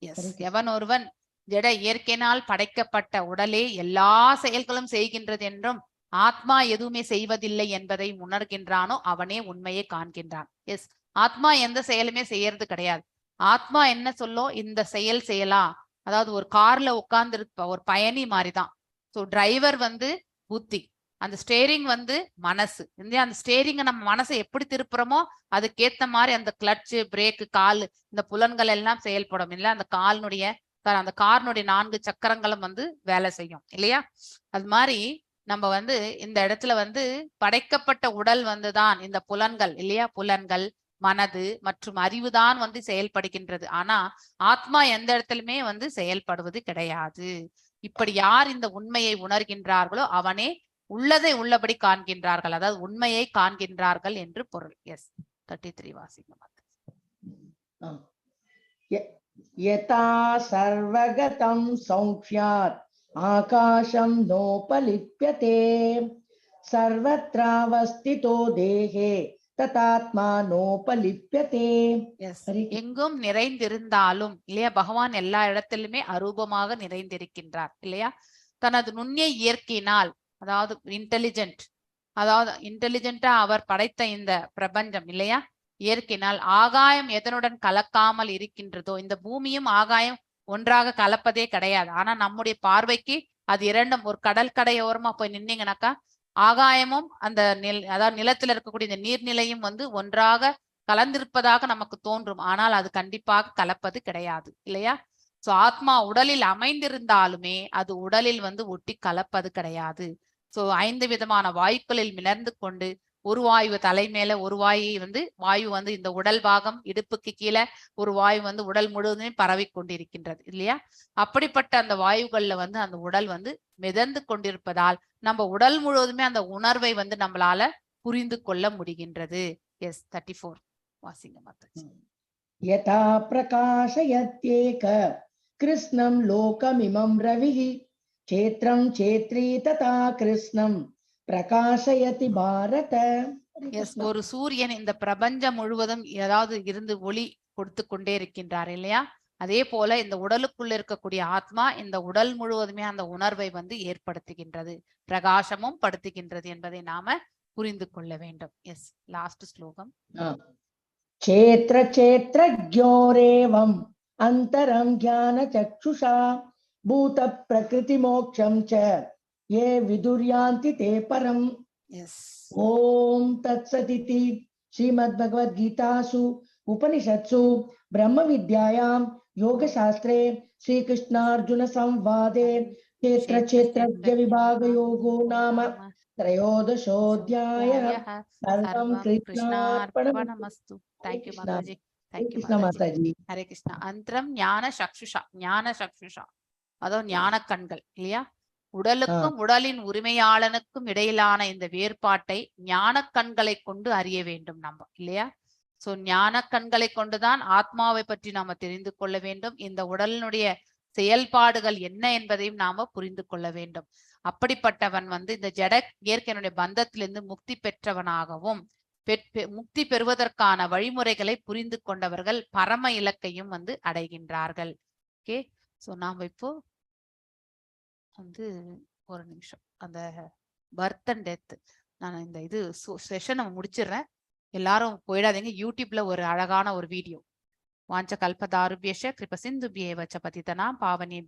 எஸ், எவன் ஒருவன் ஜட இயற்கையினால் படைக்கப்பட்ட உடலே எல்லா செயல்களும் செய்கின்றது என்றும் ஆத்மா எதுவுமே செய்வதில்லை என்பதை உணர்கின்றானோ அவனே உண்மையை காண்கின்றான். எஸ், ஆத்மா எந்த செயலுமே செய்யறது கிடையாது. ஆத்மா என்ன சொல்லோ இந்த செயல் செய்யலாம். அதாவது ஒரு கார்ல உட்கார்ந்து இருப்ப ஒரு பயணி மாதிரிதான். ஸோ டிரைவர் வந்து புத்தி, அந்த ஸ்டேரிங் வந்து மனசு. அந்த ஸ்டேரிங்கை நம்ம மனசை எப்படி திருப்புறோமோ அதுக்கேத்த மாதிரி அந்த கிளட்சு, பிரேக்கு, கால், இந்த புலன்கள் எல்லாம் செயல்படும் இல்லை? அந்த காரினுடைய 4 சக்கரங்களும் வந்து வேலை செய்யும் இல்லையா? அது மாதிரி நம்ம வந்து இந்த இடத்துல வந்து படைக்கப்பட்ட உடல் வந்துதான் இந்த புலன்கள் இல்லையா, புலன்கள், மனது மற்றும் அறிவுதான் வந்து செயல்படுகின்றது. ஆனா ஆத்மா எந்த இடத்துலயுமே வந்து செயல்படுவது கிடையாது. இப்படி யார் இந்த உண்மையை உணர்கின்றார்களோ அவனே உள்ளதை உள்ளபடி காண்கின்றார்கள், அதாவது உண்மையை காண்கின்றார்கள் என்று பொருள். எஸ், 33 வாசிங்க. யதா சர்வகதம் சௌக்ஷ்யாத் ஆகாசம் நோபலிப்யதே சர்வத்ராவஸ்திதோ தேஹே ததாத்மா நோபலிப்யதே. எங்கும் நிறைந்திருந்தாலும் இல்லையா, பகவான் எல்லா இடத்திலுமே அரூபமாக நிறைந்திருக்கின்றார் இல்லையா? தனது நுண்ணிய இயற்கையினால், அதாவது இன்டெலிஜென்டா அவர் படைத்த இந்த பிரபஞ்சம் இல்லையா, இயற்கையினால் ஆகாயம் எதனுடன் கலக்காமல் இருக்கின்றதோ, இந்த பூமியும் ஆகாயம் ஒன்றாக கலப்பதே கிடையாது. ஆனா நம்முடைய பார்வைக்கு அது இரண்டும் ஒரு கடல் கரையோரமா போய் நின்னீங்கன்னாக்கா ஆகாயமும் அந்த அதாவது நிலத்துல இருக்கக்கூடிய இந்த நீர்நிலையும் வந்து ஒன்றாக கலந்திருப்பதாக நமக்கு தோன்றும். ஆனால் அது கண்டிப்பாக கலப்பது கிடையாது இல்லையா? சோ ஆத்மா உடலில் அமைந்திருந்தாலுமே அது உடலில் வந்து ஒட்டி கலப்பது கிடையாது. சோ 5 விதமான வாயுக்களில் மிளர்ந்து கொண்டு ஒரு வாயு தலை மேல ஒரு வாயு வந்து இந்த உடல் பாகம் இடுப்புக்கு கீழே ஒரு வாயு வந்து உடல் முழுவதுமே பரவி கொண்டிருக்கின்றது இல்லையா? அப்படிப்பட்ட அந்த வாயுகள்ல வந்து அந்த உடல் வந்து மிதந்து கொண்டிருப்பதால் நம்ம உடல் முழுவதுமே அந்த உணர்வை வந்து நம்மளால புரிந்து கொள்ள முடிகின்றது. எஸ் 34 வாசிங்க மாதாஜி. யதா பிரகாசயத்யேக கிருஷ்ணம் லோகமிமம் ரவிஹி சேத்ரம் சேத்ரி ததா கிருஷ்ணம் பிரகாசயதி பாரத. எஸ், ஒரு சூரியன் இந்த பிரபஞ்சம் முழுவதும் ஏதாவது இருந்து ஒளி கொடுத்து கொண்டே இருக்கின்றார் இல்லையா? அதே போல இந்த உடலுக்குள்ள இருக்கக்கூடிய ஆத்மா இந்த உடல் முழுவதுமே அந்த உணர்வை வந்து ஏற்படுத்துகின்றது, பிரகாசமும் படுத்துகின்றது என்பதை நாம புரிந்து கொள்ள வேண்டும். எஸ், லாஸ்ட் ஸ்லோகம். சேத்ர சேத்ர ஜோரேவம் அந்தரம் ஞான சக்ஷுஷா பூத பிரகிருதி மோக்ஷம் ச ஏ விதுர்யாந்தி தே பரம். எஸ். ஓம் தத்சதிதி ஸ்ரீமத் பகவத் கீதாசு உபனிஷத்சு பிரம்ம வித்யாயாம் யோக சாஸ்திரே ஸ்ரீ கிருஷ்ணார்ஜுன சம்வாதே சேத்ர சேத்ரஜ்ய விபாக யோகோ நாம त्रयोदशोऽध्यायः. सर्वं कृष्णार्पणमस्तु. Thank you Mataji. Thank you Krishna Mataji. Hare Krishna. அந்தரம் ஞான சக்ஷுஷா, ஞான சக்ஷுஷா அதாவது ஞான கண்கள் இல்லையா? உடலுக்கும் உடலின் உரிமையாளனுக்கும் இடையிலான இந்த வேறுபாட்டை ஞான கண்களை கொண்டு அறிய வேண்டும் நம்ம இல்லையா? சோ ஞான கண்களை கொண்டுதான் ஆத்மாவை பற்றி நாம தெரிந்து கொள்ள வேண்டும். இந்த உடலினுடைய செயல்பாடுகள் என்ன என்பதையும் நாம புரிந்து கொள்ள வேண்டும். அப்படிப்பட்டவன் வந்து இந்த ஜட இயற்கையினுடைய பந்தத்திலிருந்து முக்தி பெற்றவனாகவும் முக்தி பெறுவதற்கான வழிமுறைகளை புரிந்து கொண்டவர்கள் பரம இலக்கையும் வந்து அடைகின்றார்கள். ஓகே, சோ நாம இப்போ வந்து ஒரு நிமிஷம் அந்த பர்த் அண்ட் டெத் நான் இந்த இது செஷனை முடிச்சிடுறேன். எல்லாரும் போயிடாதீங்க. யூடியூப்ல ஒரு அழகான ஒரு வீடியோ வாஞ்ச கல்பதாருபியஷ கிருப சிந்துபியேவச்ச பதிதனா பாவனேபியோ